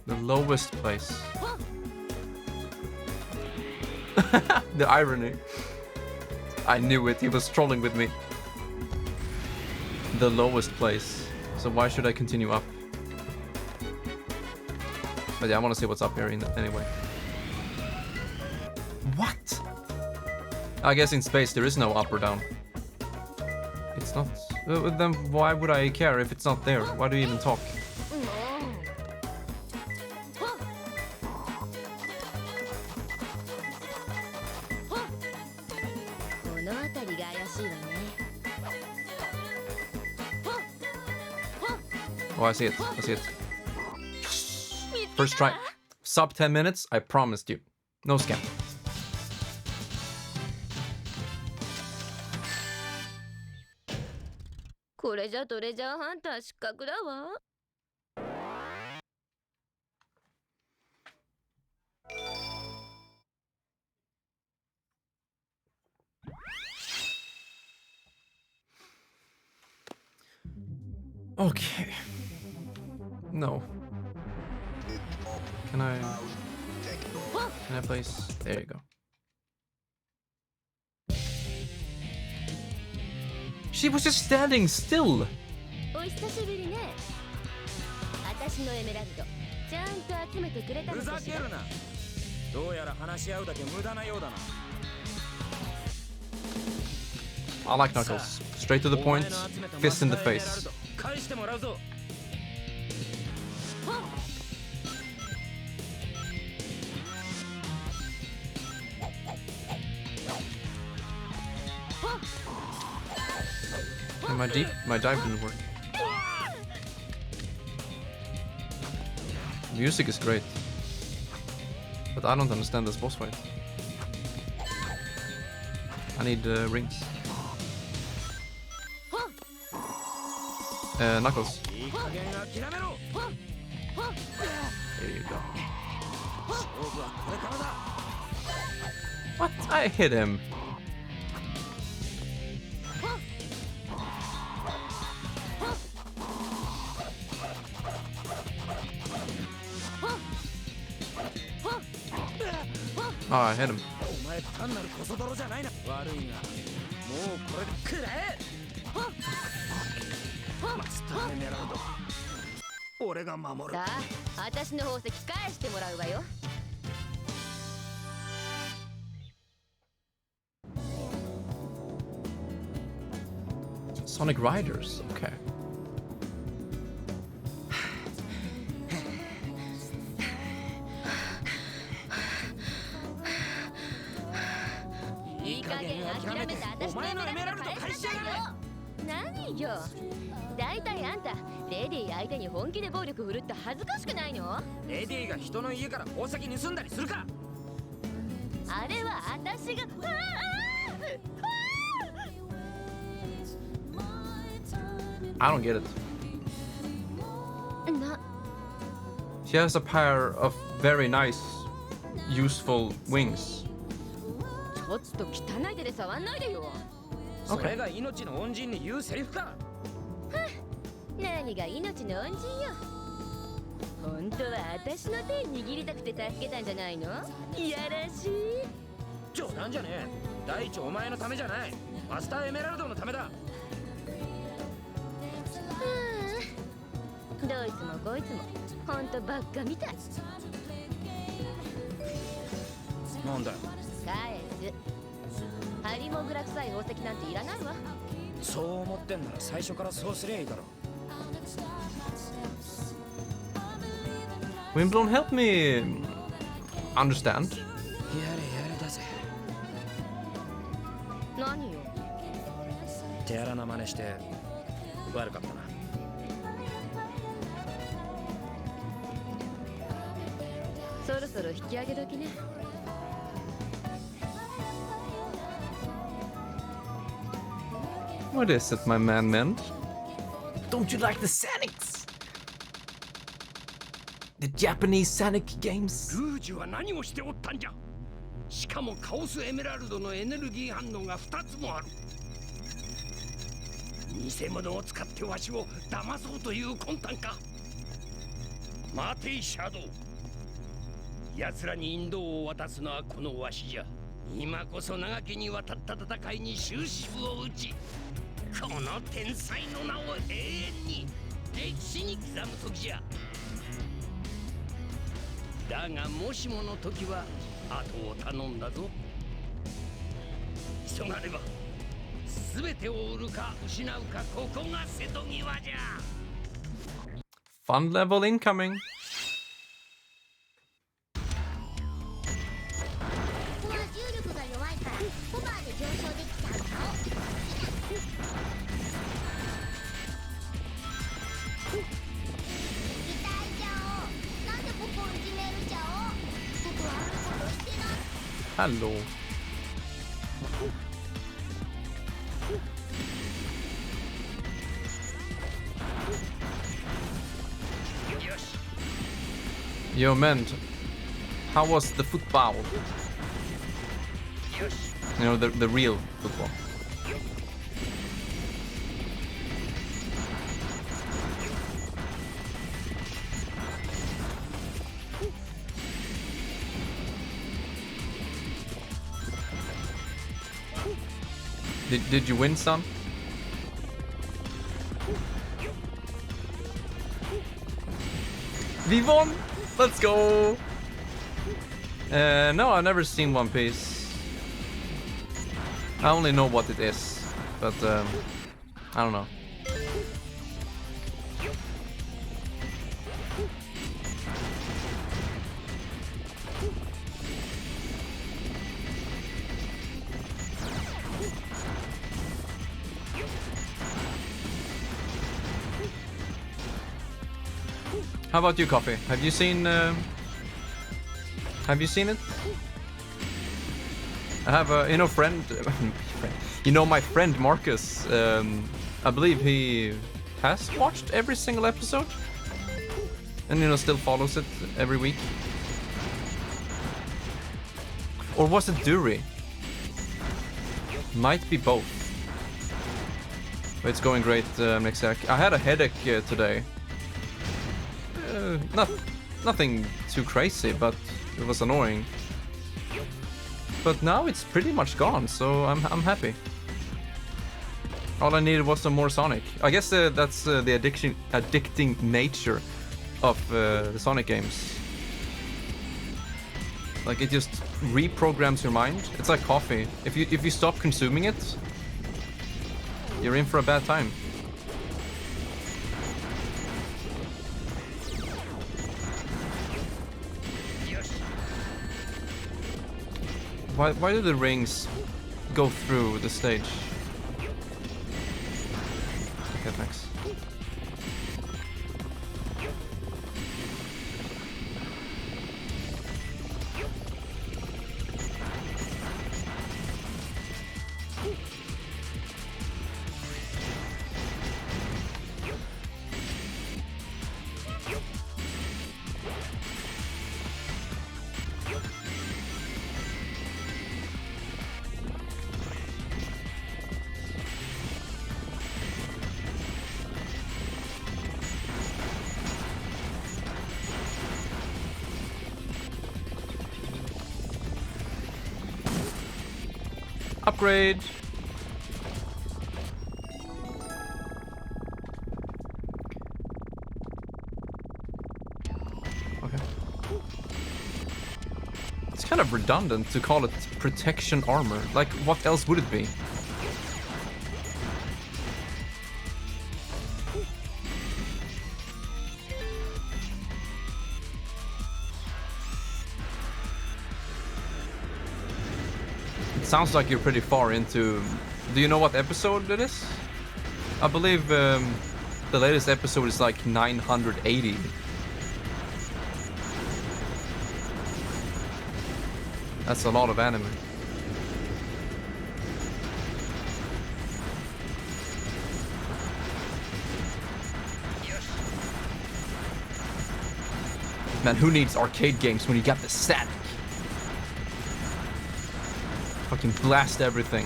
The lowest place. The irony. I knew it, he was trolling with me. The lowest place. So why should I continue up? But yeah, I want to see what's up here anyway. What? I guess in space there is no up or down. It's not. Then why would I care if it's not there? Why do you even talk? Oh, I see it. I see it. First try. Sub 10 minutes, I promised you. No scam. Okay. No. Can I please? There you go. She was just standing still. お久しぶりね。私のエメラルド、ちゃんと集めてくれたのかしら。ふざけるな。どうやら話し合うだけ無駄なようだな。I like Knuckles. Straight to the point, fist in the face. 返してもらうぞ。And my dive didn't work. Music is great, but I don't understand this boss fight. I need rings. Knuckles. There you go. What? I hit him. Oh, I hit him. Sonic Riders, okay.何よ。だいたいあんたレディ相手に本気で暴力振るって恥ずかしくないの？レディが人の家から宝石盗んだりするか？あれは私が。I don't get it. She has a pair of very nice, useful wings. ちょっと汚い手で触んないでよ。それが命の恩人に言うセリフか。何が命の恩人よ。本当は私の手握りたくて助けたんじゃないの？いやらしい。冗談じゃねえ。第一お前のためじゃない。マスターエメラルドのためだ。どいつもこいつも本当ばっかみたい。なんだよ。返す。ハリモグラ臭い宝石なんていらないわ。そう思ってんなら最初からそうすりゃいいだろ。Wimbledon, help me understand. やれやれだぜ。何よ。手荒な真似して悪かったな。そろそろ引き上げ時ね。What is it, my man meant? Don't you like the Sonics? The Japanese Sonic games? ルージュは何をしておったんじゃ。しかもカオスエメラルドのエネルギー反応が2つもある。偽物を使ってわしを騙そうという魂胆か。待ていシャドウ。奴らに引導を渡すのはこのわしじゃ。今こそ長きにわたった戦いに終止符を打ち、この天才の名を永遠に歴史に刻む時じゃ。だがもしもの時は後を頼んだぞ。となれば全てを売るか失うかここが瀬戸際じゃ Fun level incoming. ここは重力が弱いからホバーで上昇できちゃうの。痛いじゃお。なんで僕をいじめるじゃお。僕は悪いことしてない。 Hello. Yo, man, how was the football? You know, the real football. Did you win some? We won! Let's go! No, I've never seen One Piece. I only know what it is, but I don't know. How about you, Coffee? Have you seen it? I have a, friend, my friend Marcus, I believe he has watched every single episode and, still follows it every week. Or was it Duri? Might be both. But it's going great, Nexac. I had a headache today. Nothing too crazy, but it was annoying. But now it's pretty much gone, so I'm happy. All I needed was some more Sonic. I guess that's the addicting nature of the Sonic games. Like, it just reprograms your mind. It's like coffee. If you stop consuming it, you're in for a bad time. Why do the rings go through the stage? Okay, thanks. Upgrade. Okay. It's kind of redundant to call it protection armor. Like, what else would it be? Sounds like you're pretty far into... Do you know what episode it is? I believe the latest episode is like 980. That's a lot of anime. Man, who needs arcade games when you got the set? Fucking blast everything.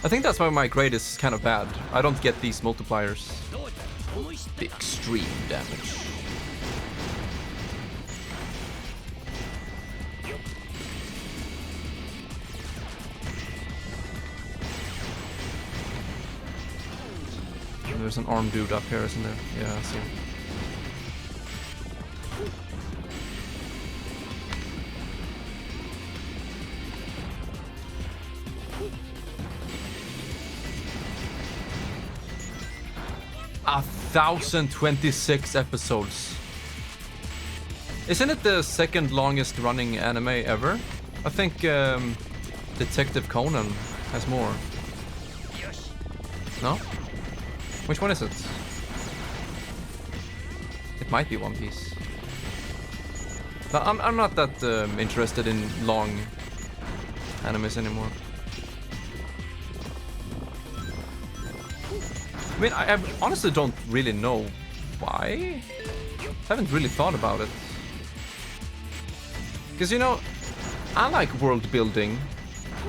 I think that's why my grade is kind of bad. I don't get these multipliers. The extreme damage. There's an armed dude up here, isn't there? Yeah, I see him. A 1,026 episodes. Isn't it the second longest running anime ever? I think Detective Conan has more. No? Which one is it? It might be One Piece. But I'm not that interested in long animes anymore. I mean, I honestly don't really know why. I haven't really thought about it. Because, you know, I like world building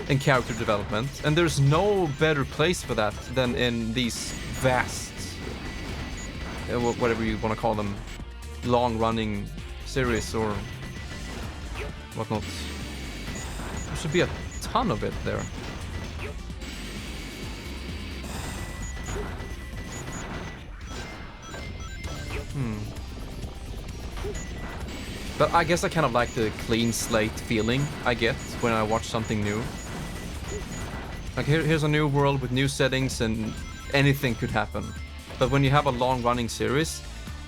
and character development, and there's no better place for that than in these vast, whatever you want to call them, long-running series or whatnot. There should be a ton of it there. But I guess I kind of like the clean slate feeling I get when I watch something new. Like here's a new world with new settings and anything could happen. But when you have a long-running series,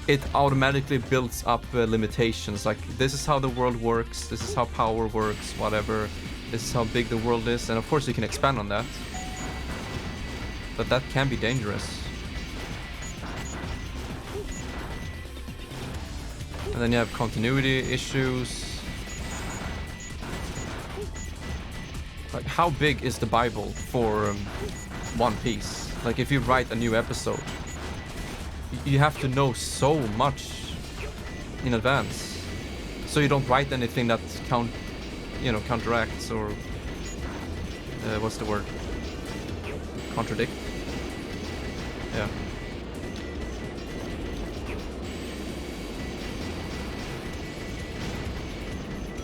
it automatically builds up limitations. Like, this is how the world works, this is how power works, whatever. This is how big the world is, and of course you can expand on that. But that can be dangerous. And then you have continuity issues. Like, how big is the Bible for One Piece? Like, if you write a new episode, you have to know so much in advance, so you don't write anything that counteracts or what's the word? Contradict? Yeah.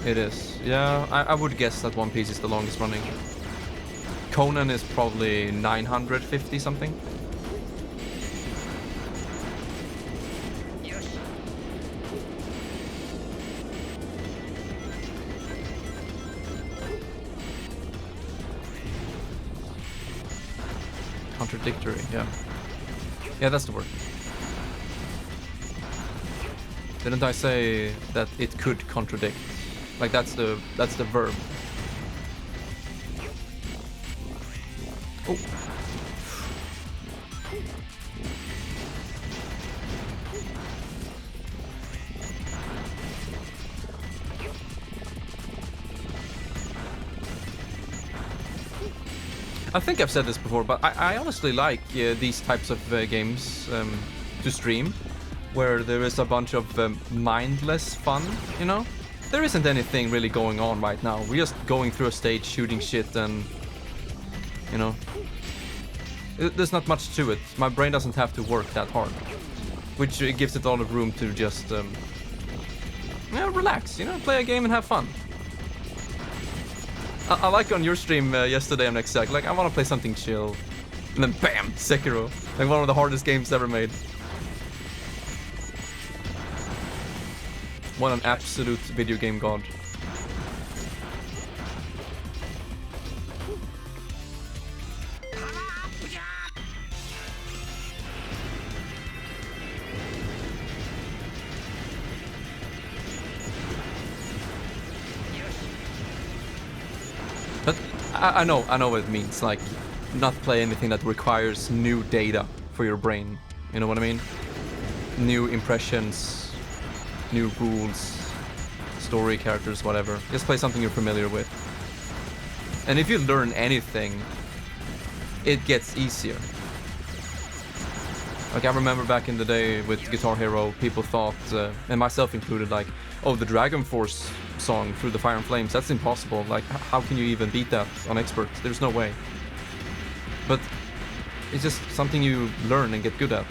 It is. Yeah, I would guess that One Piece is the longest running. Conan is probably 950 something. Contradictory, yeah. Yeah, that's the word. Didn't I say that it could contradict? Like, that's the verb. Oh. I think I've said this before, but I honestly like these types of games to stream, where there is a bunch of mindless fun, you know? There isn't anything really going on right now. We're just going through a stage, shooting shit, and, you know, there's not much to it. My brain doesn't have to work that hard, which gives it a lot of room to just, relax, you know, play a game and have fun. I like on your stream yesterday on Exact, like, I want to play something chill, and then bam, Sekiro, like one of the hardest games ever made. What an absolute video game god. But I know what it means, like, not play anything that requires new data for your brain. You know what I mean? New impressions, new rules, story, characters, whatever. Just play something you're familiar with. And if you learn anything, it gets easier. Like, I remember back in the day with Guitar Hero, people thought, and myself included, like, oh, the Dragon Force song, Through the Fire and Flames, that's impossible. Like, how can you even beat that on expert? There's no way. But it's just something you learn and get good at.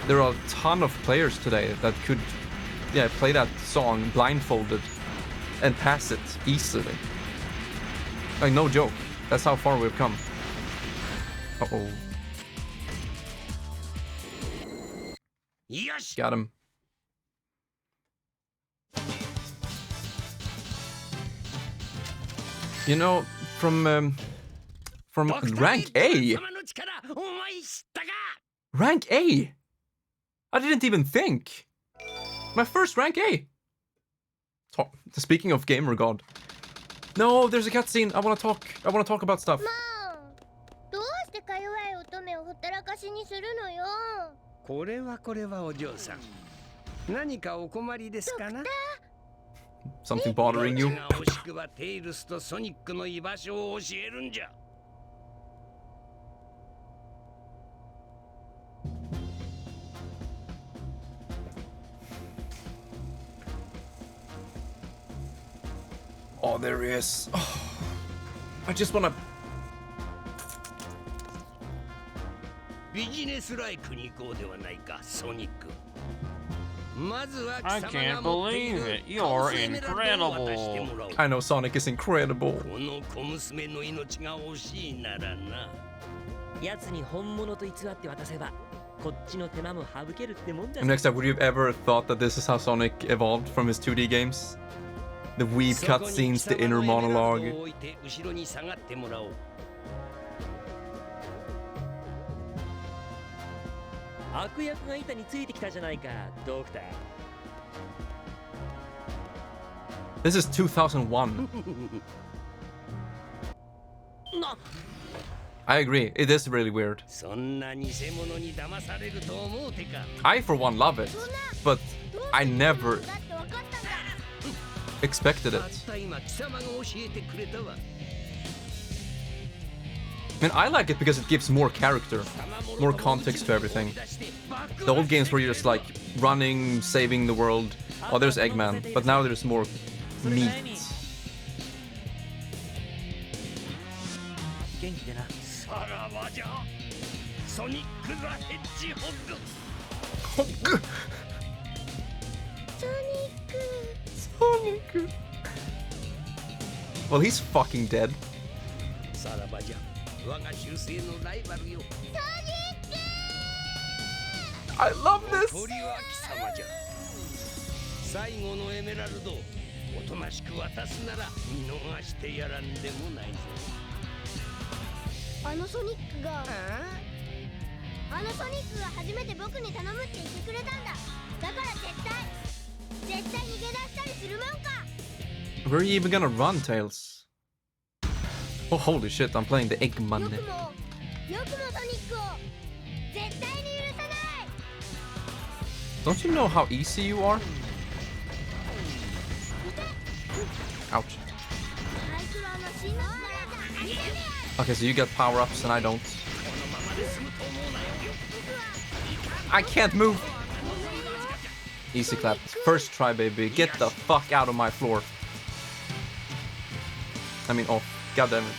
There are a ton of players today that could, play that song blindfolded and pass it easily. Like, no joke. That's how far we've come. Uh-oh. Got him. You know, from rank A. Rank A. I didn't even think. My first rank A. Speaking of gamer god. No, there's a cutscene. I want to talk about stuff. どうしてか弱い乙女をほったらかしにするのよ。これはお嬢さん。何かお困りですかな？ Something bothering you? 惜しくばテイルスとソニックの居場所を教えるんじゃ。Oh, there he is. Oh, I just wanna. ビジネスライクに行こうではないか、ソニック。 I can't believe it. You're incredible. I know Sonic is incredible. And next time, would you have ever thought that this is how Sonic evolved from his 2D games? The weeb cutscenes, the inner monologue. This is 2001. I agree, it is really weird. I for one love it, but I never expected it. And I like it because it gives more character, more context to everything. The old games were just like running, saving the world. Oh, there's Eggman, but now there's more meat. Sonic. Well, he's fucking dead. I love this. 最後のエメラルド、おとなしく渡すなら見逃してやらんでもないぞ。あのソニックが初めて僕に頼むって言ってくれたんだ。だから絶対逃げ出したりするもんか。 Where are you even gonna run, Tails? Oh, holy shit, I'm playing the Eggman. よくもソニックを絶対に許さない。 Don't you know how easy you are? Ouch. Okay, so you get power-ups and I don't. I can't move! Easy clap. First try, baby. Get the fuck out of my floor. I mean, off. God damn it.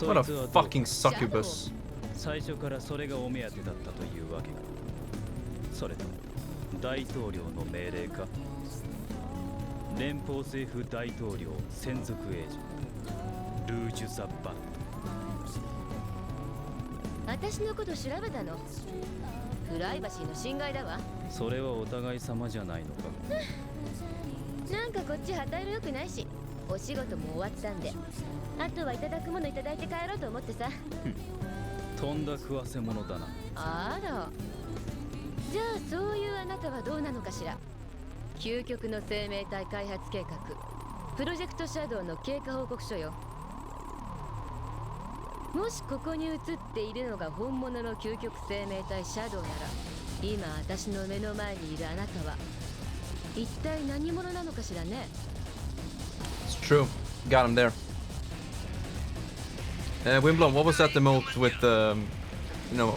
What a fucking succubus. 最初からそれがお目当てだったというわけか。それとも大統領の命令か。連邦政府大統領専属エージェントルージュ・ザ・バット。私のこと調べたの？プライバシーの侵害だわ。それはお互い様じゃないのか。なんかこっち旗色良くないし、お仕事も終わったんで、あとはいただくものいただいて帰ろうと思ってさ。とんだ食わせ者だな。あら。じゃあそういうあなたはどうなのかしら。究極の生命体開発計画、プロジェクトシャドウの経過報告書よ。もしここに映っているのが本物の究極生命体シャドウなら、今私の目の前にいるあなたは一体何者なのかしらね。 It's true. Got him there. Wimblom, what was that emote with the, you know,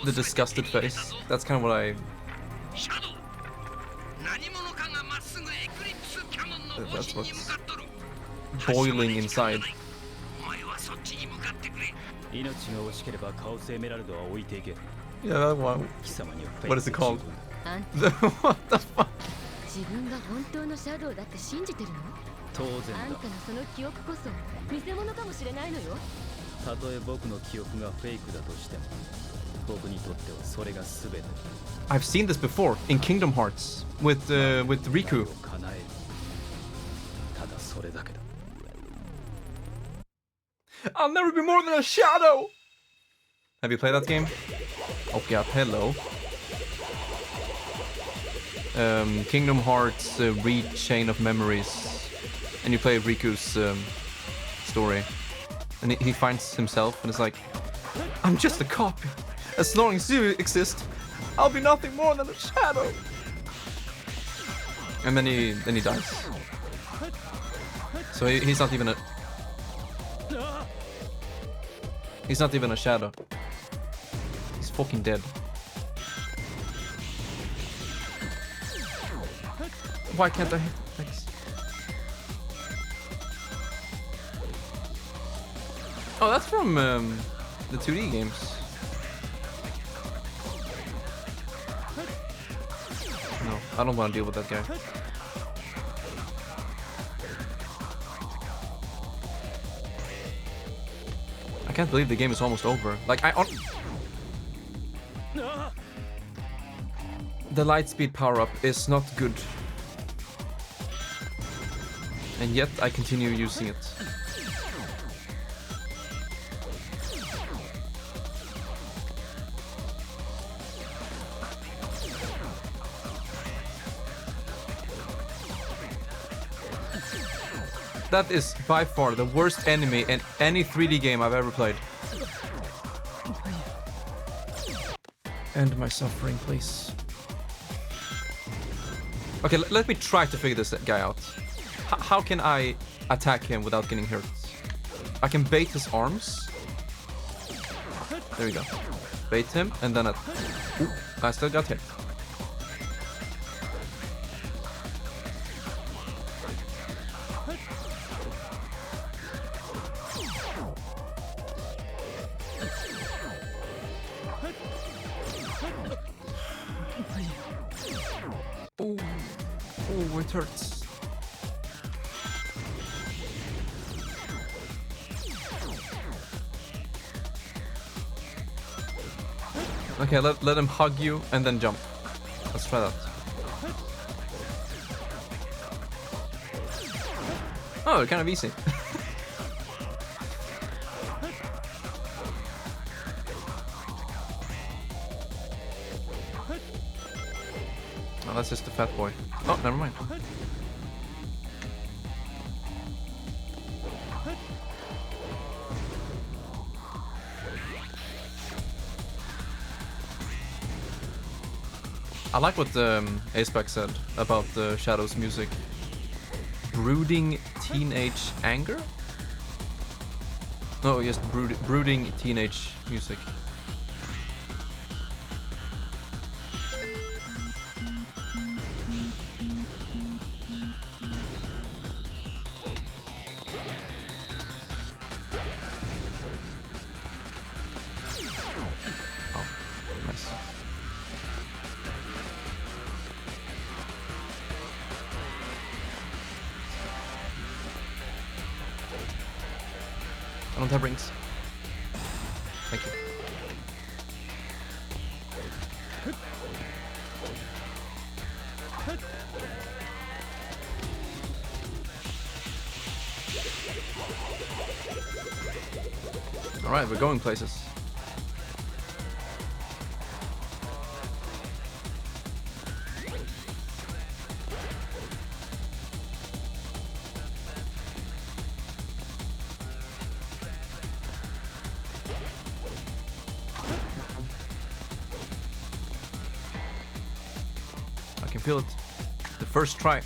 the disgusted face? That's kind of what I... That's what's boiling inside. 命が惜しければカオスエメラルドは置いていけ。 Yeah, that one. 貴様には What is it called? あん What the fuck? 自分が本当のシャドウだって信じてるの？当然あんたのその記憶こそ偽物かもしれないのよ。たとえ僕の記憶がフェイクだとしても、僕にとってはそれが全て。 I've seen this before in Kingdom Hearts with Riku. 叶える。ただそれだけだ。 I'll never be more than a shadow. Have you played that game? Oh god, hello. Kingdom Hearts Chain of Memories, and you play Riku's story, and he finds himself, and it's like, I'm just a copy. As long as you exist, I'll be nothing more than a shadow. And then he dies. So he's not even a. He's not even a shadow. He's fucking dead. Why can't I hit? Thanks. Oh, that's from the 2D games. No, I don't want to deal with that guy. I can't believe the game is almost over. Like, the lightspeed power-up is not good. And yet, I continue using it. That is by far the worst enemy in any 3D game I've ever played. End my suffering, please. Okay, let me try to figure this guy out. How can I attack him without getting hurt? I can bait his arms. There we go. Bait him, and then ooh, I still got hit. Oh, it hurts. Okay, let him hug you and then jump. Let's try that. Oh, kind of easy. Oh, that's just a fat boy. Oh, never mind. I like what Aceback said about the Shadow's music. Brooding teenage anger? No, just brooding teenage music. I don't have rings. Thank you. Alright, we're going places. I can feel it. The first try.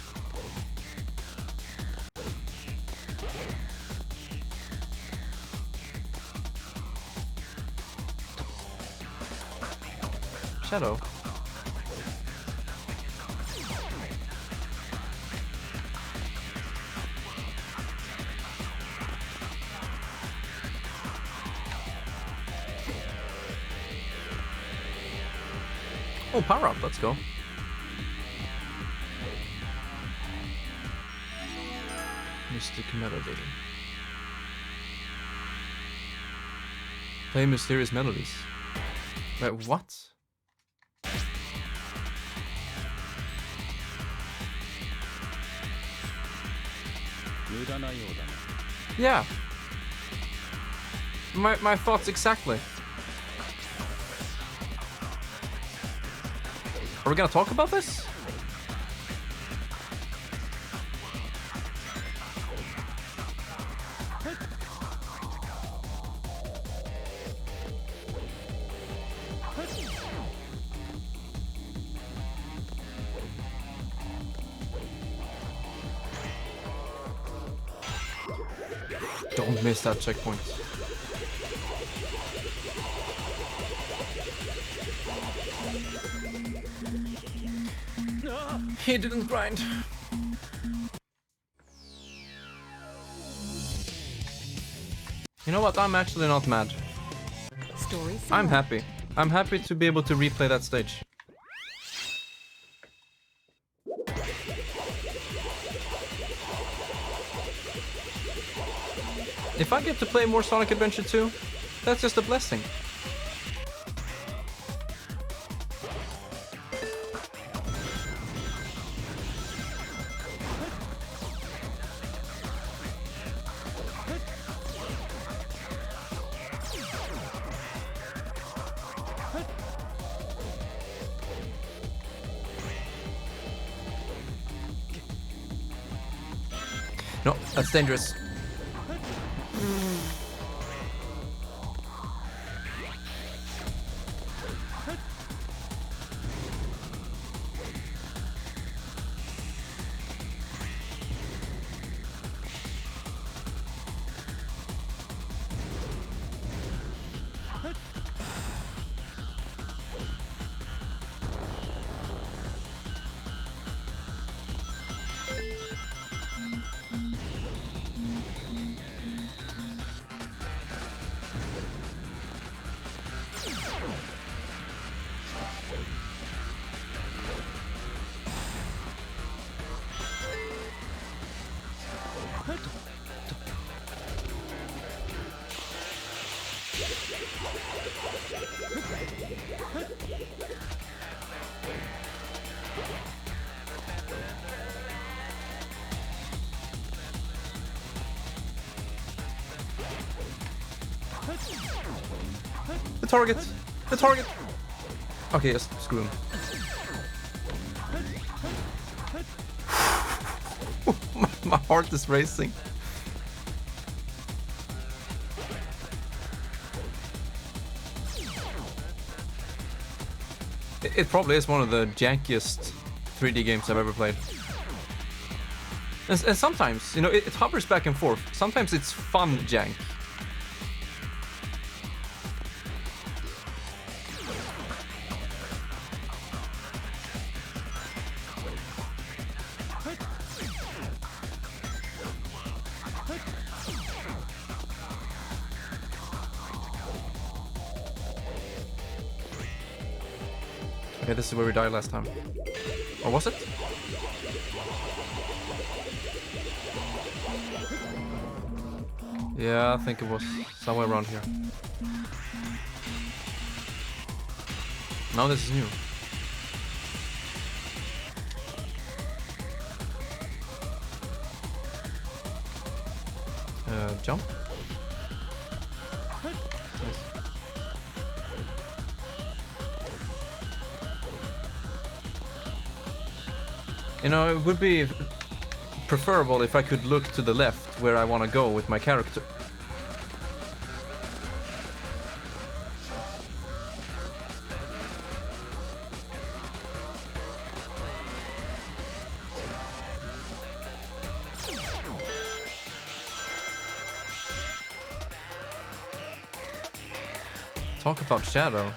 Shadow. Oh, power up. Let's go. Mystic melody. Play mysterious melodies. Wait, what? Yeah. My thoughts exactly. Are we gonna talk about this? Don't miss that checkpoint. He didn't grind. You know what? I'm actually not mad. I'm happy. I'm happy to be able to replay that stage. If I get to play more Sonic Adventure 2, that's just a blessing. No, that's dangerous. The target! The target! Okay, yes, screw him. my heart is racing. It probably is one of the jankiest 3D games I've ever played. And sometimes, you know, it hovers back and forth. Sometimes it's fun jank. Okay, this is where we died last time. Or was it? Yeah, I think it was somewhere around here. No, this is new. Jump? You know, it would be preferable if I could look to the left where I want to go with my character. Talk about shadow.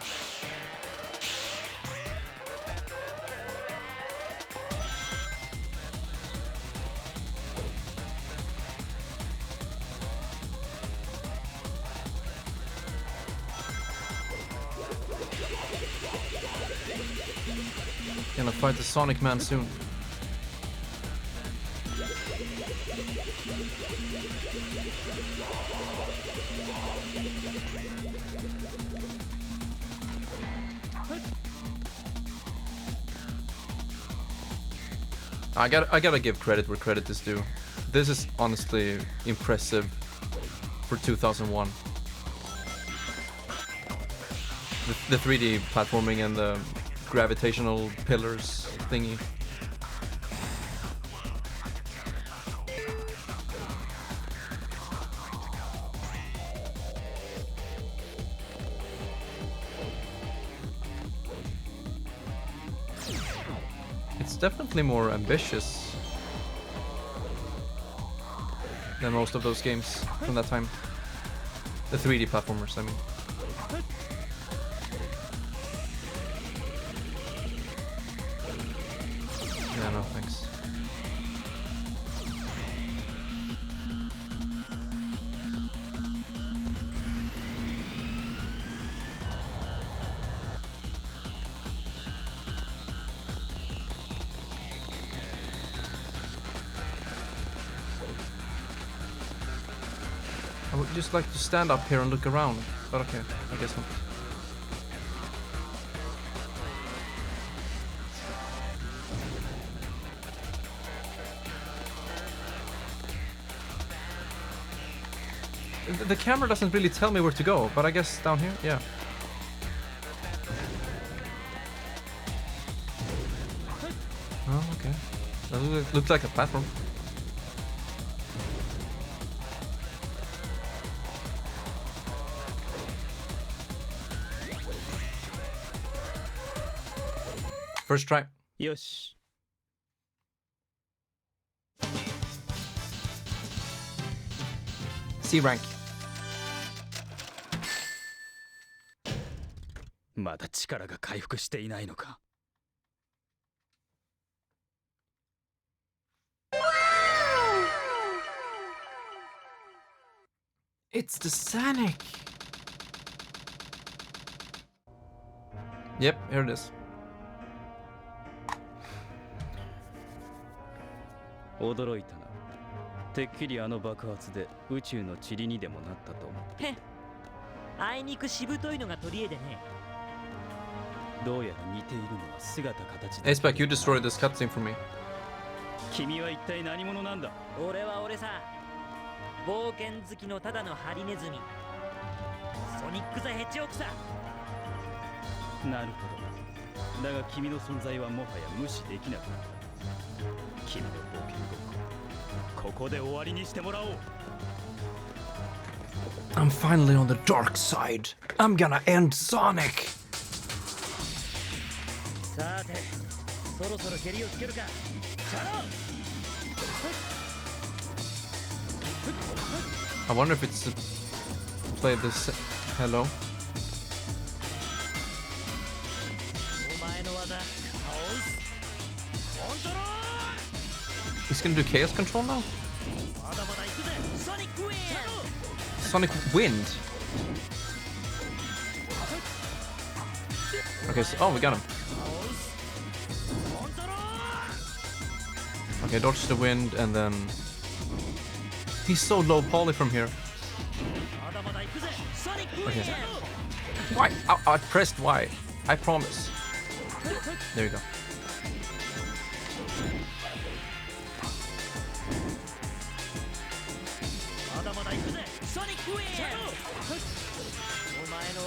Gonna fight the Sonic Man soon. I gotta give credit where credit is due. This is honestly impressive for 2001. The 3D platforming and the gravitational pillars thingy. It's definitely more ambitious than most of those games from that time. The 3D platformers, I mean. Yeah, no thanks. I would just like to stand up here and look around, but okay, I guess not. The camera doesn't really tell me where to go, but I guess down here, yeah. Oh, okay. That looks like a platform. First try. Yosh. C rank. まだ力が回復していないのか。It's the Sonic. Yep, here it is. 驚いたな。てっきりあの爆発で宇宙の塵にでもなったと思って。あいにくしぶといのが取り柄でね。どうやら似ているのは姿形で。 Ace-Pack, you destroyed this cutscene for me. 君は一体何者なんだ。俺は俺さ。冒険好きのただのハリネズミ。ソニック・ザ・ヘッジホックさ。なるほど。だが君の存在はもはや無視できなくなった。君の冒険ごっこ、ここで終わりにしてもらおう。I'm finally on the dark side. I'm gonna end Sonic. さて、そろそろ蹴りをつけるか。I wonder if it's to play this. Hello. He's gonna do chaos control now? Sonic Wind. Okay, so we got him. Okay, dodge the wind and then he's so low poly from here. Okay. Why? I pressed Y. I promise. There you go.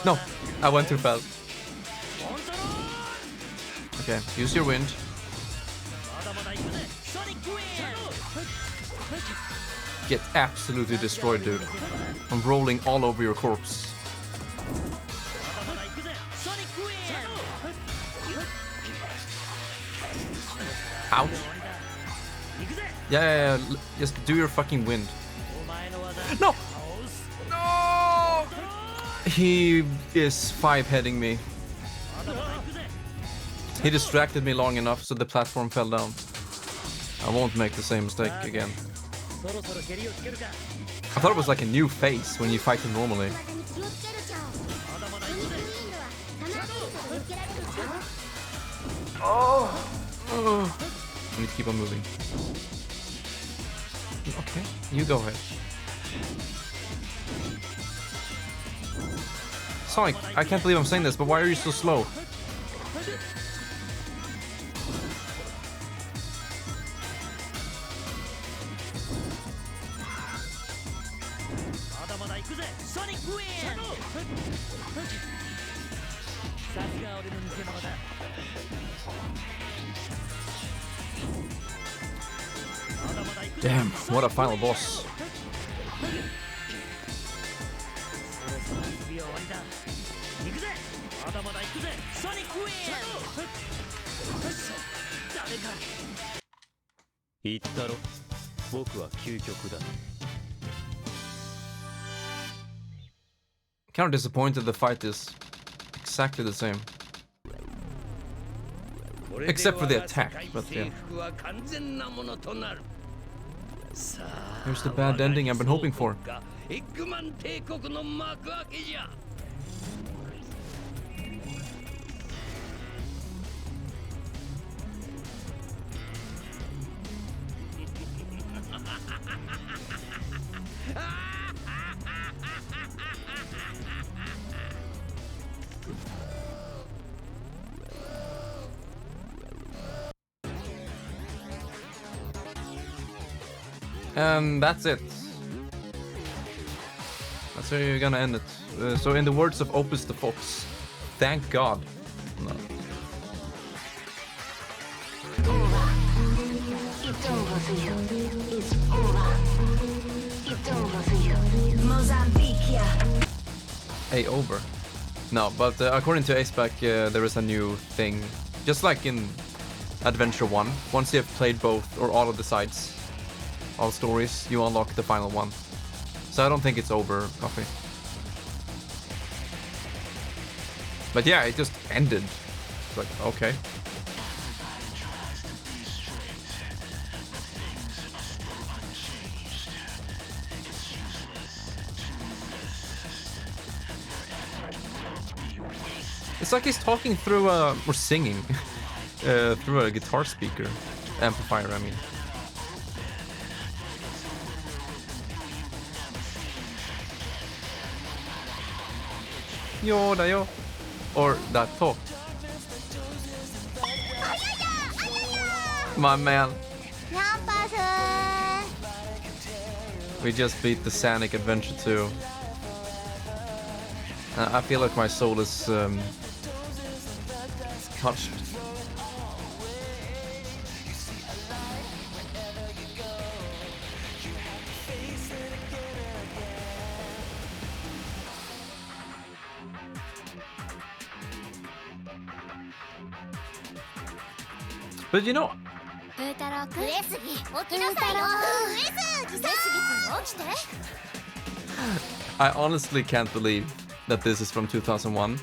No, I went too fast. Okay, use your wind. Get absolutely destroyed, dude. I'm rolling all over your corpse. Ouch. Yeah. Just do your fucking wind. No! No! He is 5-heading me. He distracted me long enough so the platform fell down. I won't make the same mistake again. I thought it was like a new face when you fight him normally. Oh. I need to keep on moving. Okay, you go ahead. Sonic, I can't believe I'm saying this, but why are you so slow? Damn, what a final boss. Kind of disappointed the fight is exactly the same. Except for the attack, but yeah. Here's the bad ending I've been hoping for. And that's it. That's where you're gonna end it. So in the words of Opus the Fox, thank God. No. It's over for you. It's over. It's over for you. Mozambique, yeah. Hey, over. No, but according to Aceback, there is a new thing. Just like in Adventure 1, once you have played both or all of the sides, all stories, you unlock the final one. So I don't think it's over, Coffee. But yeah, it just ended. It's like, okay. It's like he's talking through or singing through a guitar speaker. Amplifier, I mean. Yo da yo. Or that talk. My man. We just beat the Sonic Adventure 2. I feel like my soul is touched. But you know, I honestly can't believe that this is from 2001.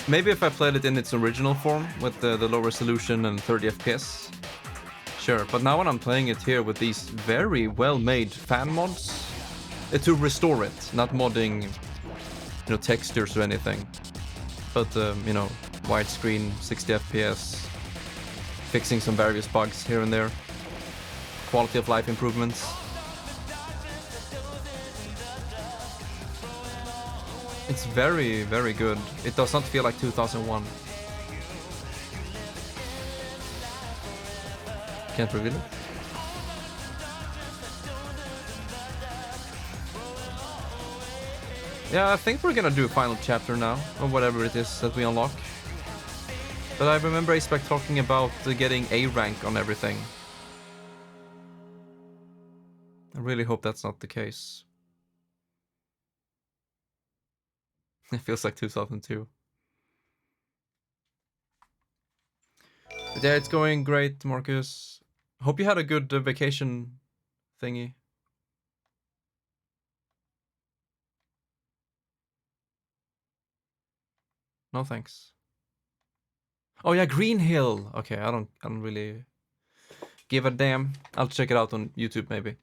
Maybe if I played it in its original form with the low resolution and 30 FPS, sure. But now when I'm playing it here with these very well-made fan mods, to restore it, not modding, you know, textures or anything, but you know, widescreen, 60 FPS. Fixing some various bugs here and there. Quality of life improvements. It's very, very good. It does not feel like 2001. Can't reveal it. Yeah, I think we're gonna do a final chapter now, or whatever it is that we unlock. But I remember Aceback talking about getting A rank on everything. I really hope that's not the case. It feels like 2002. But yeah, it's going great, Marcus. Hope you had a good vacation thingy. No thanks. Oh yeah, Green Hill. Okay, I don't really give a damn. I'll check it out on YouTube maybe.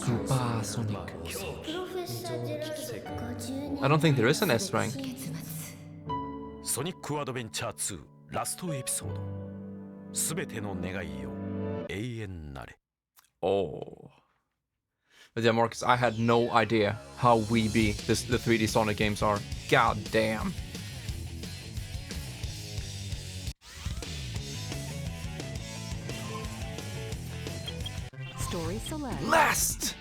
Supersonic. I don't think there is an S rank. ソニックアドベンチャー2ラストエピソードすべての願いよ永遠なれ Oh. But yeah, Marcus, I had no idea how weeby the 3D Sonic games are. God damn. Story select. Last!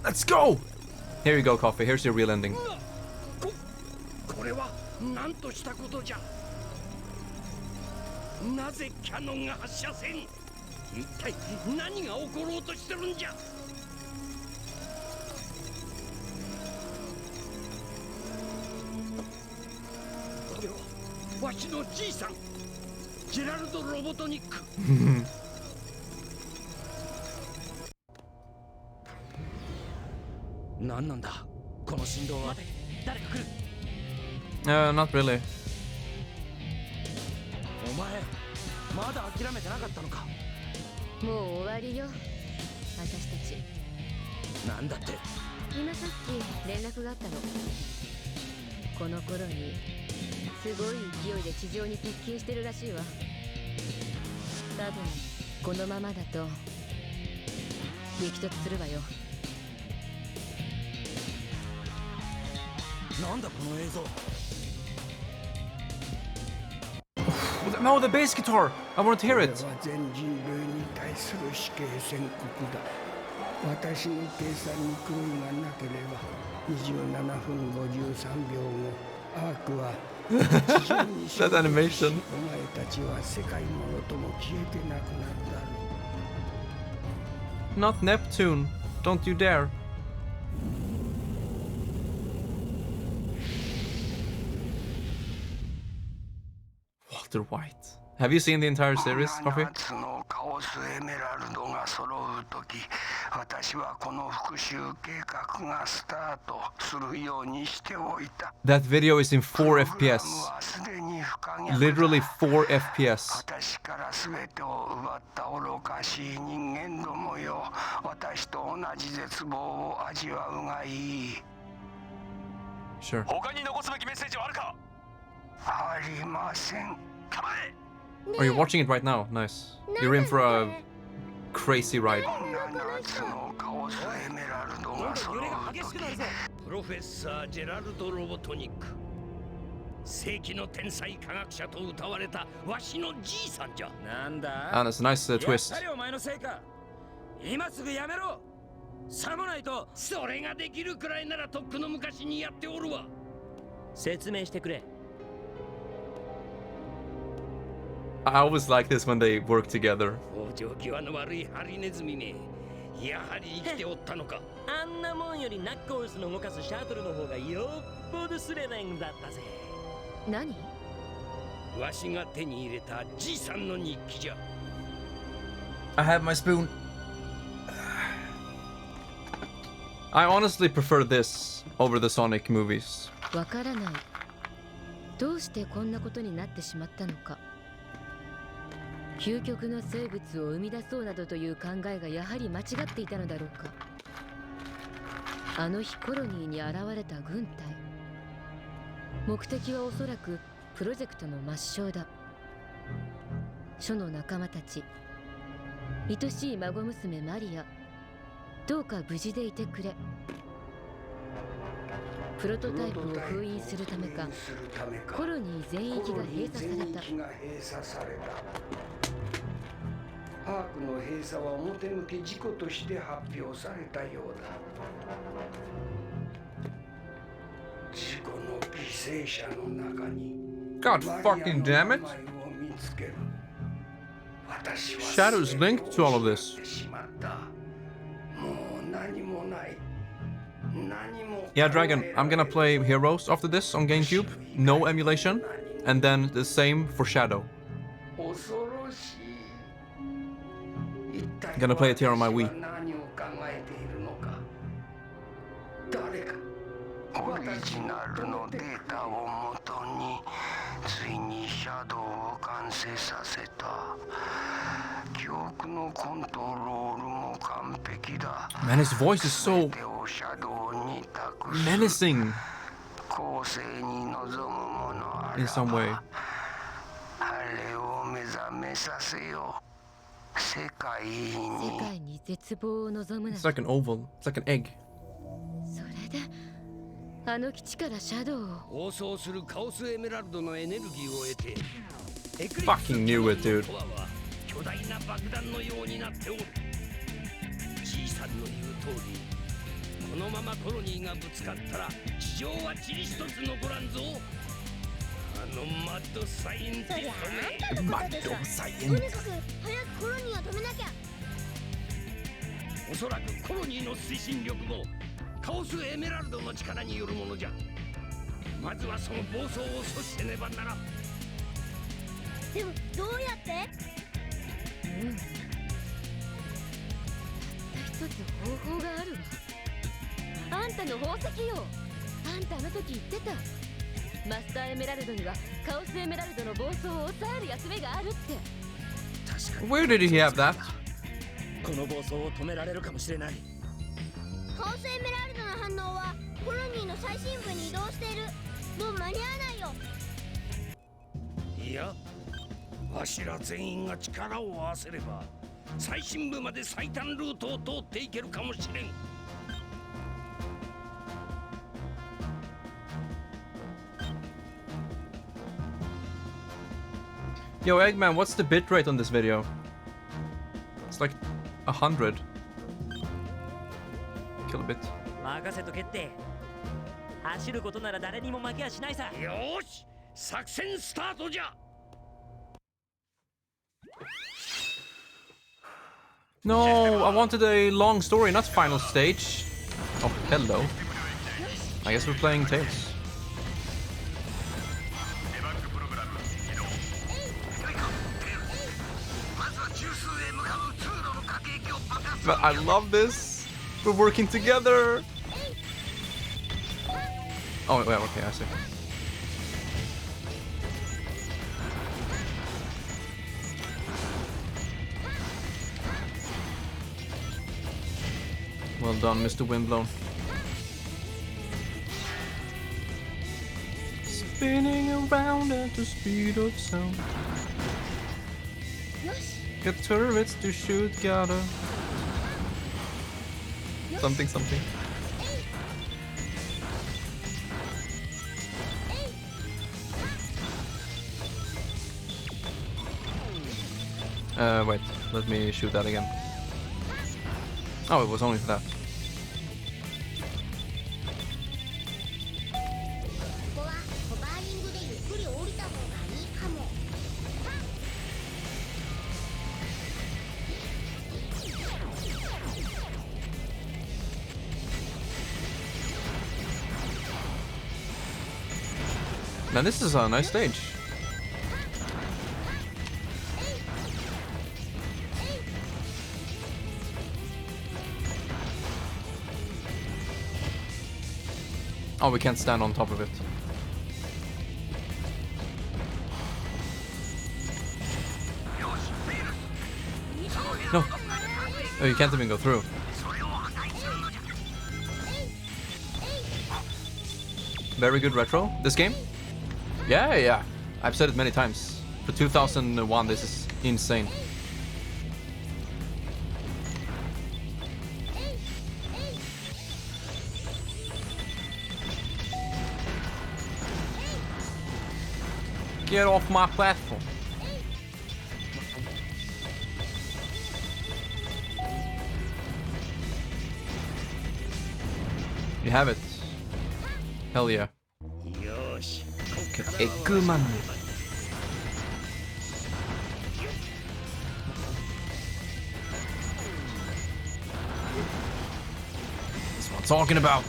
Let's go! Here you go, Coffee. Here's your real ending. これは何としたことじゃ。なぜキャノンが発射せん。一体何が起ころうとしてるんじゃ。これはわしのじいさんジェラルド・ロボトニック。何なんだこの振動は。待て、誰か来る。Not really. お前まだ諦めてなかったのか。もう終わりよ私たち。なんだって。今さっき連絡があったの。この頃にすごい勢いで地上に接近してるらしいわ。多分このままだと激突するわよ。なんだこの映像。No, the bass guitar! I want to hear it! 全人類に対する死刑宣告だ。私の計算に狂いがなければ27分53秒後アークは That animation. お前たちは世界ものとも消えてなくなるだろう。 Not Neptune. Don't you dare. Walter White. Have you seen the entire series, Coffee? 夏のカオスエメラルドが揃うとき、私はこの復讐計画がスタートするようにしておいた。 That video is in 4 FPS. Literally 4 FPS. 私から全てを奪った愚かしい人間どもよ。私と同じ絶望を味わうがいい。 Sure. 他に残すべきメッセージはあるか。ありません。 Are you watching it right now? Nice. You're in for a crazy ride. プロフェッサージェラルド・ロボトニック。世紀の天才科学者と謳われたわしのじいさんじゃ。なんだ。 And it's a nice twist. やっぱりお前のせいか。今すぐやめろ。さもないとそれができるくらいならとっくの昔にやっておるわ。説明してくれ。 I always like this when they work together. 往生際の悪いハリネズミめ。やはり生きておったのか。あんなもんよりナッコウスの動かすシャトルの方がよっぽどスレレンだったぜ。何？わしが手に入れたじいさんの日記じゃ。 I have my spoon. I honestly prefer this over the Sonic movies. わからない。どうしてこんなことになってしまったのか。究極の生物を生み出そうなどという考えがやはり間違っていたのだろうか。あの日コロニーに現れた軍隊。目的はおそらくプロジェクトの抹消だ。書の仲間たち、愛しい孫娘マリア、どうか無事でいてくれ。プロトタイプを封印するためか、コロニー全域が閉鎖された。パークの閉鎖は表向き事故として発表されたようだ。事故の犠牲者の中に God fucking damn it! Shadow's linked to all of this. Yeah, Dragon, I'm gonna play Heroes after this on GameCube. No emulation. And then the same for Shadow. I'm gonna play it here on my Wii. オリジナルのデータをもとについにシャドウを完成させた。究 Man, his voice is so menacing in some way. It's like an oval. It's like an egg. Fucking knew it, dude. 巨大な爆弾のようになっておる。じいさんの言う通り、このままコロニーがぶつかったら地上は塵一つ残らんぞ。あのマッドサイエンティストめ。マッドサイエン。とにかく早くコロニーを止めなきゃ。おそらくコロニーの推進力もカオスエメラルドの力によるものじゃ。まずはその暴走を阻止せねばならん。でもどうやって？たった一つ方法があるわ。あんたの宝石よ。あんたあの時言ってた。マスターエメラルドにはカオスエメラルドの暴走を抑える役目があるって。確かに。 Where did he have that? この暴走を止められるかもしれない。カオスエメラルドの反応はコロニーの最深部に移動している。もう間に合わないよ。いや、わしら全員が力を合わせれば最深部まで最短ルートを通っていけるかもしれん。Yo, Eggman, what's the bitrate on this video? It's like 100 kilobit. 任せとけって。走ることなら誰にも負けはしないさ。よし、作戦スタートじゃ。No, I wanted a long story, not final stage. Oh, hello. I guess we're playing Tales. But I love this. We're working together. Oh, yeah, okay, I see. Well done, Mr. Windblown. Spinning around at the speed of sound. Got turrets to shoot, gotta. Something, something. Wait, let me shoot that again. Oh, it was only for that. Now this is a nice stage. Oh, we can't stand on top of it. No. Oh, you can't even go through. Very good retro. This game? Yeah. I've said it many times. For 2001, this is insane. Get off my platform. You have it. Hell yeah. Okay, Eggman. That's what I'm talking about.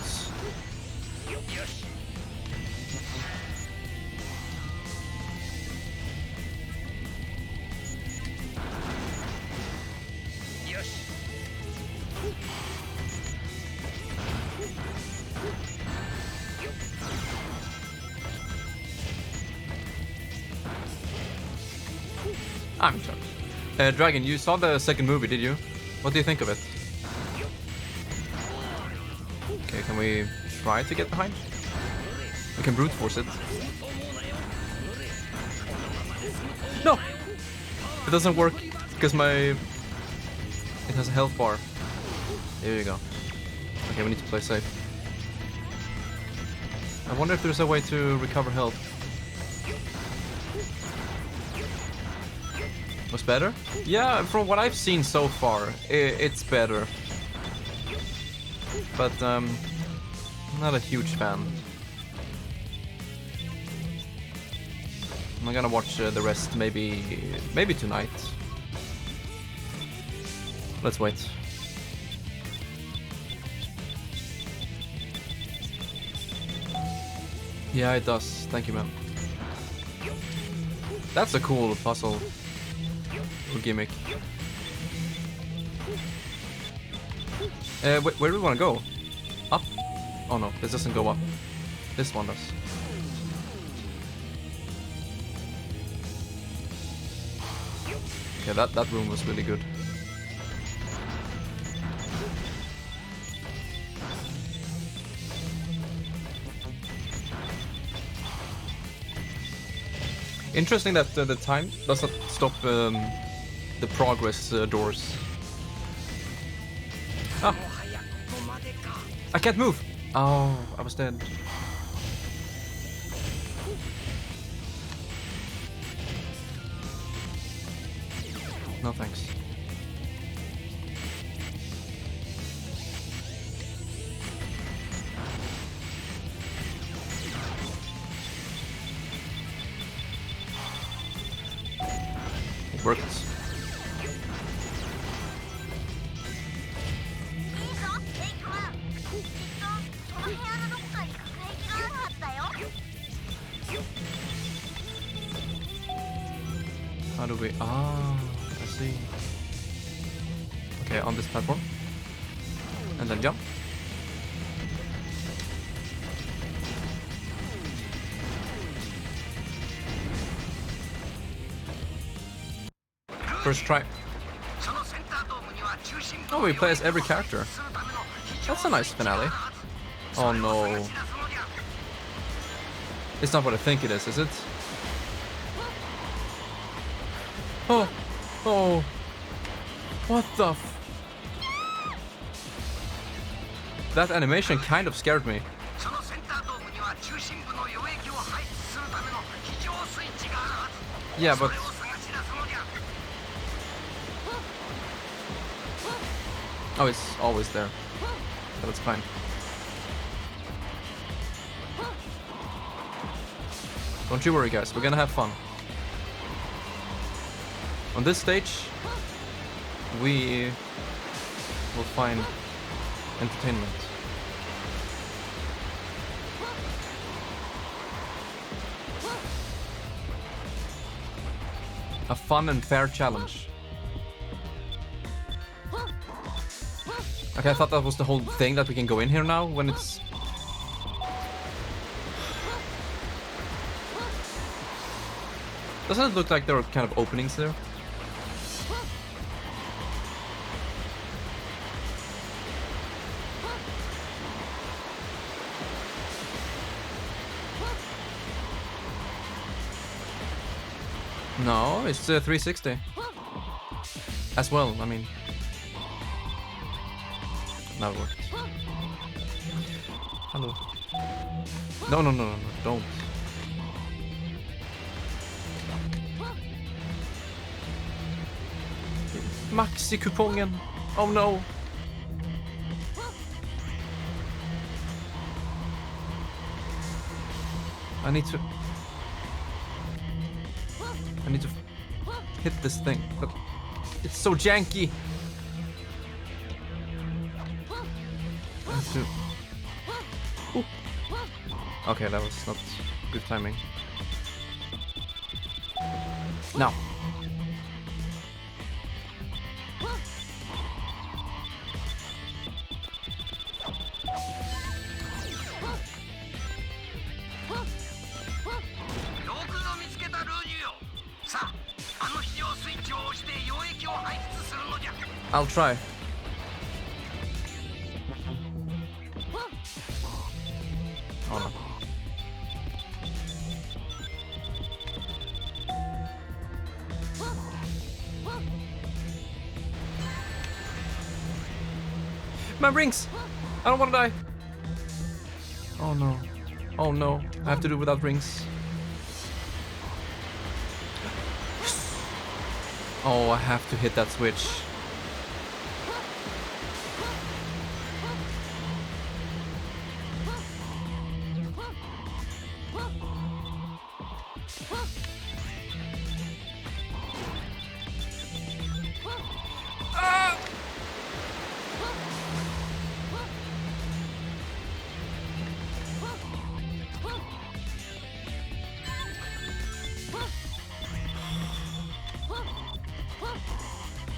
I'm joking. Dragon, you saw the second movie, did you? What do you think of it? Okay, can we try to get behind? We can brute force it. No! It doesn't work because it has a health bar. There you go. Okay, we need to play safe. I wonder if there's a way to recover health. Was better? Yeah, from what I've seen so far, it's better. But I'm not a huge fan. I'm gonna watch the rest maybe tonight. Let's wait. Yeah, it does. Thank you, man. That's a cool puzzle or gimmick. Where do we want to go? Up? Oh no, this doesn't go up. This one does. Okay, that room was really good. Interesting that the time doesn't stop the progress doors. Ah! I can't move! Oh, I was dead. No thanks. It worked. How do we... Ah, I see. Okay, on this platform. And then jump. First try. Oh, we play as every character. That's a nice finale. Oh no. It's not what I think it is it? Oh. Oh. What the f... That animation kind of scared me. Yeah, but... Oh, it's always there. But it's fine. Don't you worry, guys. We're gonna have fun. On this stage, we will find entertainment. A fun and fair challenge. Okay, I thought that was the whole thing, that we can go in here now when it's... Doesn't it look like there are kind of openings there? No, it's 360. As well, I mean. Now it worked. Hello. No, don't. Maxi-kupongen. Oh no. I need to hit this thing, but it's so janky. I have to... Ooh. Okay, that was not good timing. Now. I'll try. Oh no. My rings! I don't want to die. Oh no. Oh no. I have to do it without rings. Oh, I have to hit that switch.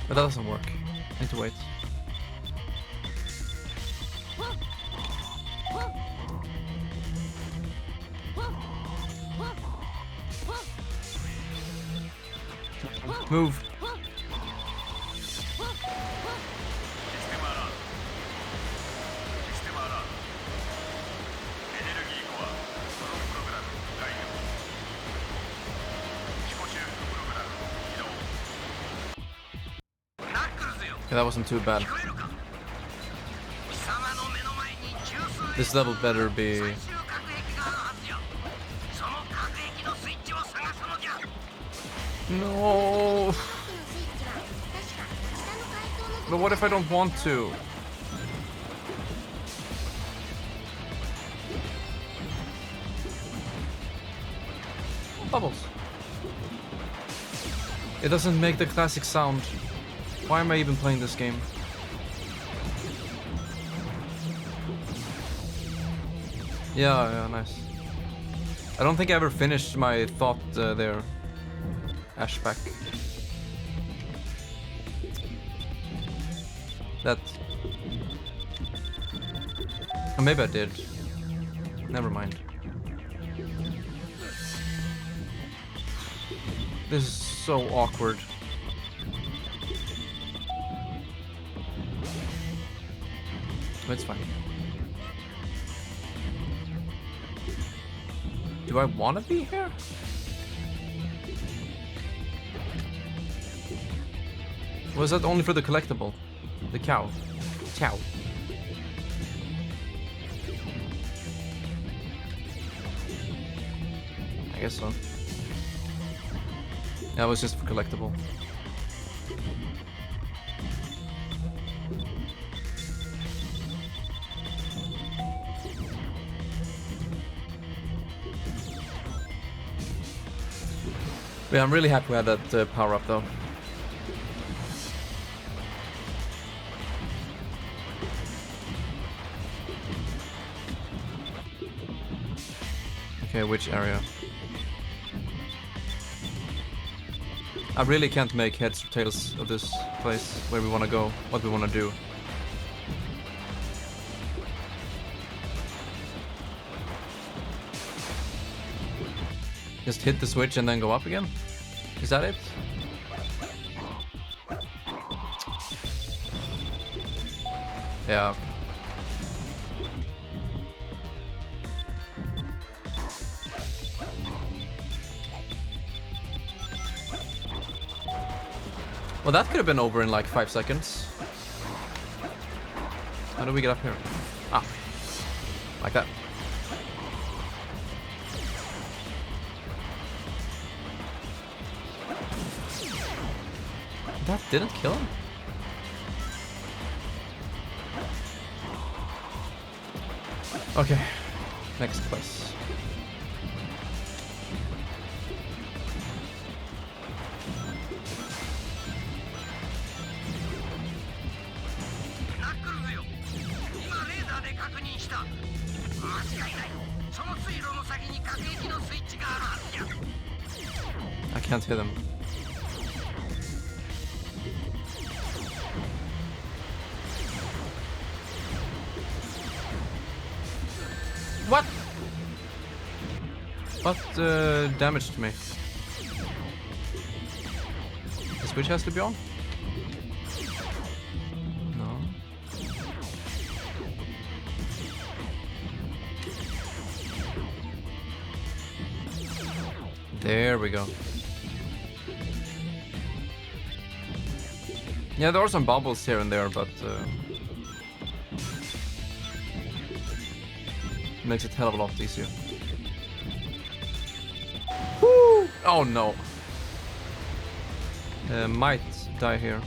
But that doesn't work. I need to wait. Move. Okay, that wasn't too bad. This level better be... No. But what if I don't want to? Bubbles. It doesn't make the classic sound. Why am I even playing this game? Yeah, nice. I don't think I ever finished my thought there. Ashback. That... Oh, maybe I did. Never mind. This is so awkward. It's fine. Do I want to be here? Was that only for the collectible? The cow. Cow. I guess so. That was just for collectible. Yeah, I'm really happy we had that power up though. Okay, which area? I really can't make heads or tails of this place, where we want to go, what we want to do. Just hit the switch and then go up again? Is that it? Yeah. Well, that could have been over in like 5 seconds. How do we get up here? Ah. Like that. That didn't kill him? Okay. Next place. I can't hit him. What? What damaged me? The switch has to be on? There we go. Yeah, there are some bubbles here and there, but makes it a hell of a lot easier. Woo! Oh no. Might die here.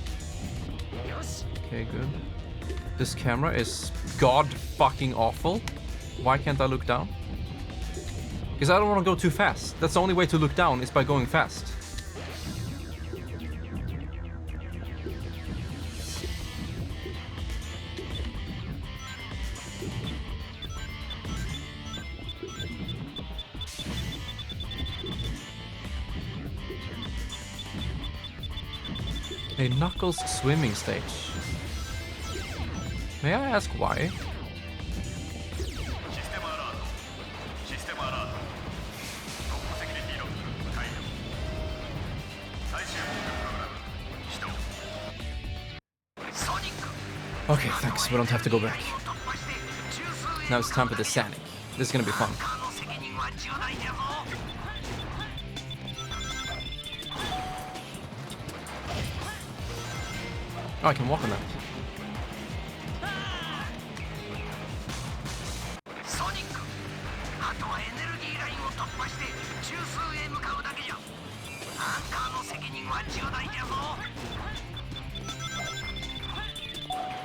Okay, good. This camera is god fucking awful. Why can't I look down? Because I don't want to go too fast. That's the only way to look down is by going fast. A Knuckles swimming stage. May I ask why? Okay, thanks. We don't have to go back. Now it's time for the Sonic. This is gonna be fun. Oh, I can walk on that.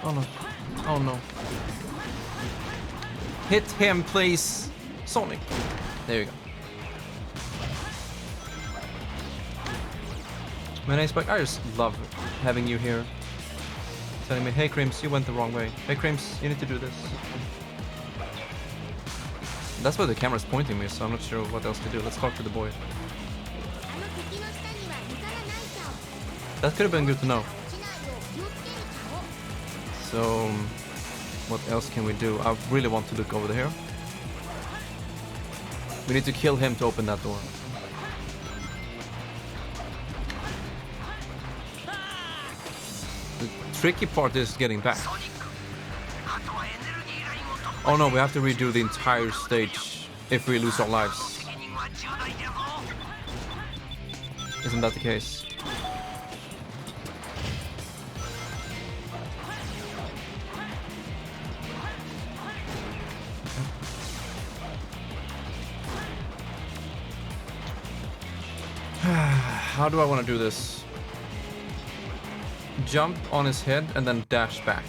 Oh no. Oh no. Hit him, please. Sonic. There you go. My name's Spike. I just love having you here. Telling me, hey Crims, you went the wrong way. Hey Crims, you need to do this. That's where the camera's pointing me, so I'm not sure what else to do. Let's talk to the boy. That could have been good to know. So, what else can we do? I really want to look over here. We need to kill him to open that door. The tricky part is getting back. Oh no, we have to redo the entire stage if we lose our lives. Isn't that the case? How do I want to do this? Jump on his head and then dash back.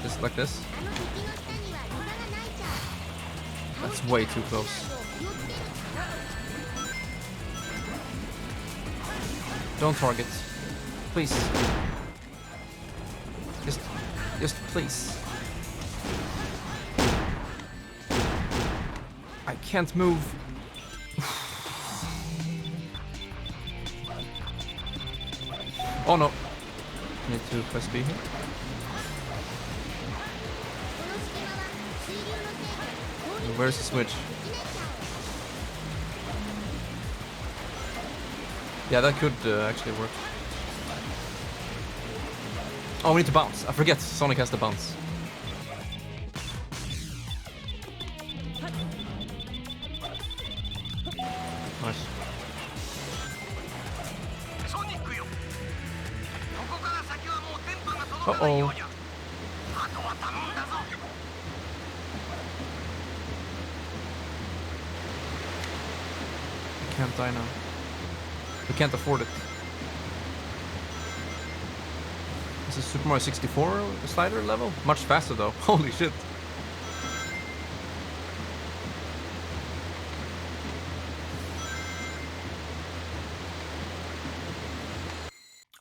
Just like this. That's way too close. Don't target. Please. Just please. I can't move. Oh no. Need to press B here. Where's the switch? Yeah, that could actually work. Oh, we need to bounce. I forget Sonic has to bounce. Nice. Uh-oh. I can't die now. We can't afford it. This is Super Mario 64 slider level? Much faster though. Holy shit.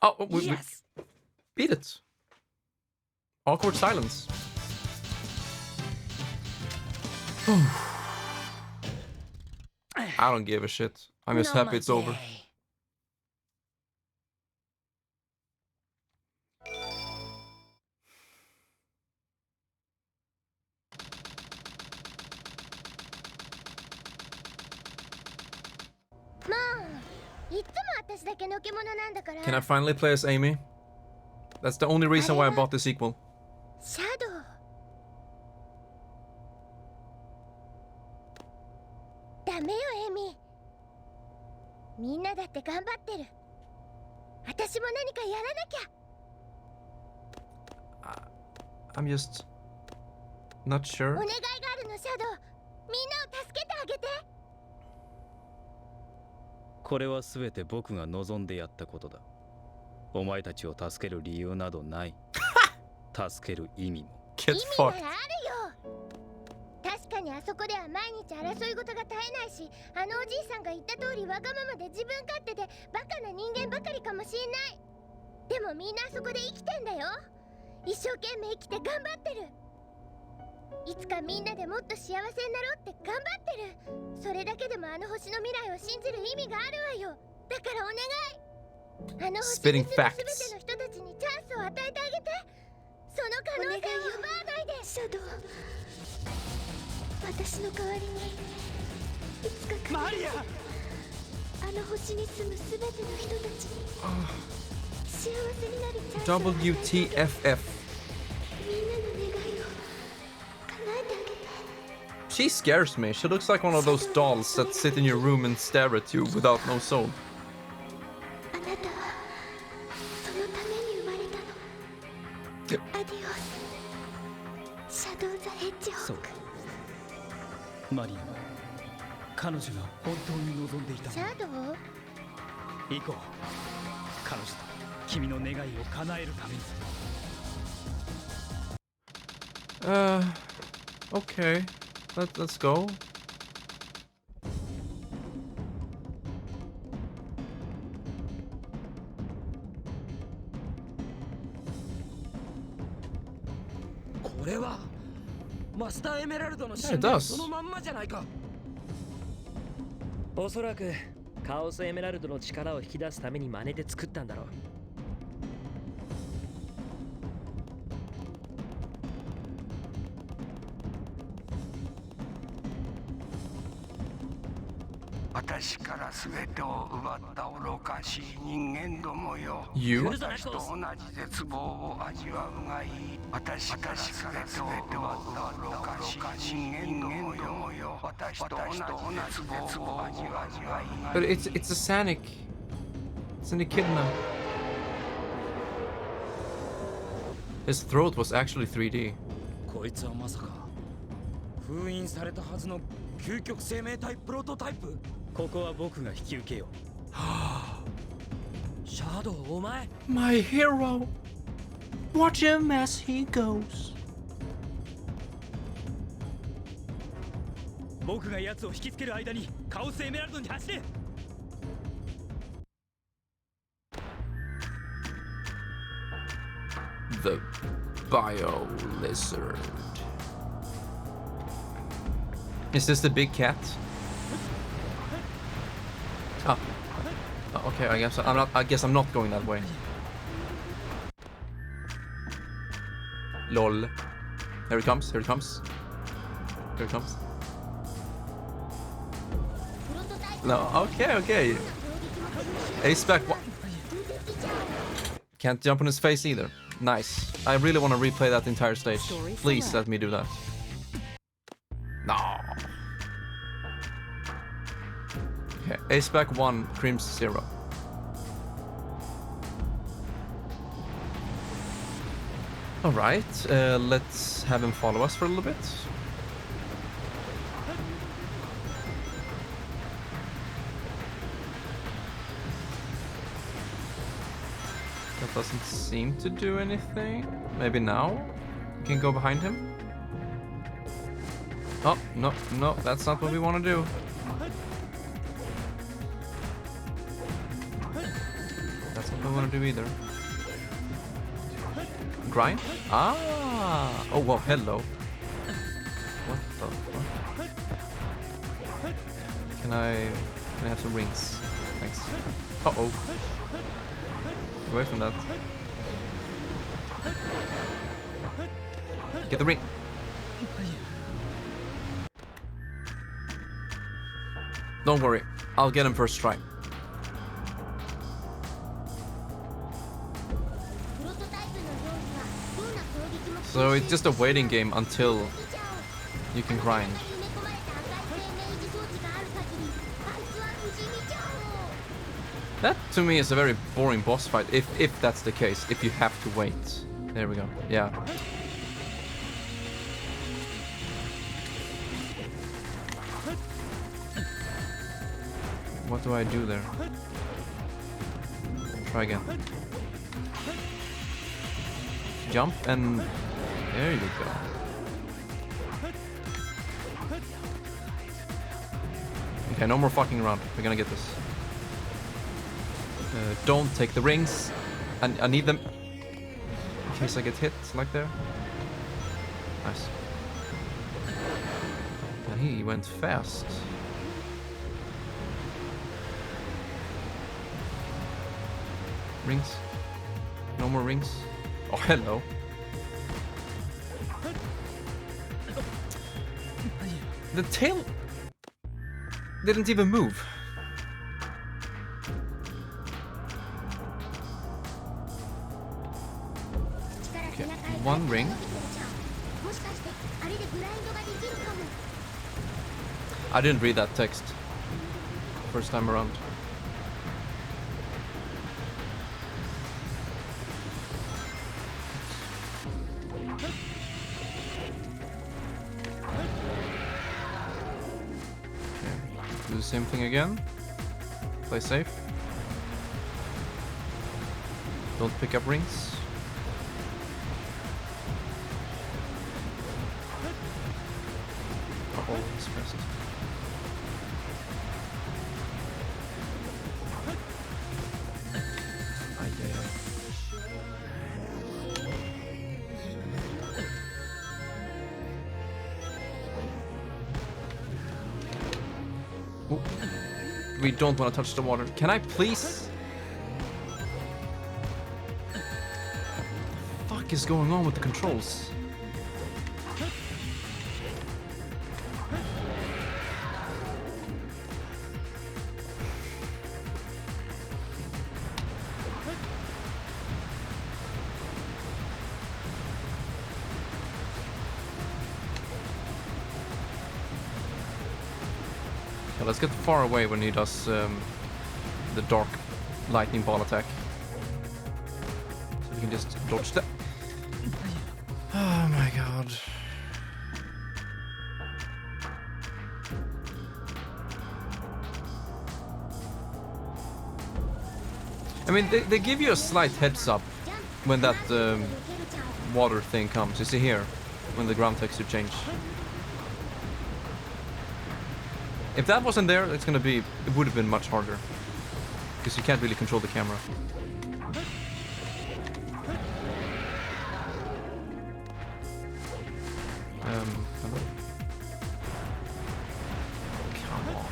Oh, we beat it. Awkward silence. I don't give a shit. I'm just happy it's over. Can I finally play as Amy? That's the only reason why I bought the sequel. Shadow. ダメよエミ。かやらなきゃ。 I'm just not sure. お願いがあるの、シャドウ。みんなを助けてあげて。これは全て僕が望んでやったことだ。お前たちを助ける理由などない。助ける意味も。Get 意味 fucked. ならあるよ。確かにあそこでは毎日争い事が絶えないし、あのおじいさんが言った通りわがままで自分勝手でバカな人間ばかりかもしれない。でもみんなあそこで生きてんだよ。一生懸命生きて頑張ってる。いつかみんなでもっと幸せになろうって頑張ってる。それだけでもあの星の未来を信じる意味があるわよ。だからお願い。あの星に住む全ての人たちにチャンスを与えてあげて。その可能性を奪わないで。シャドウ、私の代わりにいつかマリア、あの星に住む全ての人たちに幸せになるチャンスを与えて。 WTFF. みんなの願いを叶えてあげて。 She scares me. She looks like one of those dolls that sit in your room and stare at you without no soul. あなたはそのために生まれたの。アディオス、シャドウ・ザ・ヘッジホーク。マリアは彼女が本当に望んでいた。シャドウ、行こう。彼女と君の願いを叶えるために。Okay. Let's go. これはマスターエメラルドの神殿そのまんまじゃないか。おそらくカオスエメラルドの力を引き出すために真似て作ったんだろう。私から全てを奪った愚かしい人間どもよ。 You? 私と同じ絶望を味わうがいい。私から全てを奪った愚かしい人間どもよ。私と同じ絶望を味わうがいい。 But it's a Sanic. It's an echidna. His throat was actually 3D. こいつはまさか封印されたはずの究極生命体プロトタイプ。ここは僕が引き受けよう。シャドウ、お前。My hero. Watch him as he goes. 僕が奴を引きつける間にカオスエメラルドに走れ。The Bio Lizard. Is this the big cat? Ah. Oh, okay, I guess I'm not going that way. Lol. Here it comes, here it comes. Here it comes. No, okay. Ace back. Can't jump on his face either. Nice. I really want to replay that entire stage. Please let me do that. No. Okay, Ace back 1, Creams 0. Alright, let's have him follow us for a little bit. That doesn't seem to do anything. Maybe now? We can go behind him? Oh, no, that's not what we want to do. That's not what we want to do either. Grind? Ah! Oh, well, hello. What the fuck? Can I have some rings? Thanks. Uh-oh. Away from that. Get the ring. Don't worry, I'll get him first try. So it's just a waiting game until you can grind. That to me is a very boring boss fight, if that's the case, if you have to wait. There we go. Yeah. What do I do there? Try again. Jump and there you go. Okay, no more fucking around. We're gonna get this. Don't take the rings. I need them in case I get hit, like there. Nice. And he went fast. Rings. No more rings. Oh, hello. The tail didn't even move. Okay, one ring. I didn't read that text first time around. Do the same thing again. Play safe. Don't pick up rings. Uh-oh, he's pressed. Ooh. We don't want to touch the water. Can I please? What the fuck is going on with the controls? Let's get far away when he does the dark lightning ball attack. So we can just dodge that. Oh my god. I mean, they give you a slight heads up when that water thing comes. You see here, when the ground texture change. If that wasn't there, it would have been much harder. Because you can't really control the camera. Hello? Come on.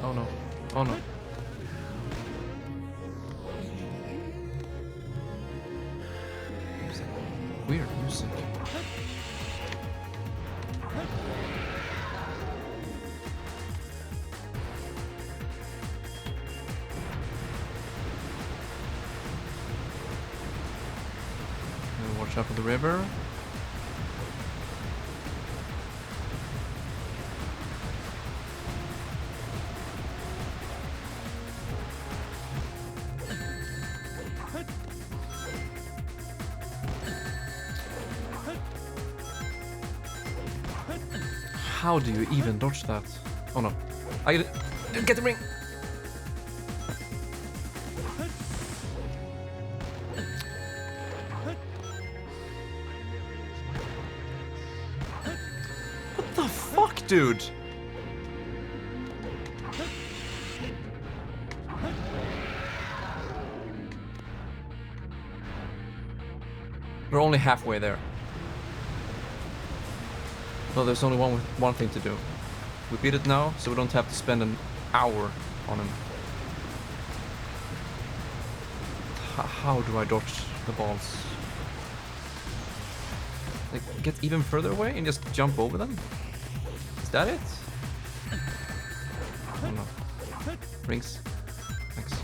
Oh no. Oh no. What's that? Weird music. Watch out for the river. How do you even dodge that? Oh no. I get the ring! What the fuck, dude? We're only halfway there. So there's only one thing to do. We beat it now, so we don't have to spend an hour on him. How do I dodge the balls? Like, get even further away and just jump over them? Is that it? Oh no. Rings. Thanks.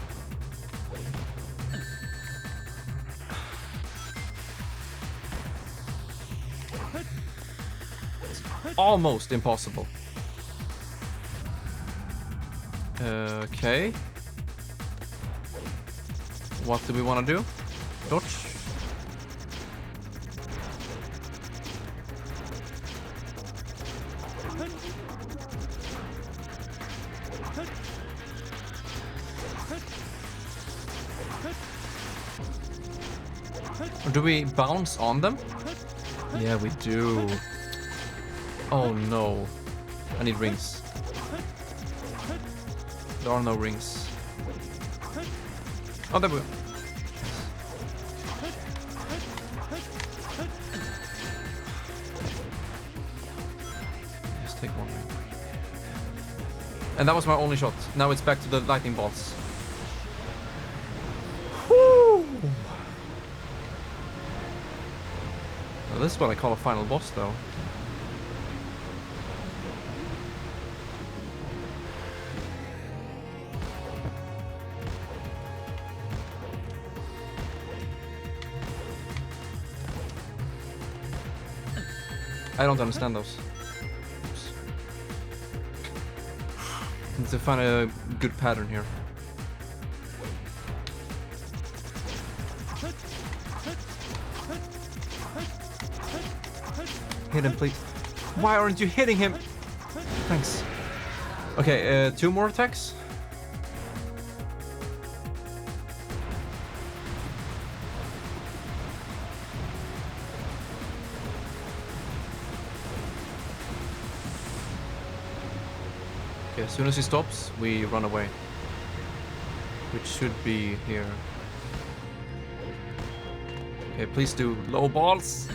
It's almost impossible. Okay. What do we want to do? Dodge. Or do we bounce on them? Yeah, we do. Oh no. I need rings. There are no rings. Oh, there we go. Just take one ring. And that was my only shot. Now it's back to the lightning bolts. Whew. Well, this is what I call a final boss, though. I don't understand those. Oops. Need to find a good pattern here. Hit him, please. Why aren't you hitting him? Thanks. Okay, 2 more attacks. Okay, as soon as he stops, we run away. Which should be here. Okay, please do low balls.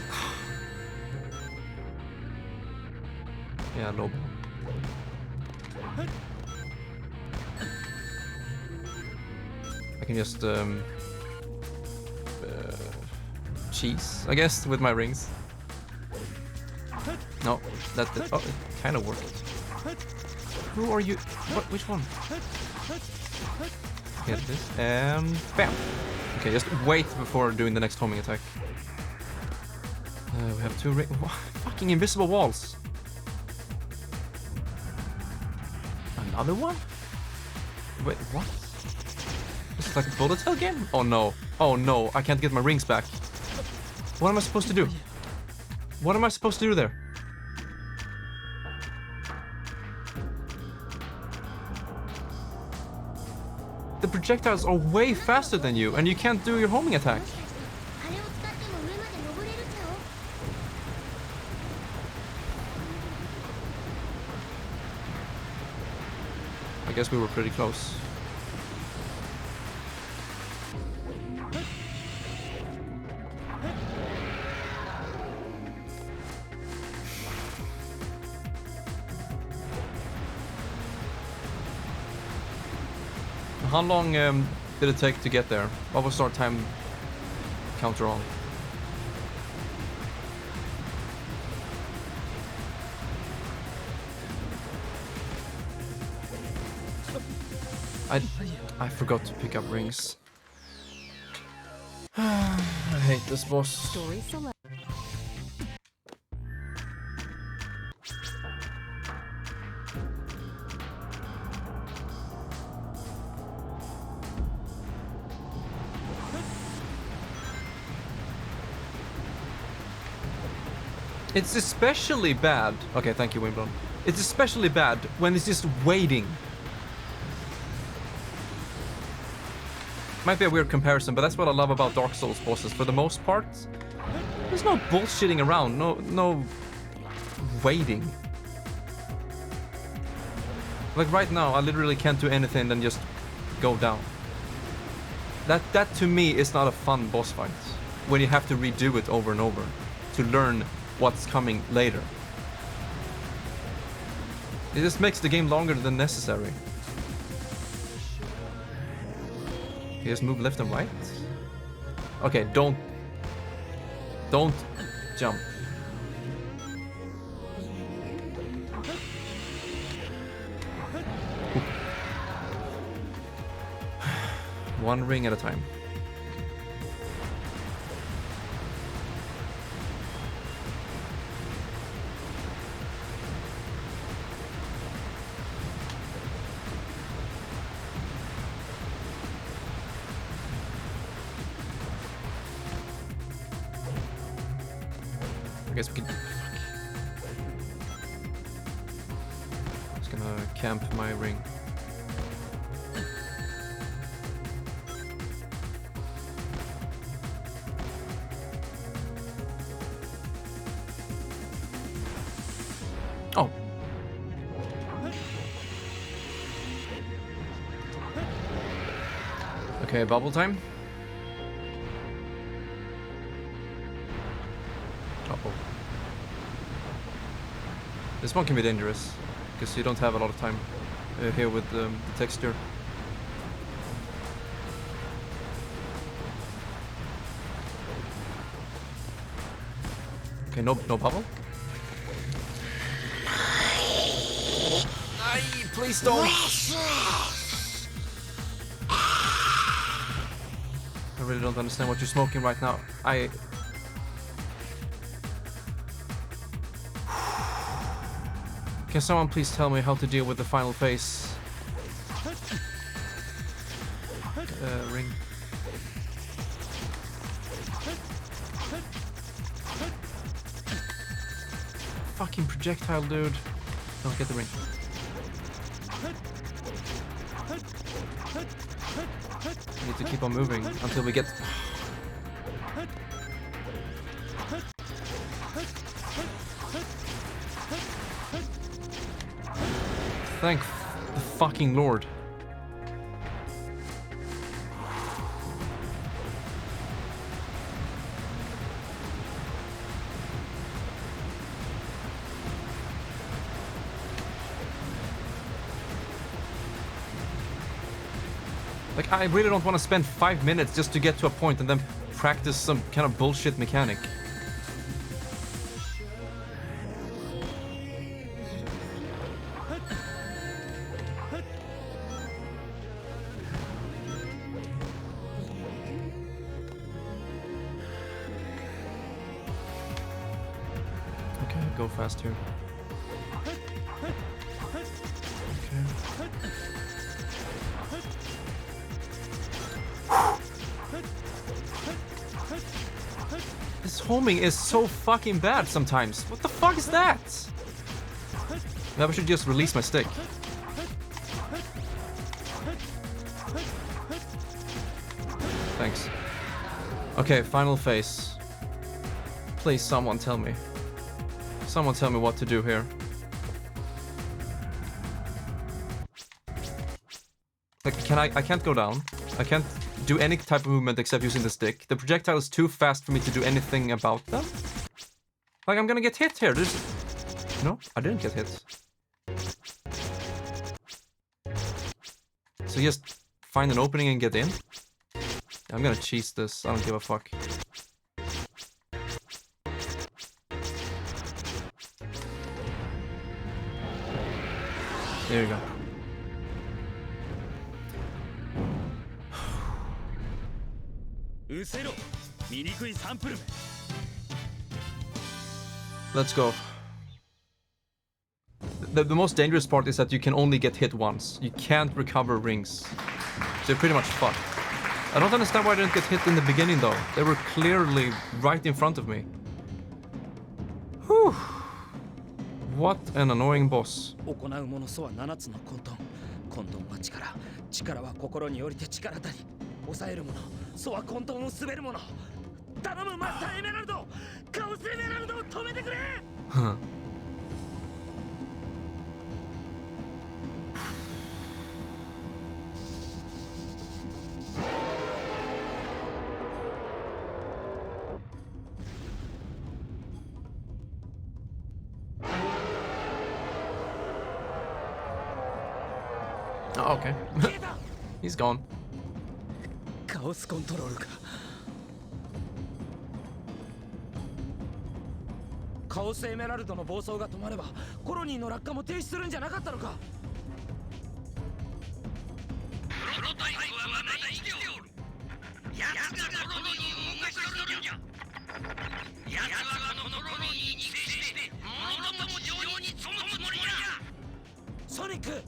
Yeah, low ball. I can just cheese, I guess, with my rings. No, that did, oh, it kind of worked. Who are you? What? Which one? Get this and bam. Okay, just wait before doing the next homing attack. We have 2 fucking invisible walls. Another one? Wait, what? Is it like a bullet hell game? Oh no. Oh no, I can't get my rings back. What am I supposed to do? What am I supposed to do there? The projectiles are way faster than you, and you can't do your homing attack. I guess we were pretty close. How long did it take to get there? What was our time counter on? I forgot to pick up rings. I hate this boss. Story select. It's especially bad. Okay, thank you, Wimbledon. It's especially bad when it's just waiting. Might be a weird comparison, but that's what I love about Dark Souls bosses. For the most part, there's no bullshitting around. No waiting. Like right now, I literally can't do anything than just go down. That to me is not a fun boss fight. When you have to redo it over and over to learn what's coming later. It just makes the game longer than necessary. You just move left and right. Okay, don't jump. One ring at a time. I guess we can... Just gonna camp my ring. Oh. Okay, bubble time. Uh-oh. This one can be dangerous, because you don't have a lot of time here with the texture. Okay, no bubble. Please don't. I really don't understand what you're smoking right now. Can someone please tell me how to deal with the final phase? Ring. Fucking projectile, dude. Don't get the ring. We need to keep on moving until we get... Thank the fucking Lord. Like, I really don't want to spend 5 minutes just to get to a point and then practice some kind of bullshit mechanic. Okay, go fast here. This homing is so fucking bad sometimes. What the fuck is that? Maybe I should just release my stick. Thanks. Okay, final phase. Please, someone tell me. Someone tell me what to do here. Like, I can't go down. I can't do any type of movement except using the stick. The projectile is too fast for me to do anything about them. Like, I'm gonna get hit here. No, I didn't get hit. So just find an opening and get in. I'm gonna cheese this. I don't give a fuck. There you go. Let's go. The most dangerous part is that you can only get hit once. You can't recover rings. So you're pretty much fucked. I don't understand why I didn't get hit in the beginning though. They were clearly right in front of me. Whew. What an annoying boss. 抑えるもの、そうは混沌を滑るもの。頼むマスターエメラルド、カオスエメラルドを止めてくれ。Oh, okay. He's gone. カオスコントロールか。カオスエメラルドの暴走が止まればコロニーの落下も停止するんじゃなかったのか。プロトタイプはまだ生きておる。ソニック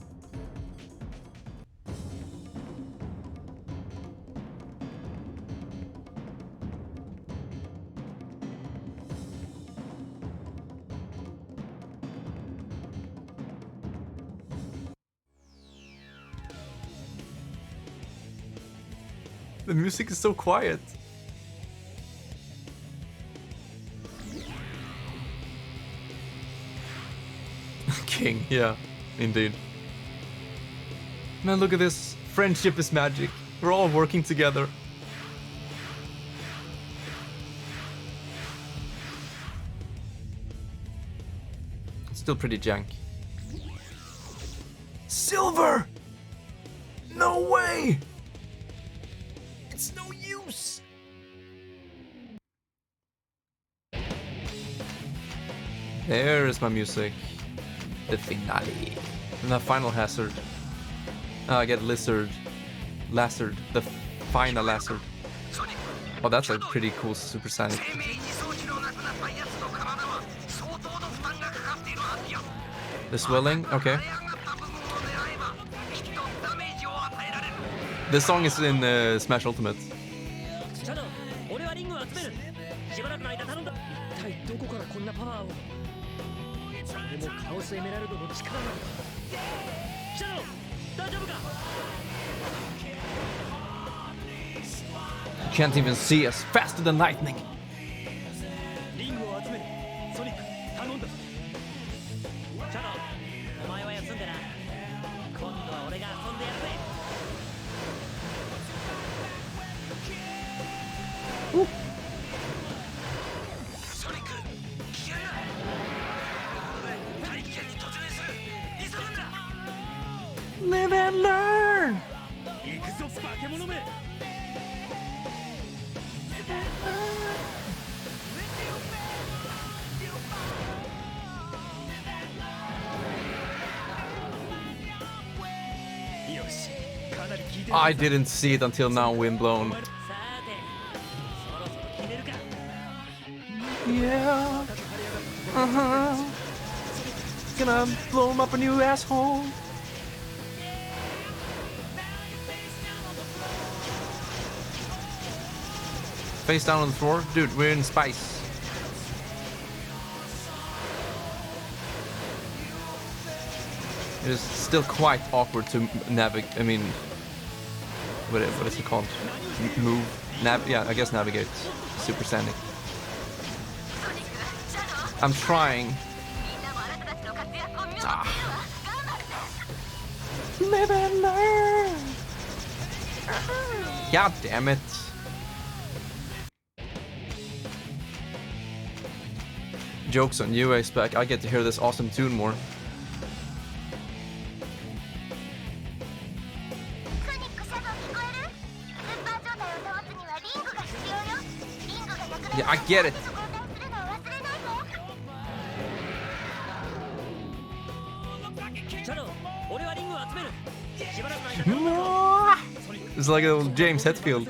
The music is so quiet. King, yeah, indeed. Man, look at this. Friendship is magic. We're all working together. It's still pretty jank. Silver! No way! It's no use! There is my music. The finale. And the final hazard. I get lizard. Lizard. The final lizard. Oh, that's a pretty cool supersonic. The swelling? Okay. This song is in Smash Ultimate. 俺はリングを集める。しばらくの間頼んだ。一体どこからこんなパワーを。それもカオスエメラルドの力なのか。シャドウ、大丈夫か。 You can't even see us. Faster than lightning. リングを集める。ソニック、頼んだ。シャドウ、お前は休んでな。今度は俺が遊んでやるぜ。 Live and learn! 行くぞ、化け物め。 I didn't see it until now, Windblown. Yeah. Gonna blow him up a new asshole. Face down on the floor. Dude, we're in spice. It is still quite awkward to navigate. I mean, what is it called? Move? Yeah, I guess navigate. Super Sonic. I'm trying. Ah. Live and learn. God damn it. Joke's on you, Spec. I get to hear this awesome tune more. Yeah, I get it. No. It's like a little James Hetfield.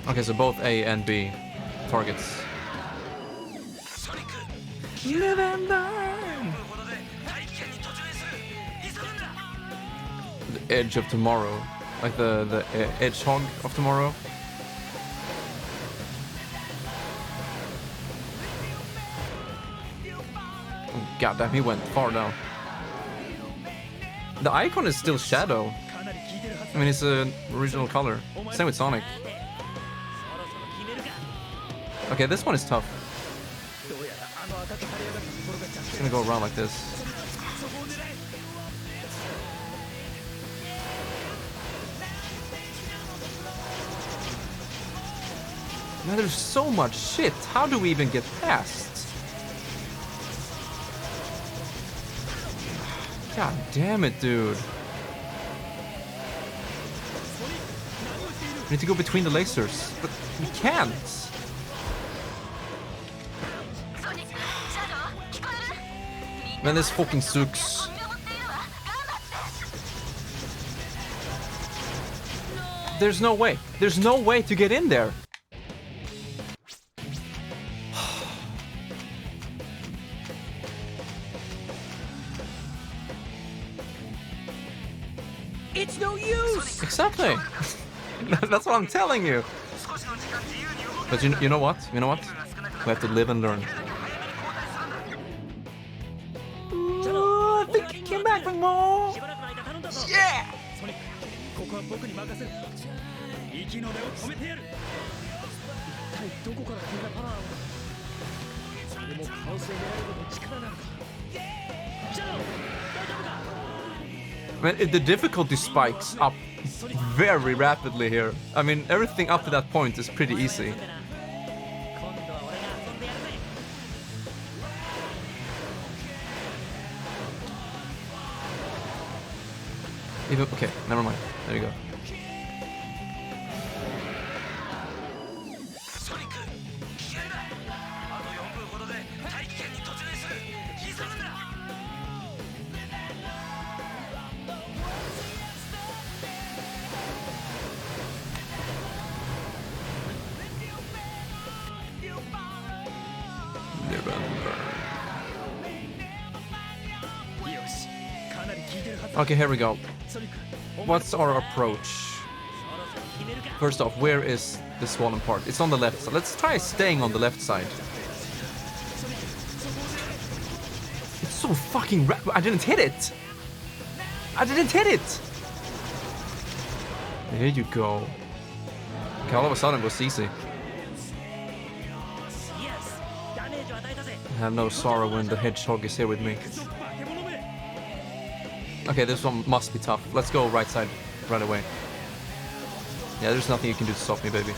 Okay, so both A and B targets. Live and learn. The edge of tomorrow, like the edge hog of tomorrow. Oh, God damn, he went far down. The icon is still Shadow. I mean, it's an original color. Same with Sonic. Okay, this one is tough. It's gonna go around like this. Man, there's so much shit. How do we even get past? God damn it, dude. We need to go between the lasers, but we can't. Man, this fucking sucks. There's no way. There's no way to get in there. It's no use! Exactly. That's what I'm telling you. But you know what? You know what? We have to live and learn. Oh, I think he came back for more. Yeah! Man, the difficulty spikes up very rapidly here. I mean, everything up to that point is pretty easy. Even, okay, never mind. There you go. Okay, here we go. What's our approach? First off, where is the swollen part? It's on the left side. Let's try staying on the left side. It's so fucking I didn't hit it! I didn't hit it! There you go. Okay, all of a sudden it was easy. I have no sorrow when the hedgehog is here with me. Okay, this one must be tough. Let's go right side right away. Yeah, there's nothing you can do to stop me, baby.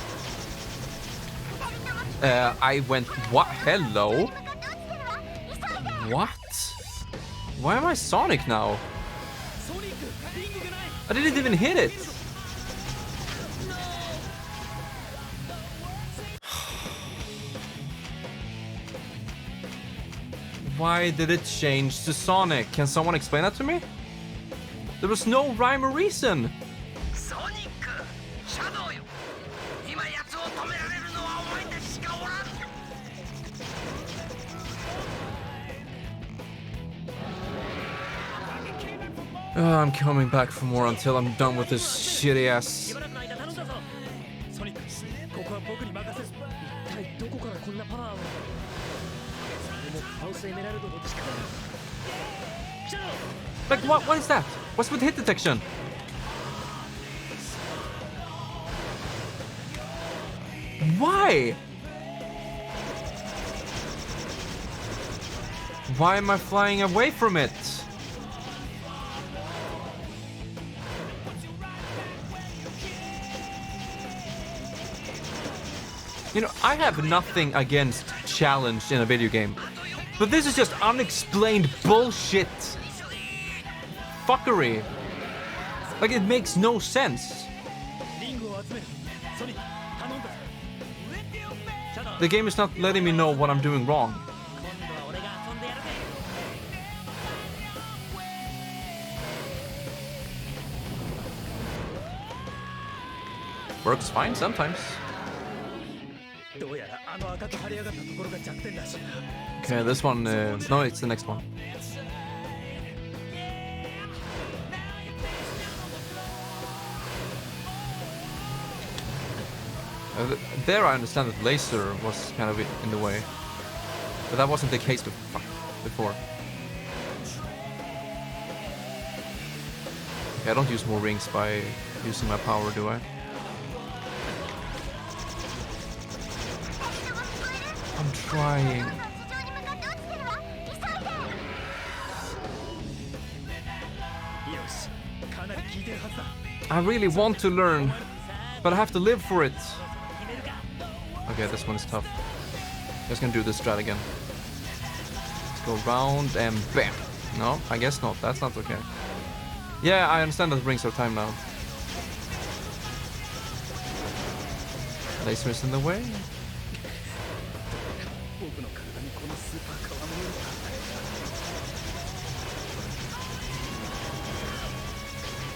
I went... What? Hello? What? Why am I Sonic now? I didn't even hit it. Why did it change to Sonic? Can someone explain that to me? There was no rhyme or reason. I'm coming back for more until I'm done with this shitty ass. Like what is that? What's with hit detection? Why? Why am I flying away from it? You know, I have nothing against challenge in a video game, but this is just unexplained bullshit. Fuckery. Like, it makes no sense. The game is not letting me know what I'm doing wrong. Works fine sometimes. Okay, this one, no, it's the next one. There I understand that laser was kind of in the way, but that wasn't the case before. Okay, I don't use more rings by using my power, do I? I'm trying. I really want to learn, but I have to live for it. Okay, this one is tough. Just gonna do this strat again. Let's go round and bam. No, I guess not. That's not okay. Yeah, I understand that the rings are time now. Lasers in the way.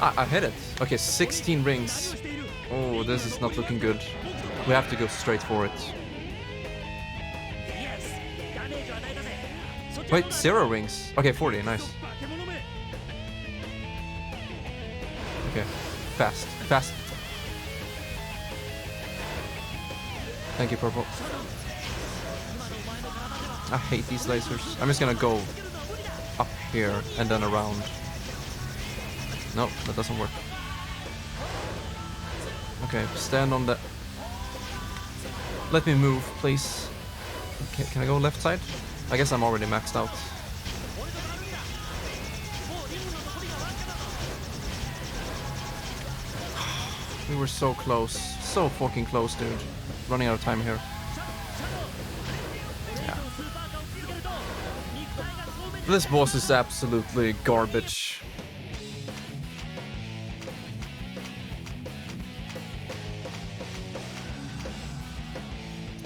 I hit it. Okay, 16 rings. Oh, this is not looking good. We have to go straight for it. Wait, 0 rings. Okay, 40, nice. Okay, fast, fast. Thank you, purple. I hate these lasers. I'm just gonna go up here and then around. No, that doesn't work. Okay, stand on the... Let me move, please. Okay, can I go left side? I guess I'm already maxed out. We were so close. So fucking close, dude. Running out of time here. Yeah. This boss is absolutely garbage.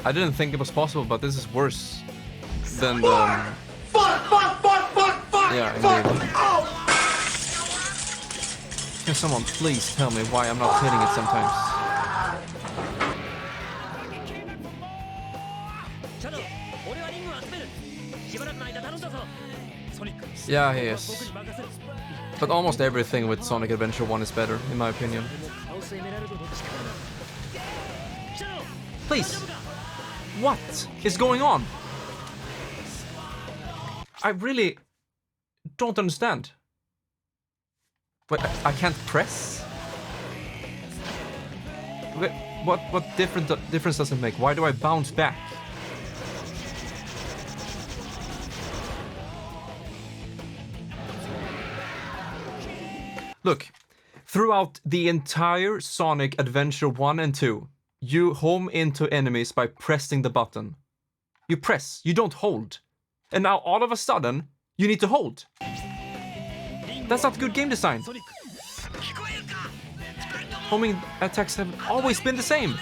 I didn't think it was possible, but this is worse than the... Fuck! Yeah, indeed. Can someone please tell me why I'm not hitting it sometimes? Yeah, he is. But almost everything with Sonic Adventure 1 is better, in my opinion. Please! What is going on? I really don't understand. Wait, I can't press? Wait, what difference does it make? Why do I bounce back? Look, throughout the entire Sonic Adventure 1 and 2, you home into enemies by pressing the button. You press, you don't hold. And now all of a sudden, you need to hold. That's not good game design. Homing attacks have always been the same.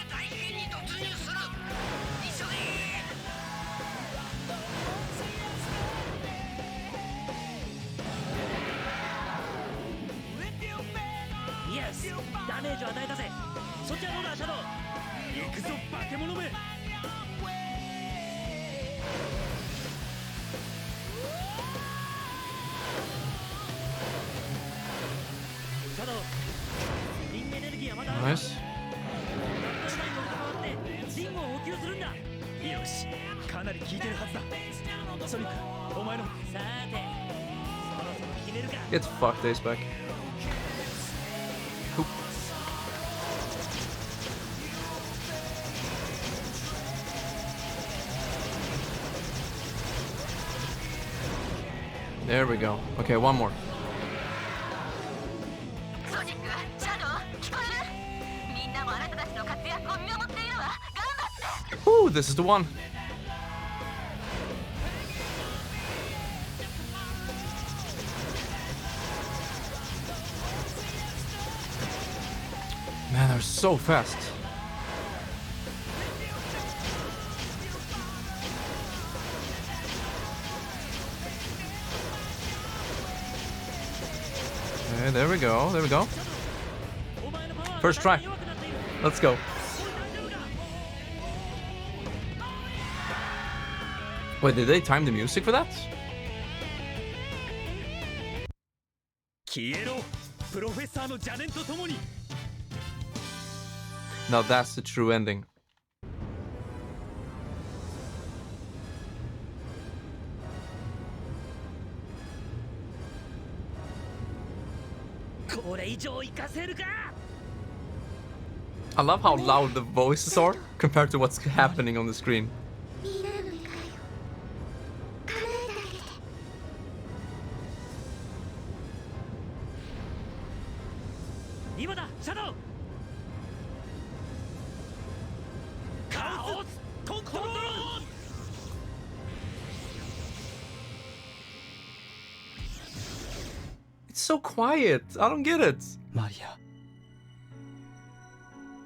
Yes, damage を与えたぜ。そっちはどうだ、シャドウ。行くぞ、化け物め。シャドウ、リングエネルギーはまだある。ナイス。リングを補給するんだ。よし、かなり効いてるはずだ。ソニック、お前の。さて、そろそろ決めるか。Get fucked, Ace back. There we go. Okay, one more. Ooh, this is the one. Man, they're so fast. Okay, there we go, there we go. First try. Let's go. Wait, did they time the music for that? Now that's the true ending. I love how loud the voices are compared to what's happening on the screen. It's so quiet. I don't get it. マリア、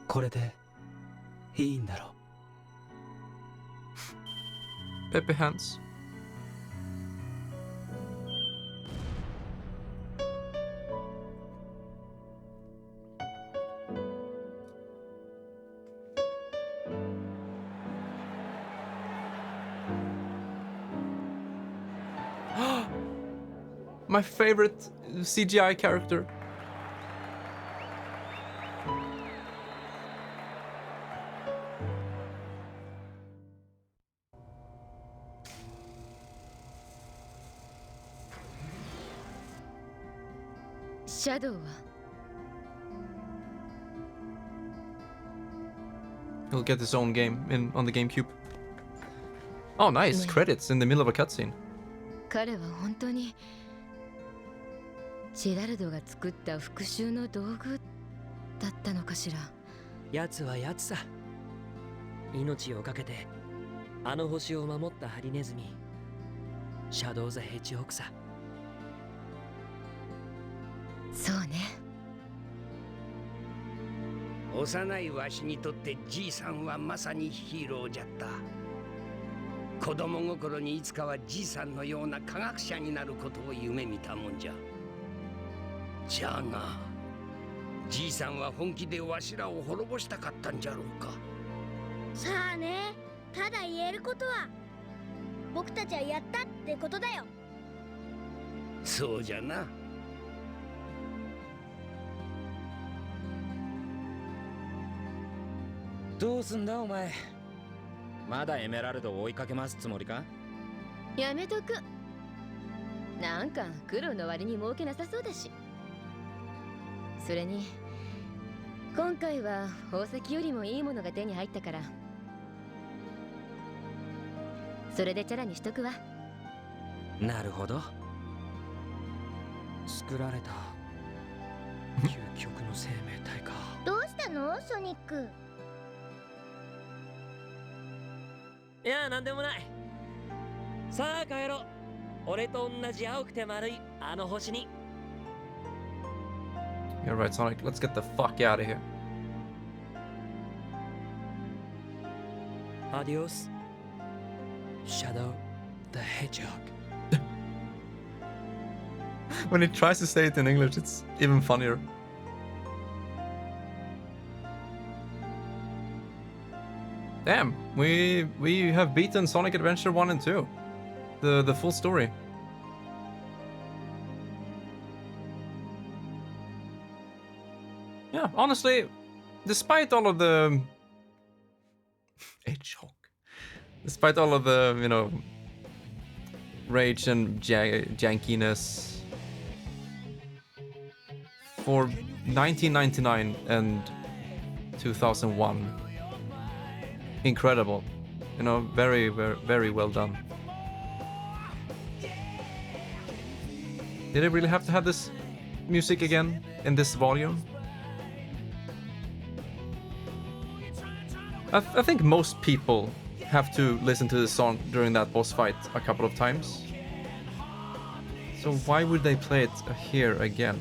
これでいいんだろう。 Peppy hands. My favorite CGI character. Shadow は He'll get his own game on the GameCube. Oh, nice. Credits in the middle of a cutscene. 彼は本当にジェラルドが作った復讐の道具だったのかしら。奴は奴さ。命をかけてあの星を守ったハリネズミ、シャドウ・ザ・ヘッジホークさ。そうね。幼いわしにとってじいさんはまさにヒーローじゃった。子供心にいつかはじいさんのような科学者になることを夢見たもんじゃ。じゃがじいさんは本気でわしらを滅ぼしたかったんじゃろうか。さあね、ただ言えることは僕たちはやったってことだよ。そうじゃな。どうすんだお前。まだエメラルドを追いかけますつもりか。やめとく。なんか苦労の割に儲けなさそうだし。それに今回は宝石よりもいいものが手に入ったから、それでチャラにしとくわ。なるほど。作られた究極の生命体か。どうしたのソニック。いや、なんでもない。さあ帰ろう。俺と同じ青くて丸いあの星に。 You're right, Sonic. Let's get the fuck out of here. Adios, Shadow the Hedgehog. When he tries to say it in English, it's even funnier. Damn, we have beaten Sonic Adventure 1 and 2. The full story. Yeah, honestly, despite all of the Hedgehog, despite all of the, you know, rage and jankiness, for 1999 and 2001, incredible. You know, very, very, very well done. Did I really have to have this music again in this volume? I think most people have to listen to this song during that boss fight a couple of times. So why would they play it here again?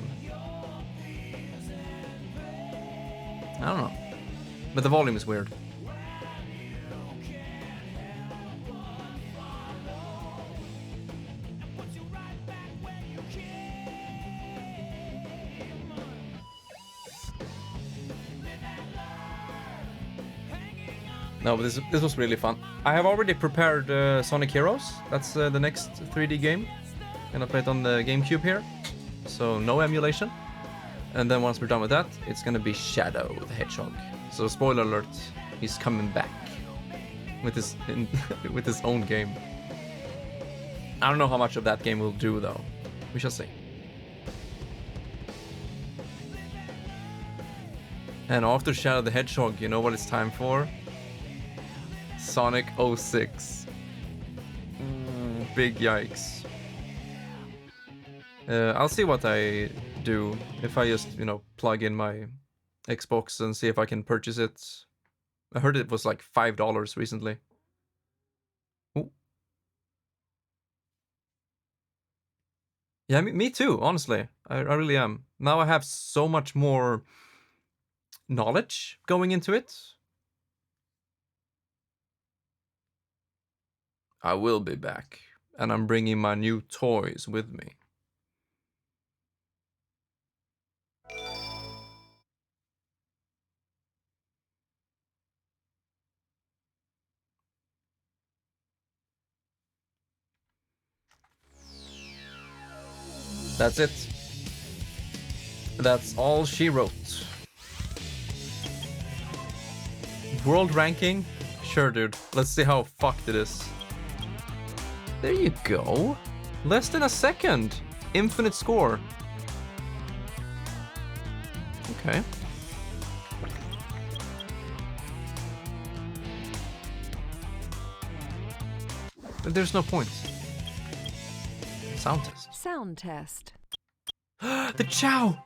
I don't know. But the volume is weird. No, but this was really fun. I have already prepared Sonic Heroes. That's the next 3D game. Gonna play it on the GameCube here. So no emulation. And then once we're done with that, it's gonna be Shadow the Hedgehog. So spoiler alert, he's coming back with his with his own game. I don't know how much of that game will do though. We shall see. And after Shadow the Hedgehog, you know what it's time for? Sonic 06. Big yikes. I'll see what I do if I just, you know, plug in my Xbox and see if I can purchase it. I heard it was like $5 recently. Ooh. Yeah, me too, honestly. I really am. Now I have so much more knowledge going into it. I will be back. And I'm bringing my new toys with me. That's it. That's all she wrote. World ranking? Sure, dude. Let's see how fucked it is. There you go. Less than a second. Infinite score. Okay. But there's no point. Sound test. Sound test. The Chow!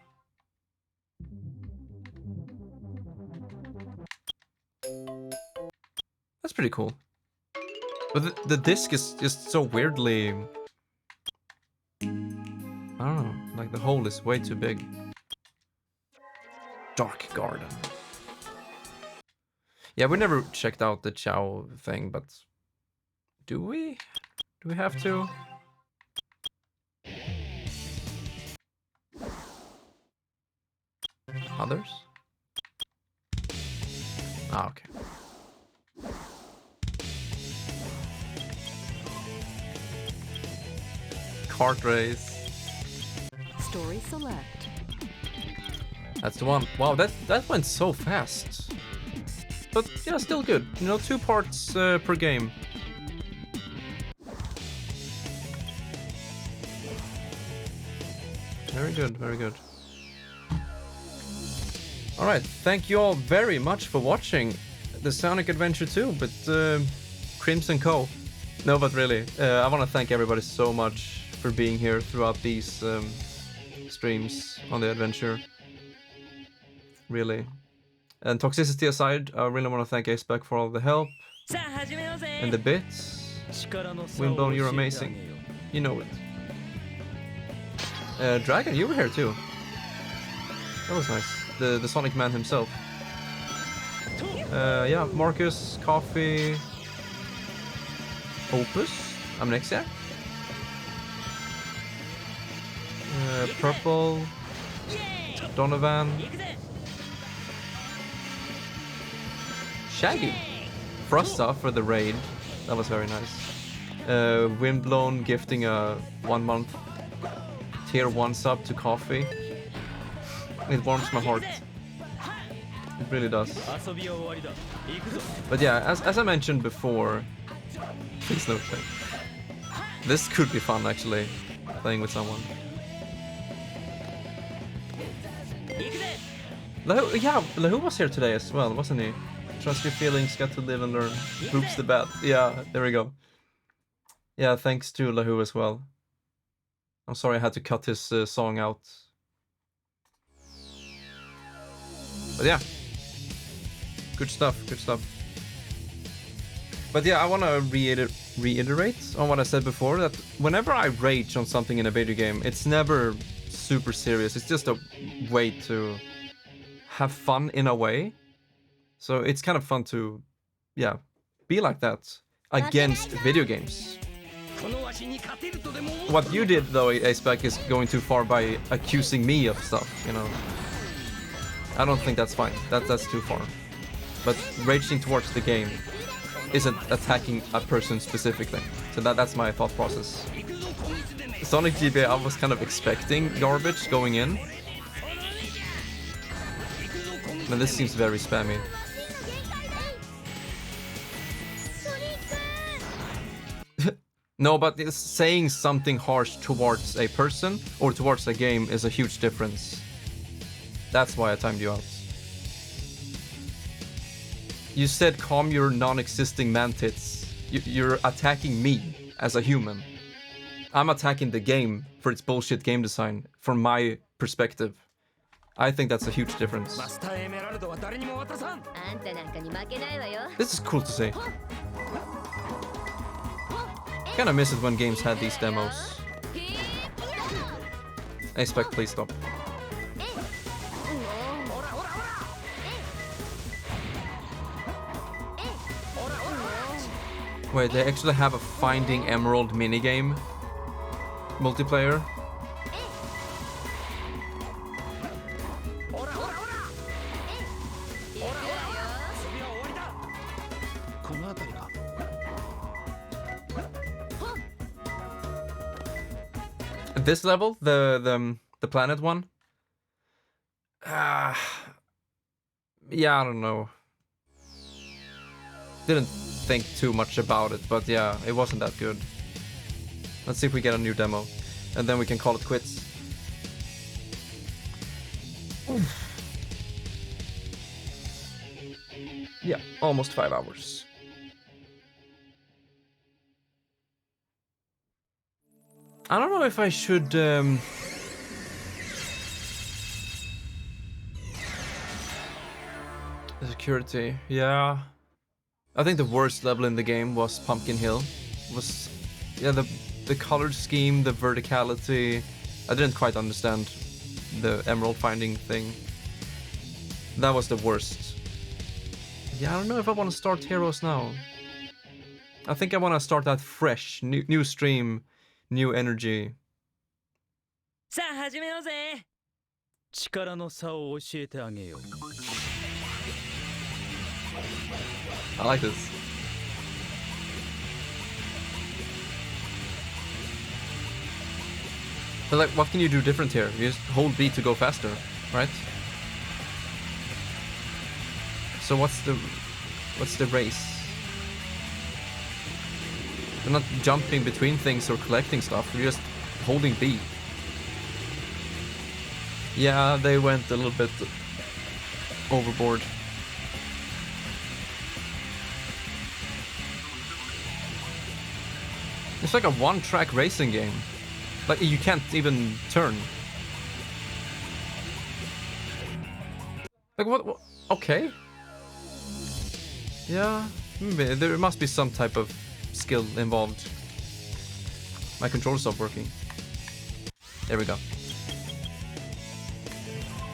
That's pretty cool. But the disc is just so weirdly... I don't know, like the hole is way too big. Dark Garden. Yeah, we never checked out the Chow thing, but... Do we? Do we have to? Others? Ah, okay. Kart race. Story select. That's the one. Wow, that went so fast. But yeah, still good. You know, 2 parts per game. Very good, very good. Alright, thank you all very much for watching the Sonic Adventure 2, but Crimson Co. No, but really, I want to thank everybody so much for being here throughout these streams on the adventure. Really. And toxicity aside, I really want to thank Aceback for all the help and the bits. Windbone, you're amazing. You know it. Dragon, you were here too. That was nice. The Sonic Man himself. Yeah, Marcus, Coffee, Opus, Amnexia, Purple, Donovan, Shaggy, Frosta for the raid. That was very nice. Windblown gifting a 1 month tier 1 sub to Coffee. It warms my heart. It really does. But yeah, as I mentioned before, please note that this could be fun actually, playing with someone. Lahu was here today as well, wasn't he? Trust your feelings, got to live and learn. Oops the bat. Yeah, there we go. Yeah, thanks to Lahu as well. I'm sorry I had to cut his song out. But yeah, good stuff, good stuff. But yeah, I want to reiterate on what I said before, that whenever I rage on something in a video game, it's never super serious. It's just a way to have fun in a way. So it's kind of fun to, yeah, be like that against video games. What you did though, Aceback, is going too far by accusing me of stuff, you know. I don't think that's fine. That's too far. But raging towards the game isn't attacking a person specifically. So that's my thought process. Sonic GBA, I was kind of expecting garbage going in. And this seems very spammy. No, but saying something harsh towards a person or towards a game is a huge difference. That's why I timed you out. You said calm your non-existing man-tits. You're attacking me as a human. I'm attacking the game for its bullshit game design from my perspective. I think that's a huge difference. This is cool to say. Kinda miss it when games had these demos. Aceback, please stop. Wait, they actually have a Finding Emerald minigame multiplayer. This level, the planet one. Yeah, I don't know. Didn't think too much about it, but yeah, it wasn't that good. Let's see if we get a new demo, and then we can call it quits. Yeah, almost 5 hours. I don't know if I should security. Yeah, I think the worst level in the game was Pumpkin Hill. Yeah, the color scheme, the verticality. I didn't quite understand the emerald finding thing. That was the worst. Yeah, I don't know if I want to start Heroes now. I think I want to start that fresh, new stream, new energy. さあ始めようぜ。力の差を教えてあげよう。I like this. But like, what can you do different here? You just hold B to go faster, right? So what's the race? You're not jumping between things or collecting stuff. You're just holding B. Yeah, they went a little bit overboard. It's like a one-track racing game. Like, you can't even turn. Like, what? Okay. Yeah, maybe there must be some type of skill involved. My controller stopped working. There we go.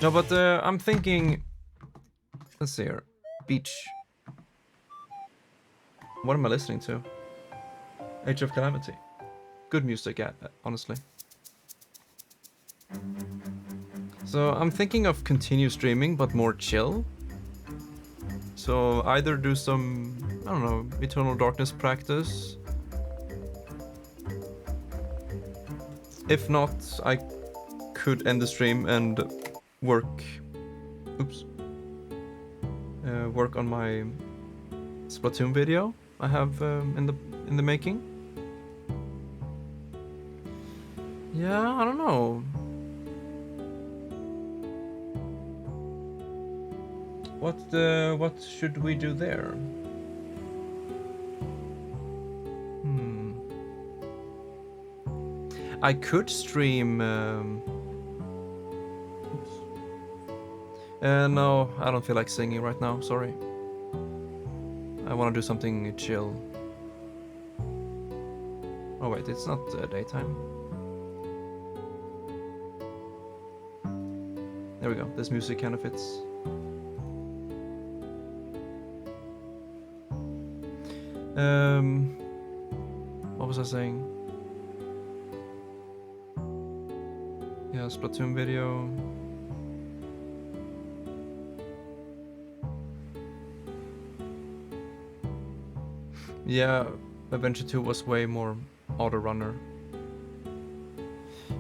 No, but I'm thinking... Let's see here. Beach. What am I listening to? Age of Calamity. Good music, honestly. So I'm thinking of continue streaming, but more chill. So either do some, I don't know, Eternal Darkness practice. If not, I could end the stream and work. Oops. Work on my Splatoon video I have in the making. Yeah, I don't know. What should we do there? I could stream. No, I don't feel like singing right now. Sorry. I want to do something chill. Oh wait, it's not daytime. There we go. This music kind of fits. What was I saying? Yeah, Splatoon video. Yeah, Adventure 2 was way more auto runner.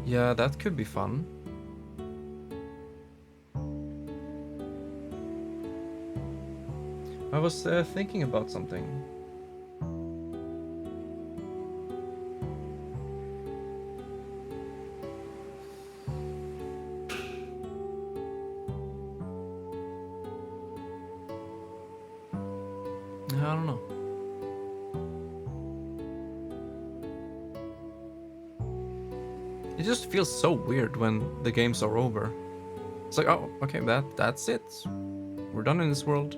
Yeah, that could be fun. I was thinking about something. I don't know. It just feels so weird when the games are over. It's like, oh, okay, that's it. We're done in this world.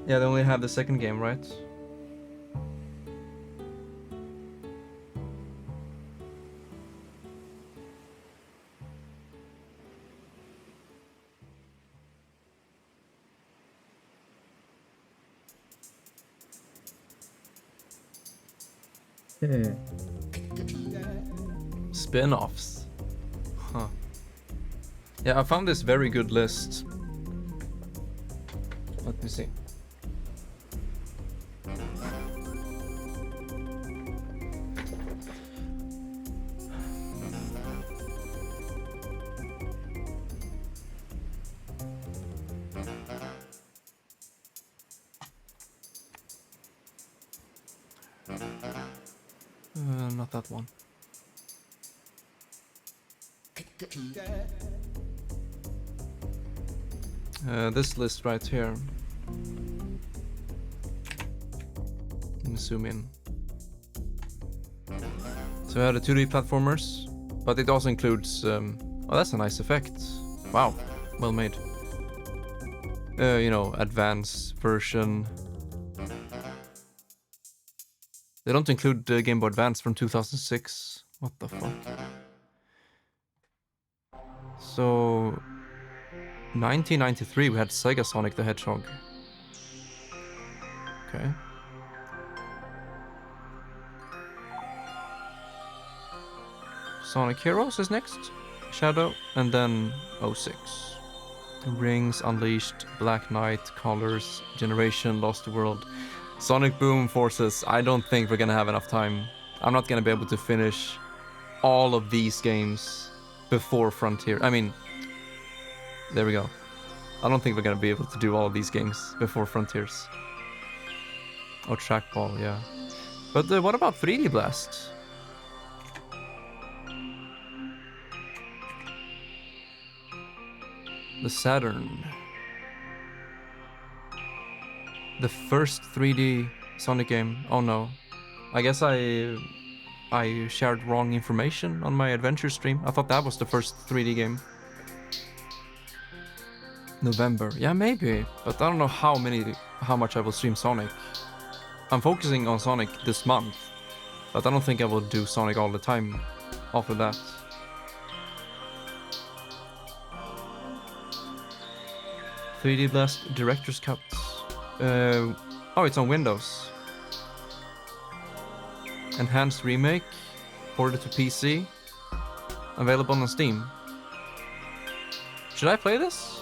Yeah, they only have the second game, right? Spin-offs. Huh. Yeah, I found this very good list. Let me see. Not that one. This list right here. Let me zoom in. So we had the 2D platformers, but it also includes. Oh, that's a nice effect. Wow, well made. You know, advanced version. They don't include the Game Boy Advance from 2006. What the fuck? So, 1993 we had Sega Sonic the Hedgehog. Okay. Sonic Heroes is next. Shadow, and then 06. Rings, Unleashed, Black Knight, Colors, Generation, Lost World. Sonic Boom Forces. I don't think we're gonna have enough time. I'm not gonna be able to finish all of these games before Frontier. I mean, there we go. I don't think we're gonna be able to do all of these games before Frontiers. Oh, Trackball, yeah. But what about 3D Blast? The Saturn. The first 3D Sonic game. Oh no. I guess I shared wrong information on my adventure stream. I thought that was the first 3D game. November. Yeah, maybe. But I don't know how much I will stream Sonic. I'm focusing on Sonic this month. But I don't think I will do Sonic all the time after that. "3D Blast Director's Cut." Oh, it's on Windows. Enhanced remake, ported to PC, available on Steam. Should I play this?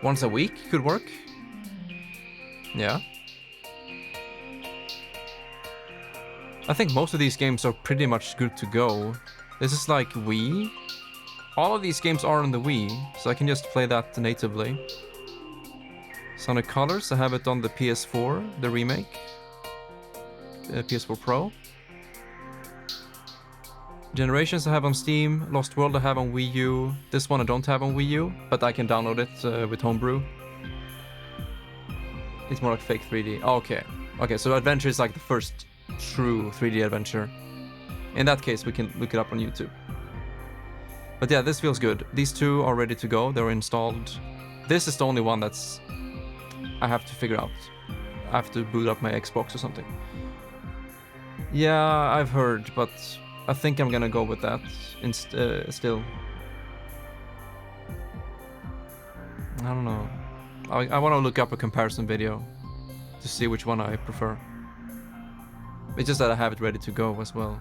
Once a week could work. Yeah. I think most of these games are pretty much good to go. This is like Wii. All of these games are on the Wii, so I can just play that natively. Sonic Colors, I have it on the PS4, the remake. PS4 Pro. Generations I have on Steam. Lost World I have on Wii U. This one I don't have on Wii U, but I can download it with Homebrew. It's more like fake 3D. Okay. Okay, so Adventure is like the first true 3D adventure. In that case, we can look it up on YouTube. But yeah, this feels good. These two are ready to go. They're installed. This is the only one that's I have to figure out. I have to boot up my Xbox or something. Yeah, I've heard, but I think I'm gonna go with that still. I don't know. I want to look up a comparison video to see which one I prefer. It's just that I have it ready to go as well.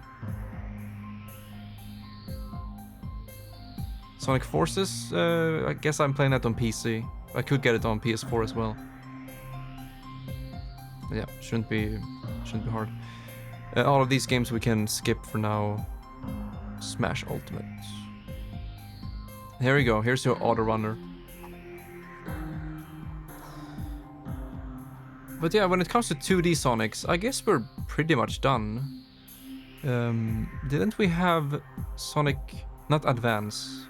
Sonic Forces, I guess I'm playing that on PC. I could get it on PS4 as well. Yeah, shouldn't be hard. All of these games we can skip for now. Smash Ultimate. Here we go. Here's your auto runner. But yeah, when it comes to 2D Sonics, I guess we're pretty much done. Didn't we have Sonic, not Advance?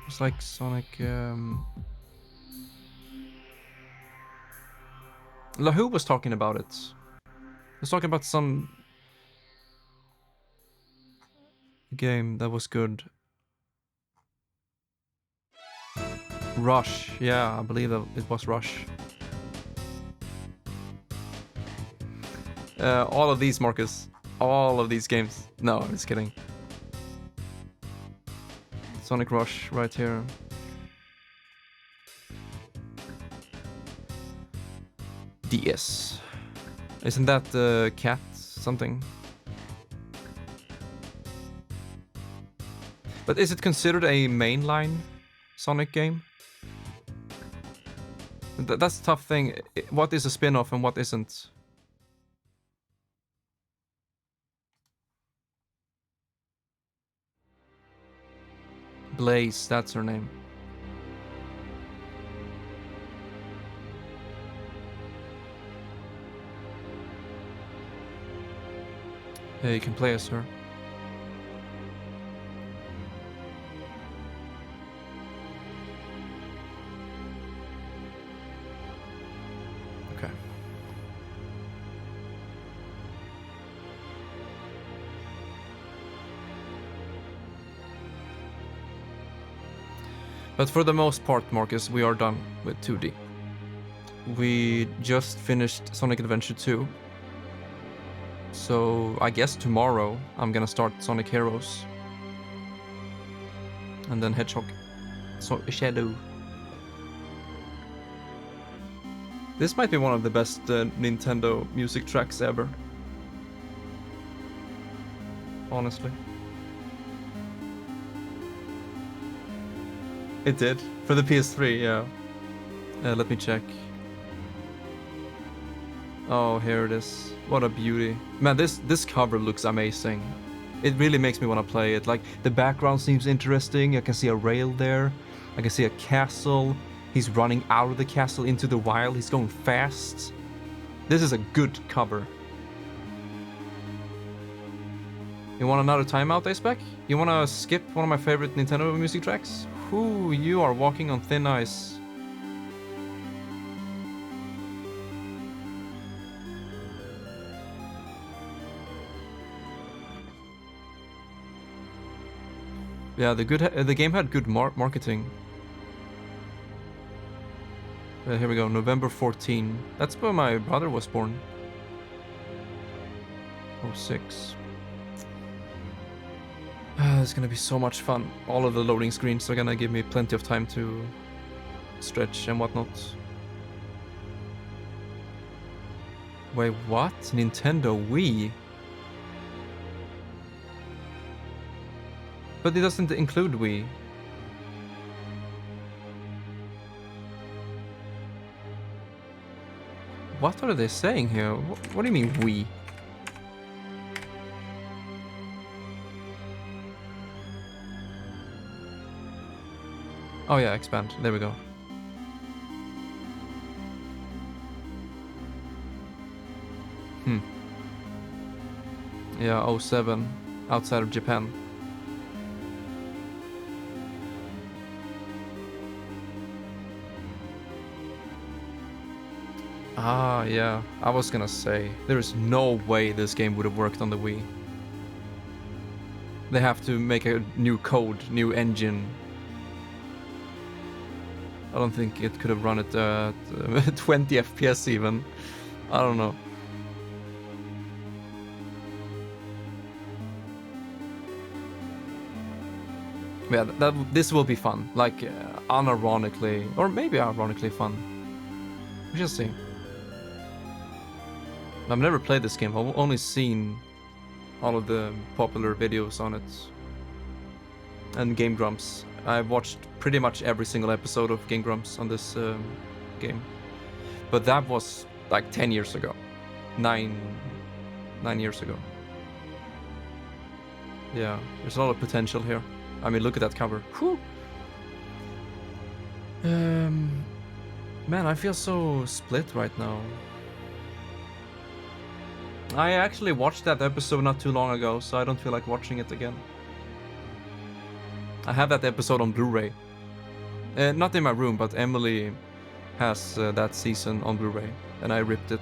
It's like Sonic. Lahu was talking about it. He was talking about some game that was good. Rush, yeah, I believe it was Rush. All of these, Marcus. All of these games. No, I'm just kidding. Sonic Rush right here. DS. Isn't that cat something? But is it considered a mainline Sonic game? That's a tough thing. What is a spin-off and what isn't? Blaze, that's her name. Yeah, you can play as her. Okay. But for the most part, Marcus, we are done with 2D. We just finished Sonic Adventure 2. So I guess tomorrow I'm gonna start Sonic Heroes. And then Hedgehog. So Shadow. This might be one of the best Nintendo music tracks ever. Honestly. It did. For the PS3, yeah. Let me check. Oh, here it is. What a beauty. Man, this cover looks amazing. It really makes me want to play it. Like, the background seems interesting. I can see a rail there. I can see a castle. He's running out of the castle into the wild. He's going fast. This is a good cover. You want another timeout, Aceback? You want to skip one of my favorite Nintendo music tracks? Whoo, you are walking on thin ice. Yeah, the game had good marketing. Here we go, November 14. That's where my brother was born. 06. It's gonna be so much fun. All of the loading screens are gonna give me plenty of time to stretch and whatnot. Wait, what? Nintendo Wii? But it doesn't include Wii. What are they saying here? What do you mean Wii? Oh yeah, expand. There we go. Yeah, 07. Outside of Japan. Ah, yeah. I was gonna say, there is no way this game would have worked on the Wii. They have to make a new code, new engine. I don't think it could have run at 20 FPS even. I don't know. Yeah, this will be fun. Like, unironically, or maybe ironically fun. We shall see. I've never played this game. I've only seen all of the popular videos on it. And Game Grumps. I've watched pretty much every single episode of Game Grumps on this game. But that was like 10 years ago. 9 years ago. Yeah, there's a lot of potential here. I mean, look at that cover. Whew. Man, I feel so split right now. I actually watched that episode not too long ago, so I don't feel like watching it again. I have that episode on Blu-ray. Not in my room, but Emily has that season on Blu-ray, and I ripped it.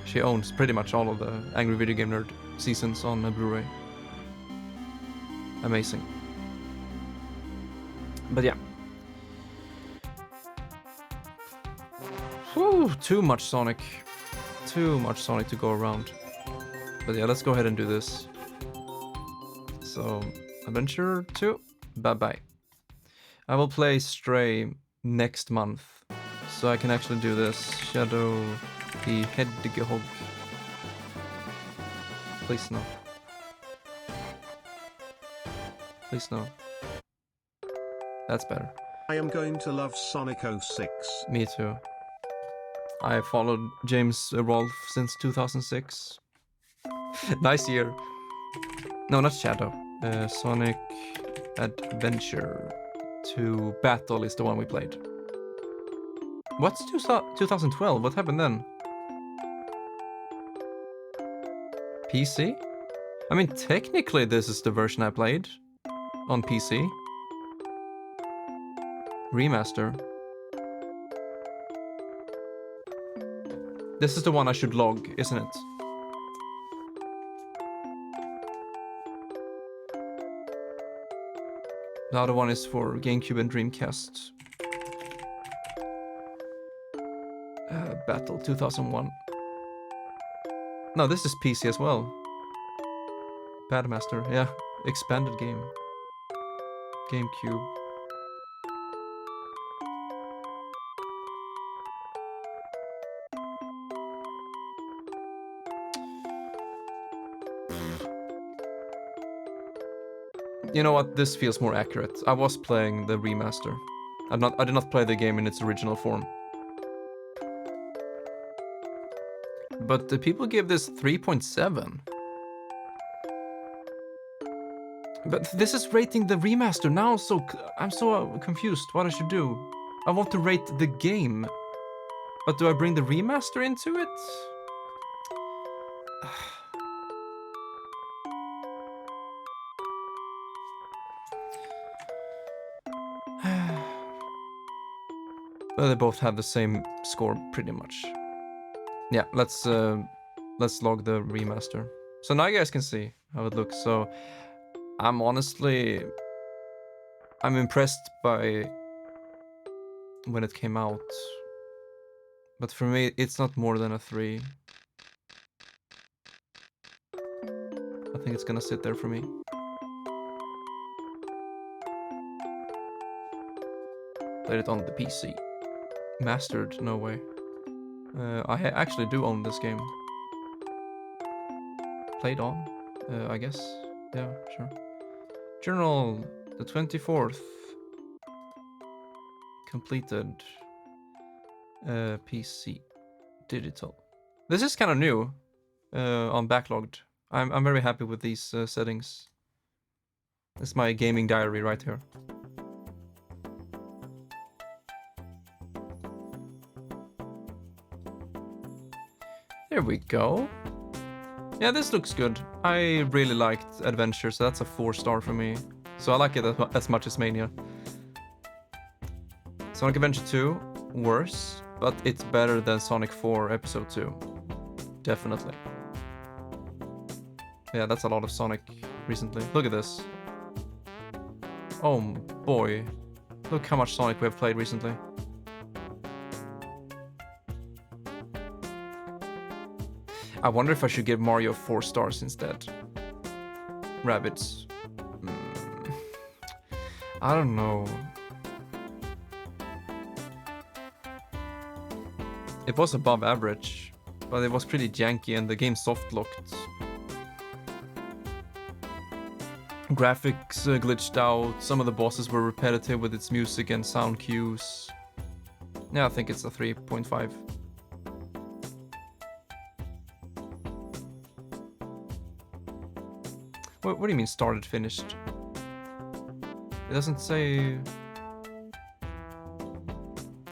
She owns pretty much all of the Angry Video Game Nerd seasons on Blu-ray. Amazing. But yeah. Whew, too much Sonic. Too much Sonic to go around. But yeah, let's go ahead and do this. So, Adventure 2, bye-bye. I will play Stray next month. So I can actually do this. Shadow the Hedgehog. Please no. Please no. That's better. I am going to love Sonic 06. Me too. I followed James Rolfe since 2006. Nice year. No, not Shadow. Sonic Adventure 2 Battle is the one we played. What's 2012? What happened then? PC? I mean, technically this is the version I played on PC. Remaster. This is the one I should log, isn't it? The other one is for GameCube and Dreamcast. Battle 2001. No, this is PC as well. Badmaster, yeah. Expanded game. GameCube. You know what? This feels more accurate. I was playing the remaster. I did not play the game in its original form. But the people give this 3.7. But this is rating the remaster now, so I'm so confused what I should do. I want to rate the game. But do I bring the remaster into it? Well, they both have the same score, pretty much. Yeah, let's log the remaster. So now you guys can see how it looks. So I'm impressed by when it came out. But for me, it's not more than a 3. I think it's gonna sit there for me. Played it on the PC. Mastered? No way. I actually do own this game. Played on? I guess. Yeah, sure. Journal, the 24th. Completed. PC. Digital. This is kind of new. On backlogged. I'm very happy with these settings. It's my gaming diary right here. There we go. Yeah, this looks good. I really liked Adventure, so that's a 4-star for me. So I like it as much as Mania. Sonic Adventure 2, worse, but it's better than Sonic 4 Episode 2. Definitely. Yeah, that's a lot of Sonic recently. Look at this. Oh boy. Look how much Sonic we have played recently. I wonder if I should give Mario 4 stars instead. Rabbids. I don't know. It was above average, but it was pretty janky and the game soft-locked. Graphics glitched out, some of the bosses were repetitive with its music and sound cues. Yeah, I think it's a 3.5. What do you mean started, finished? It doesn't say...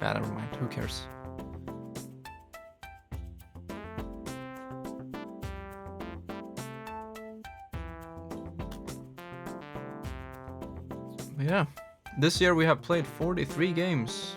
Ah, never mind, who cares? Yeah, this year we have played 43 games.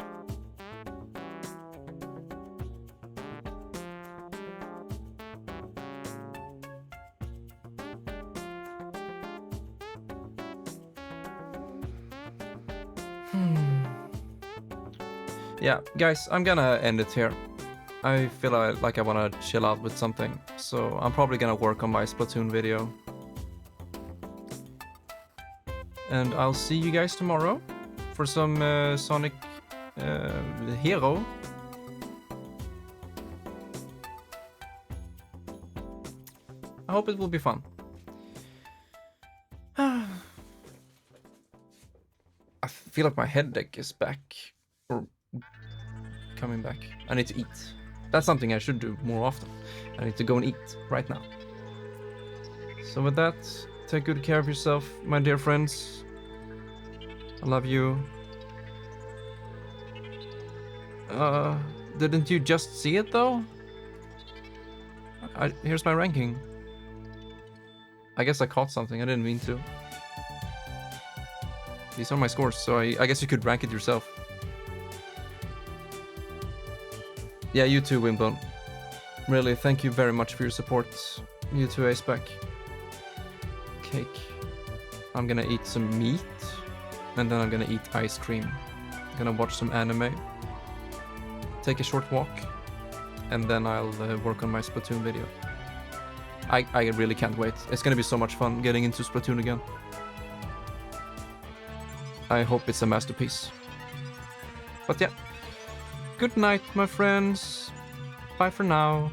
Yeah, guys, I'm gonna end it here. I feel like I wanna chill out with something, so I'm probably gonna work on my Splatoon video. And I'll see you guys tomorrow for some Sonic hero. I hope it will be fun. I feel like my headache is back. Or coming back. I need to eat. That's something I should do more often. I need to go and eat right now. So with that, take good care of yourself, my dear friends. I love you. Didn't you just see it though? Here's my ranking. I guess I caught something, I didn't mean to. These are my scores, so I guess you could rank it yourself. Yeah, you too, Wimbone. Really, thank you very much for your support. You too, Aceback. Cake. I'm gonna eat some meat, and then I'm gonna eat ice cream. I'm gonna watch some anime, take a short walk, and then I'll work on my Splatoon video. I really can't wait. It's gonna be so much fun getting into Splatoon again. I hope it's a masterpiece. But yeah. Good night, my friends. Bye for now.